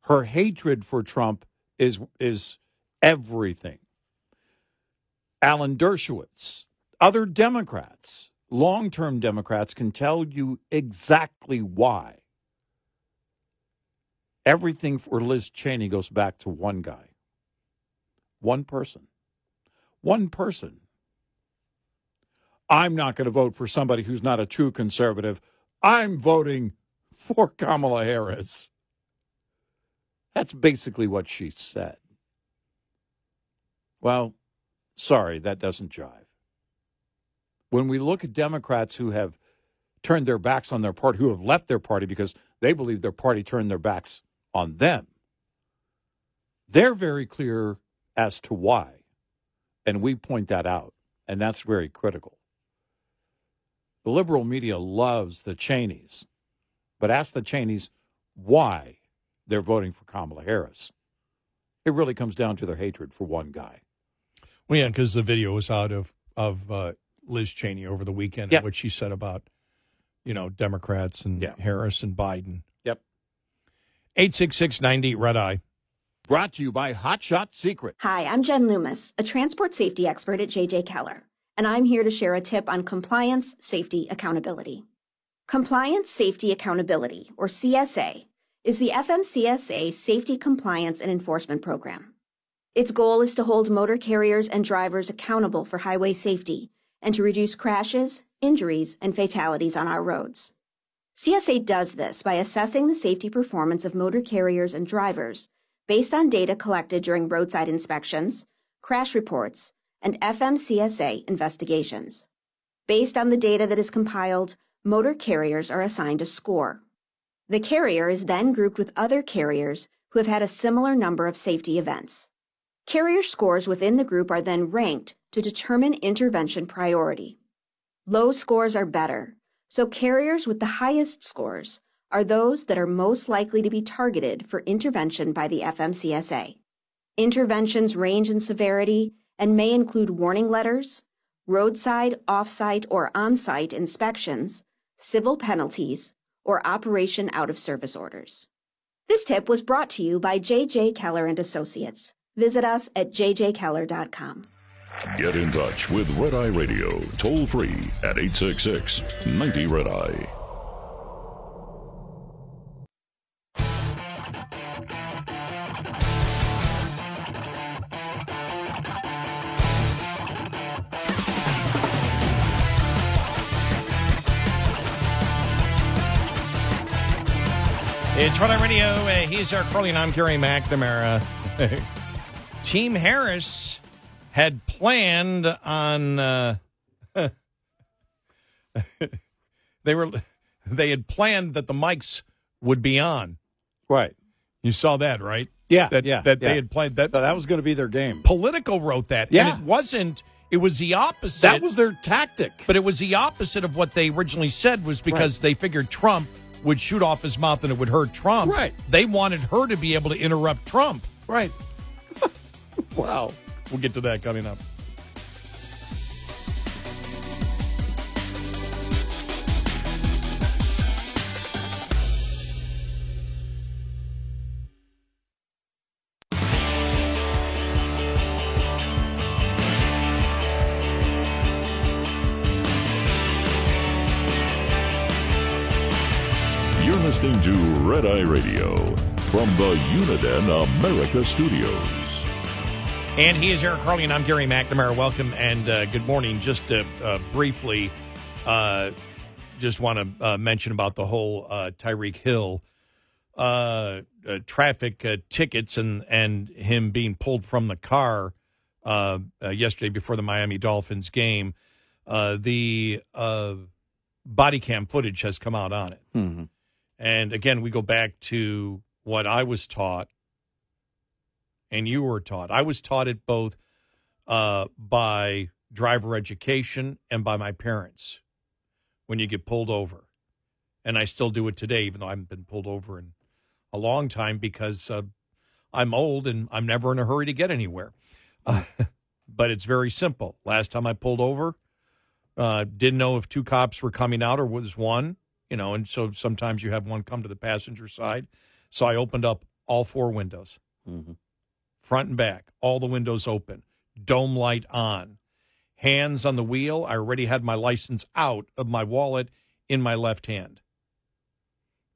Her hatred for Trump is everything. Alan Dershowitz, other Democrats, long-term Democrats can tell you exactly why. Everything for Liz Cheney goes back to one guy. One person. One person. I'm not going to vote for somebody who's not a true conservative. I'm voting for Kamala Harris. That's basically what she said. Well, sorry, that doesn't jive. When we look at Democrats who have turned their backs on their party, who have left their party because they believe their party turned their backs on them, they're very clear as to why. And we point that out, and that's very critical. The liberal media loves the Cheneys, but ask the Cheneys why they're voting for Kamala Harris. It really comes down to their hatred for one guy. Well, yeah, because the video was out of Liz Cheney over the weekend, Yep. what she said about, Democrats and Harris and Biden. Yep. 866-90 Red Eye. Brought to you by Hot Shot Secret. Hi, I'm Jen Loomis, a transport safety expert at J.J. Keller, and I'm here to share a tip on compliance, safety, accountability. Compliance, Safety, Accountability, or CSA, is the FMCSA Safety, Compliance, and Enforcement Program. Its goal is to hold motor carriers and drivers accountable for highway safety and to reduce crashes, injuries, and fatalities on our roads. CSA does this by assessing the safety performance of motor carriers and drivers based on data collected during roadside inspections, crash reports, and FMCSA investigations. Based on the data that is compiled, motor carriers are assigned a score. The carrier is then grouped with other carriers who have had a similar number of safety events. Carrier scores within the group are then ranked to determine intervention priority. Low scores are better, so carriers with the highest scores are those that are most likely to be targeted for intervention by the FMCSA. Interventions range in severity and may include warning letters, roadside, off-site, or on-site inspections, civil penalties, or operation out-of-service orders. This tip was brought to you by J.J. Keller and Associates. Visit us at jjkeller.com. Get in touch with Red Eye Radio, toll free at 866-90 Red Eye. It's Red Eye Radio. He's our Carly, and I'm Gary McNamara. Team Harris had planned on they had planned that the mics would be on. Right. You saw that, right? Yeah. That they had planned that. So that was going to be their game. Politico wrote that. Yeah. And it wasn't. It was the opposite. That was their tactic. But it was the opposite of what they originally said, was because they figured Trump would shoot off his mouth and it would hurt Trump. Right. They wanted her to be able to interrupt Trump. Right. Wow. We'll get to that coming up. You're listening to Red Eye Radio from the Uniden America Studios. And he is Eric Harley, and I'm Gary McNamara. Welcome and good morning. Just briefly, just want to mention about the whole Tyreek Hill traffic tickets and him being pulled from the car yesterday before the Miami Dolphins game. The body cam footage has come out on it. Mm-hmm. And again, we go back to what I was taught and you were taught. I was taught it both by driver education and by my parents when you get pulled over. And I still do it today, even though I haven't been pulled over in a long time because I'm old and I'm never in a hurry to get anywhere. But it's very simple. Last time I pulled over, didn't know if two cops were coming out or was one. and so sometimes you have one come to the passenger side. So I opened up all 4 windows, front and back, all the windows open, dome light on, hands on the wheel. I already had my license out of my wallet in my left hand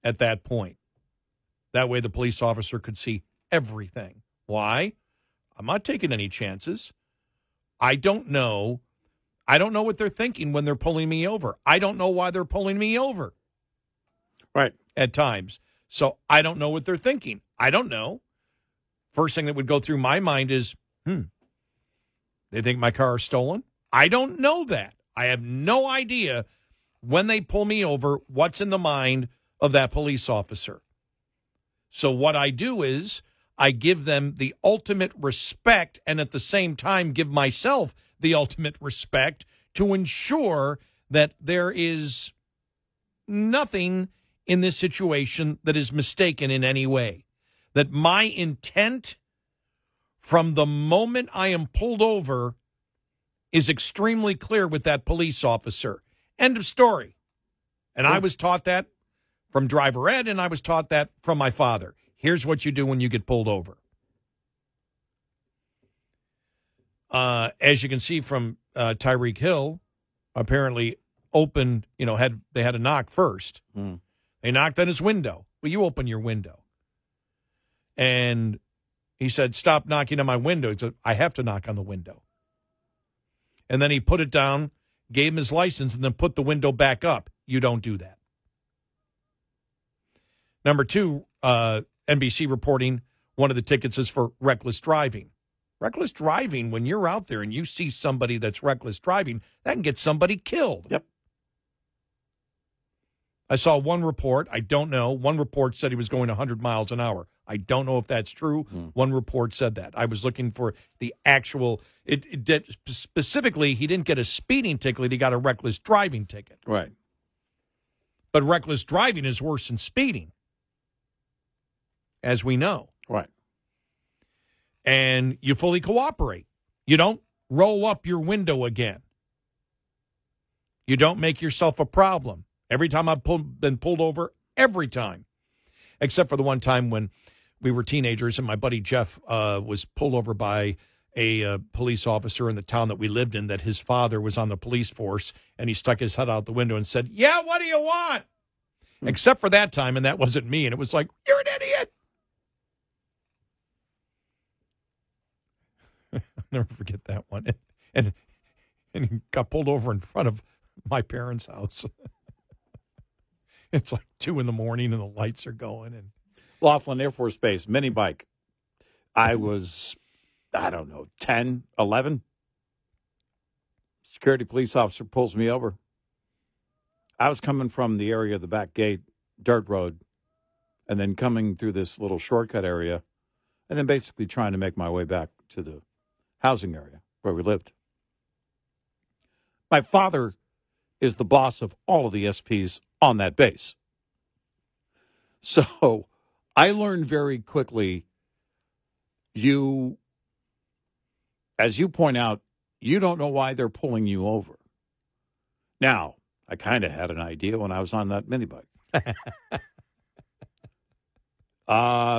at that point. That way the police officer could see everything. Why? I'm not taking any chances. I don't know what they're thinking when they're pulling me over. I don't know why they're pulling me over. Right. At times. So I don't know what they're thinking. I don't know. First thing that would go through my mind is, they think my car is stolen? I don't know that. I have no idea when they pull me over what's in the mind of that police officer. So what I do is I give them the ultimate respect and at the same time give myself the ultimate respect to ensure that there is nothing in this situation that is mistaken in any way. That my intent from the moment I am pulled over is extremely clear with that police officer. End of story. And I was taught that from driver ed, and I was taught that from my father. Here's what you do when you get pulled over. As you can see from Tyreek Hill, apparently opened, they had a knock first. They knocked on his window. Well, you open your window. And he said, stop knocking on my window. He said, I have to knock on the window. And then he put it down, gave him his license, and then put the window back up. You don't do that. Number 2, NBC reporting one of the tickets is for reckless driving. Reckless driving, when you're out there and you see somebody that's reckless driving, that can get somebody killed. Yep. I saw one report. I don't know. One report said he was going 100 miles an hour. I don't know if that's true. One report said that. I was looking for the actual. Specifically, he didn't get a speeding ticket. He got a reckless driving ticket. Right. But reckless driving is worse than speeding, as we know. Right. And you fully cooperate. You don't roll up your window again. You don't make yourself a problem. Every time I've been pulled over, every time. Except for the one time when we were teenagers and my buddy Jeff was pulled over by a police officer in the town that we lived in, that his father was on the police force, and he stuck his head out the window and said, yeah, what do you want? Except for that time, and that wasn't me, and it was like, you're an idiot. I'll never forget that one. And he got pulled over in front of my parents' house. It's like 2 a.m. and the lights are going. And Laughlin Air Force Base, mini bike. I was, 10, 11. Security police officer pulls me over. I was coming from the area of the back gate, dirt road, and then coming through this little shortcut area, and then basically trying to make my way back to the housing area where we lived. My father is the boss of all of the SPs on that base. So I learned very quickly, as you point out, you don't know why they're pulling you over. Now, I kind of had an idea when I was on that mini bike.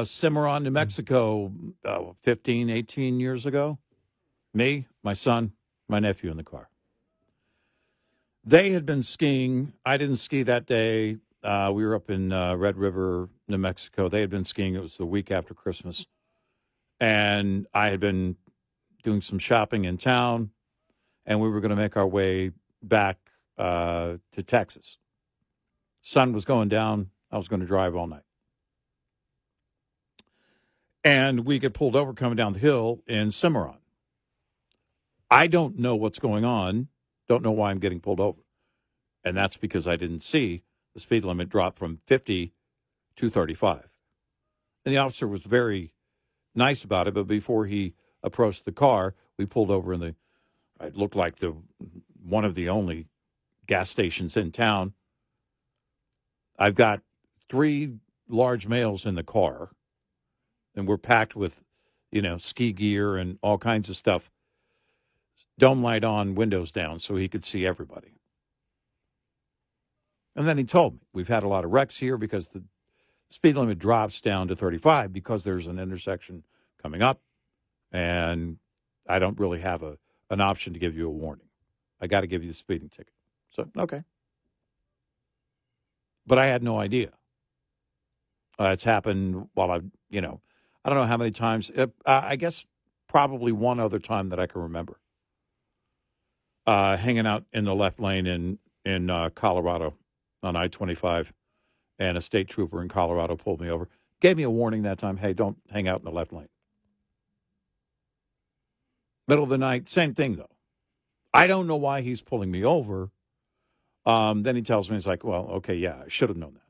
Cimarron, New Mexico, 15, 18 years ago. Me, my son, my nephew in the car. They had been skiing. I didn't ski that day. We were up in Red River, New Mexico. They had been skiing. It was the week after Christmas. And I had been doing some shopping in town, and we were going to make our way back to Texas. Sun was going down. I was going to drive all night. And we get pulled over coming down the hill in Cimarron. I don't know what's going on. Don't know why I'm getting pulled over. And that's because I didn't see the speed limit drop from 50 to 35. And the officer was very nice about it, but before he approached the car, we pulled over in it looked like one of the only gas stations in town. I've got 3 large males in the car, and we're packed with, ski gear and all kinds of stuff. Dome light on, windows down, so he could see everybody. And then he told me, we've had a lot of wrecks here because the speed limit drops down to 35 because there's an intersection coming up, and I don't really have an option to give you a warning. I got to give you the speeding ticket. So, okay. But I had no idea. It's happened while I don't know how many times. I guess probably one other time that I can remember. Hanging out in the left lane in Colorado on I-25, and a state trooper in Colorado pulled me over. Gave me a warning that time, hey, don't hang out in the left lane. Middle of the night, same thing, though. I don't know why he's pulling me over. Then he tells me, he's like, well, okay, yeah, I should have known that.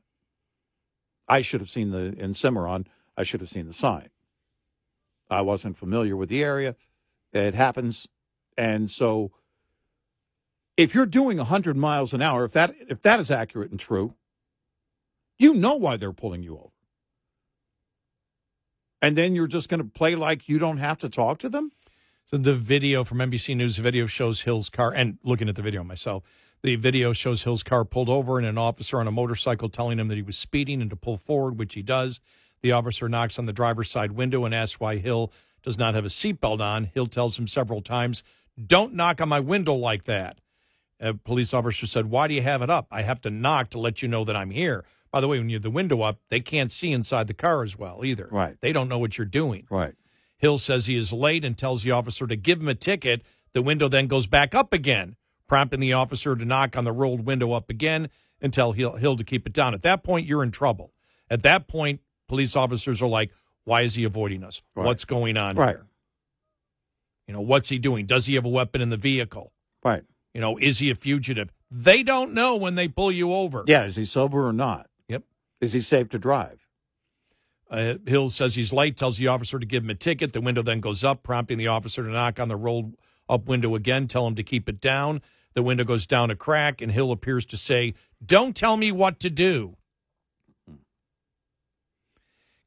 I should have seen in Cimarron, I should have seen the sign. I wasn't familiar with the area. It happens. And so if you're doing 100 miles an hour, if that is accurate and true, you know why they're pulling you over. And then you're just going to play like you don't have to talk to them? So the video from NBC News, the video shows Hill's car, and looking at the video myself, the video shows Hill's car pulled over and an officer on a motorcycle telling him that he was speeding and to pull forward, which he does. The officer knocks on the driver's side window and asks why Hill does not have a seatbelt on. Hill tells him several times, don't knock on my window like that. A police officer said, why do you have it up? I have to knock to let you know that I'm here. By the way, when you have the window up, they can't see inside the car as well either. Right. They don't know what you're doing. Right. Hill says he is late and tells the officer to give him a ticket. The window then goes back up again, prompting the officer to knock on the rolled window up again and tell Hill to keep it down. At that point, you're in trouble. At that point, police officers are like, why is he avoiding us? Right. What's going on Right. here? What's he doing? Does he have a weapon in the vehicle? Right. Is he a fugitive? They don't know when they pull you over. Yeah, is he sober or not? Yep. Is he safe to drive? Hill says he's late, tells the officer to give him a ticket. The window then goes up, prompting the officer to knock on the rolled up window again, tell him to keep it down. The window goes down a crack, and Hill appears to say, don't tell me what to do.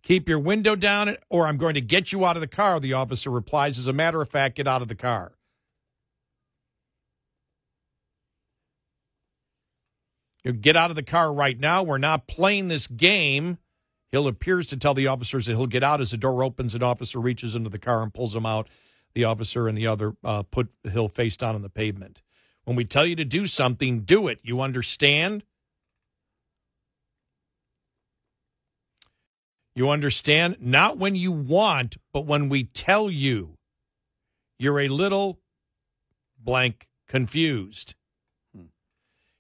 Keep your window down, or I'm going to get you out of the car, the officer replies. As a matter of fact, get out of the car. You get out of the car right now. We're not playing this game. Hill appears to tell the officers that he'll get out as the door opens. An officer reaches into the car and pulls him out. The officer and the other put Hill face down on the pavement. When we tell you to do something, do it. You understand? You understand? Not when you want, but when we tell you. You're a little blank confused.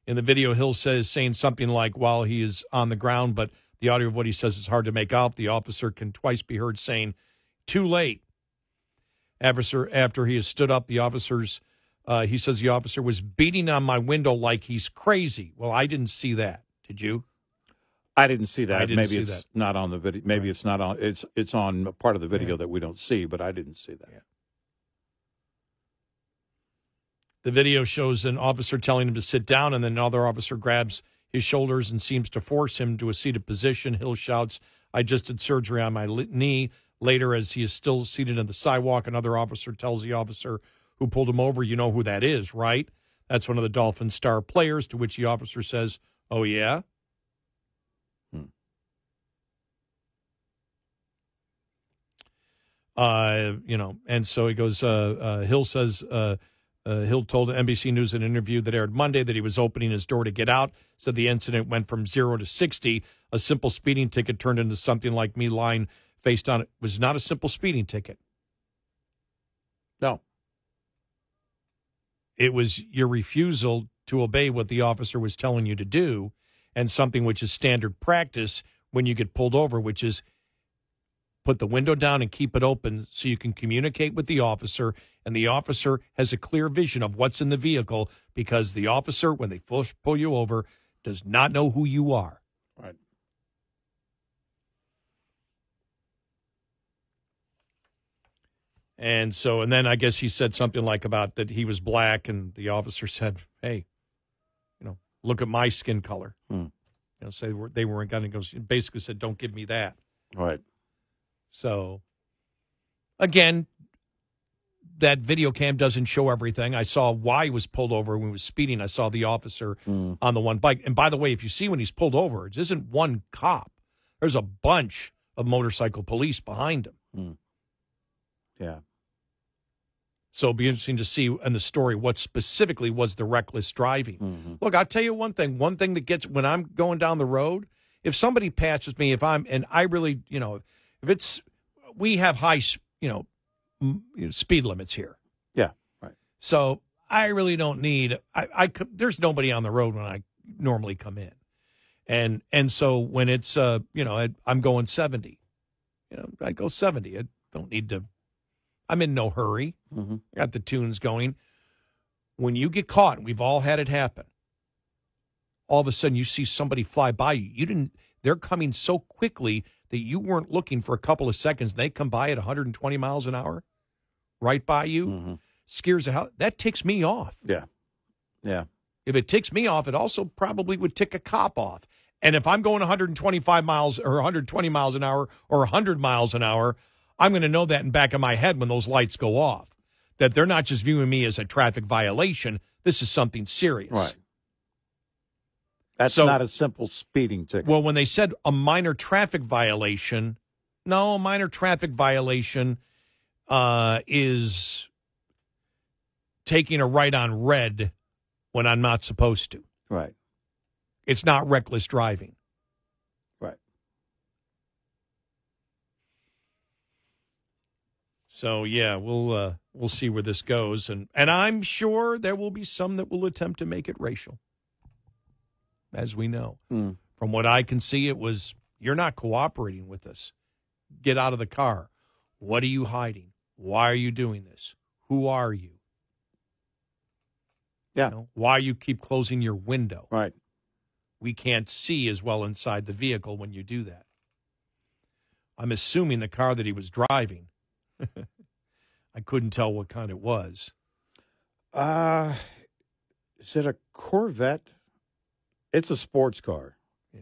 In the video, Hill saying something like, while he is on the ground, but the audio of what he says is hard to make out. The officer can twice be heard saying, too late. After he has stood up, he says the officer was beating on my window like he's crazy. Well, I didn't see that. Did you? I didn't see that. Maybe it's that. Not on the video. Maybe it's not on. It's on part of the video that we don't see, but I didn't see that. Yeah. The video shows an officer telling him to sit down, and then another officer grabs his shoulders and seems to force him to a seated position. Hill shouts, I just did surgery on my knee. Later, as he is still seated on the sidewalk, another officer tells the officer who pulled him over, you know who that is, right? That's one of the Dolphin star players, to which the officer says, oh, yeah? And so he goes, Hill says, Hill told NBC News in an interview that aired Monday that he was opening his door to get out, said the incident went from 0 to 60. A simple speeding ticket turned into something like me lying face down. It was not a simple speeding ticket. No. It was your refusal to obey what the officer was telling you to do, and something which is standard practice when you get pulled over, which is put the window down and keep it open so you can communicate with the officer, and the officer has a clear vision of what's in the vehicle, because the officer, when they first pull you over, does not know who you are. Right. And then I guess he said something like about that he was black, and the officer said, hey, look at my skin color. Say they weren't going to go, basically said, don't give me that. Right. So, again, that video cam doesn't show everything. I saw why he was pulled over when he was speeding. I saw the officer on the one bike. And by the way, if you see when he's pulled over, it isn't one cop. There's a bunch of motorcycle police behind him. Yeah. So it'll be interesting to see in the story what specifically was the reckless driving. Look, I'll tell you one thing. One thing that gets, when I'm going down the road, if somebody passes me, and I really, if it's, we have high, speed limits here. Yeah, right. So I really don't need, there's nobody on the road when I normally come in. And so when it's, I'm going 70, I go 70. I don't need to, I'm in no hurry. Got the tunes going. When you get caught, we've all had it happen. All of a sudden you see somebody fly by you. They're coming so quickly that you weren't looking for a couple of seconds. They come by at 120 miles an hour, right by you. Scares the hell. That ticks me off. Yeah. Yeah. If it ticks me off, it also probably would tick a cop off. And if I'm going 125 miles or 120 miles an hour or 100 miles an hour, I'm going to know that in back of my head when those lights go off, that they're not just viewing me as a traffic violation. This is something serious. Right. That's not a simple speeding ticket. Well, when they said a minor traffic violation, no, a minor traffic violation is taking a right on red when I'm not supposed to. Right. It's not reckless driving. Right. So, yeah, we'll see where this goes. And I'm sure there will be some that will attempt to make it racial, as we know. From what I can see, it was, you're not cooperating with us. Get out of the car. What are you hiding? Why are you doing this? Who are you? Yeah. Why you keep closing your window? Right. We can't see as well inside the vehicle when you do that. I'm assuming the car that he was driving, I couldn't tell what kind it was. Is it a Corvette? It's a sports car. Yeah.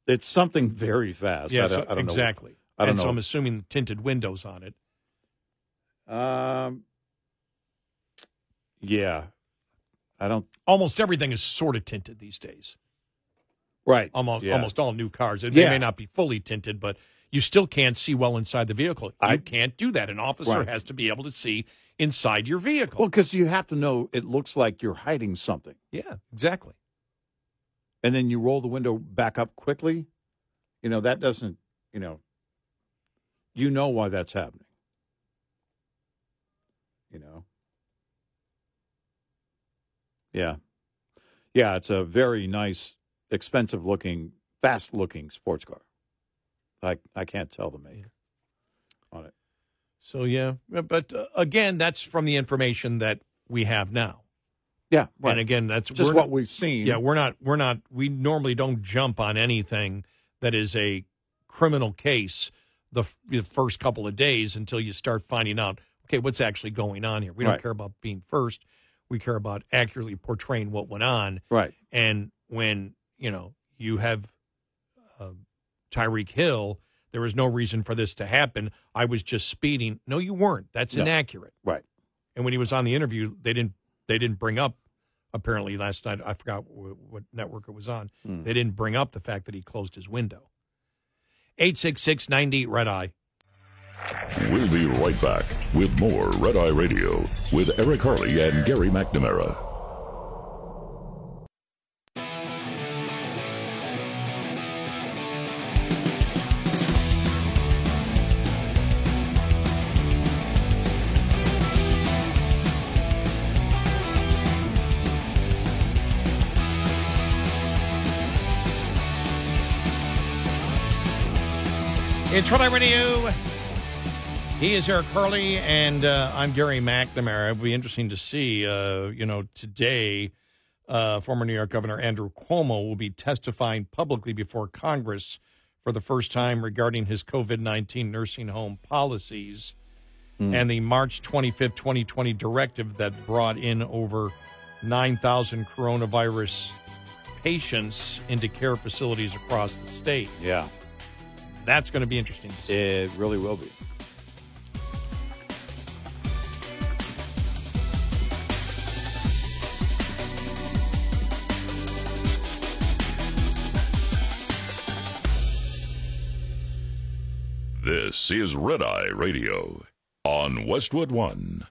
It's something very fast. Yes, I don't exactly. know. I don't know. So I'm assuming tinted windows on it. Yeah. Almost everything is sort of tinted these days. Right. Almost all new cars. They Yeah. may not be fully tinted, but you still can't see well inside the vehicle. You can't do that. An officer has to be able to see inside your vehicle. Well, because you have to know it looks like you're hiding something. Yeah, exactly. And then you roll the window back up quickly. That doesn't, you know why that's happening. Yeah. Yeah, it's a very nice, expensive-looking, fast-looking sports car. I can't tell the make on it. So, yeah. But, again, that's from the information that we have now. Yeah, right. And, again, that's just what we've seen. Yeah, we normally don't jump on anything that is a criminal case the first couple of days until you start finding out, okay, what's actually going on here. We don't care about being first. We care about accurately portraying what went on. Right. And when, you have Tyreek Hill, there was no reason for this to happen. I was just speeding. No, you weren't. That's inaccurate. Right. And when he was on the interview, they didn't bring up, apparently last night, I forgot what network it was on. They didn't bring up the fact that he closed his window. 866-98 Red Eye. We'll be right back with more Red Eye Radio with Eric Harley and Gary McNamara. It's Red Eye Radio. He is Eric Harley, and I'm Gary McNamara. It'll be interesting to see, today, former New York Governor Andrew Cuomo will be testifying publicly before Congress for the first time regarding his COVID-19 nursing home policies and the March 25th, 2020 directive that brought in over 9,000 coronavirus patients into care facilities across the state. Yeah. That's going to be interesting to see. It really will be. This is Red Eye Radio on Westwood One.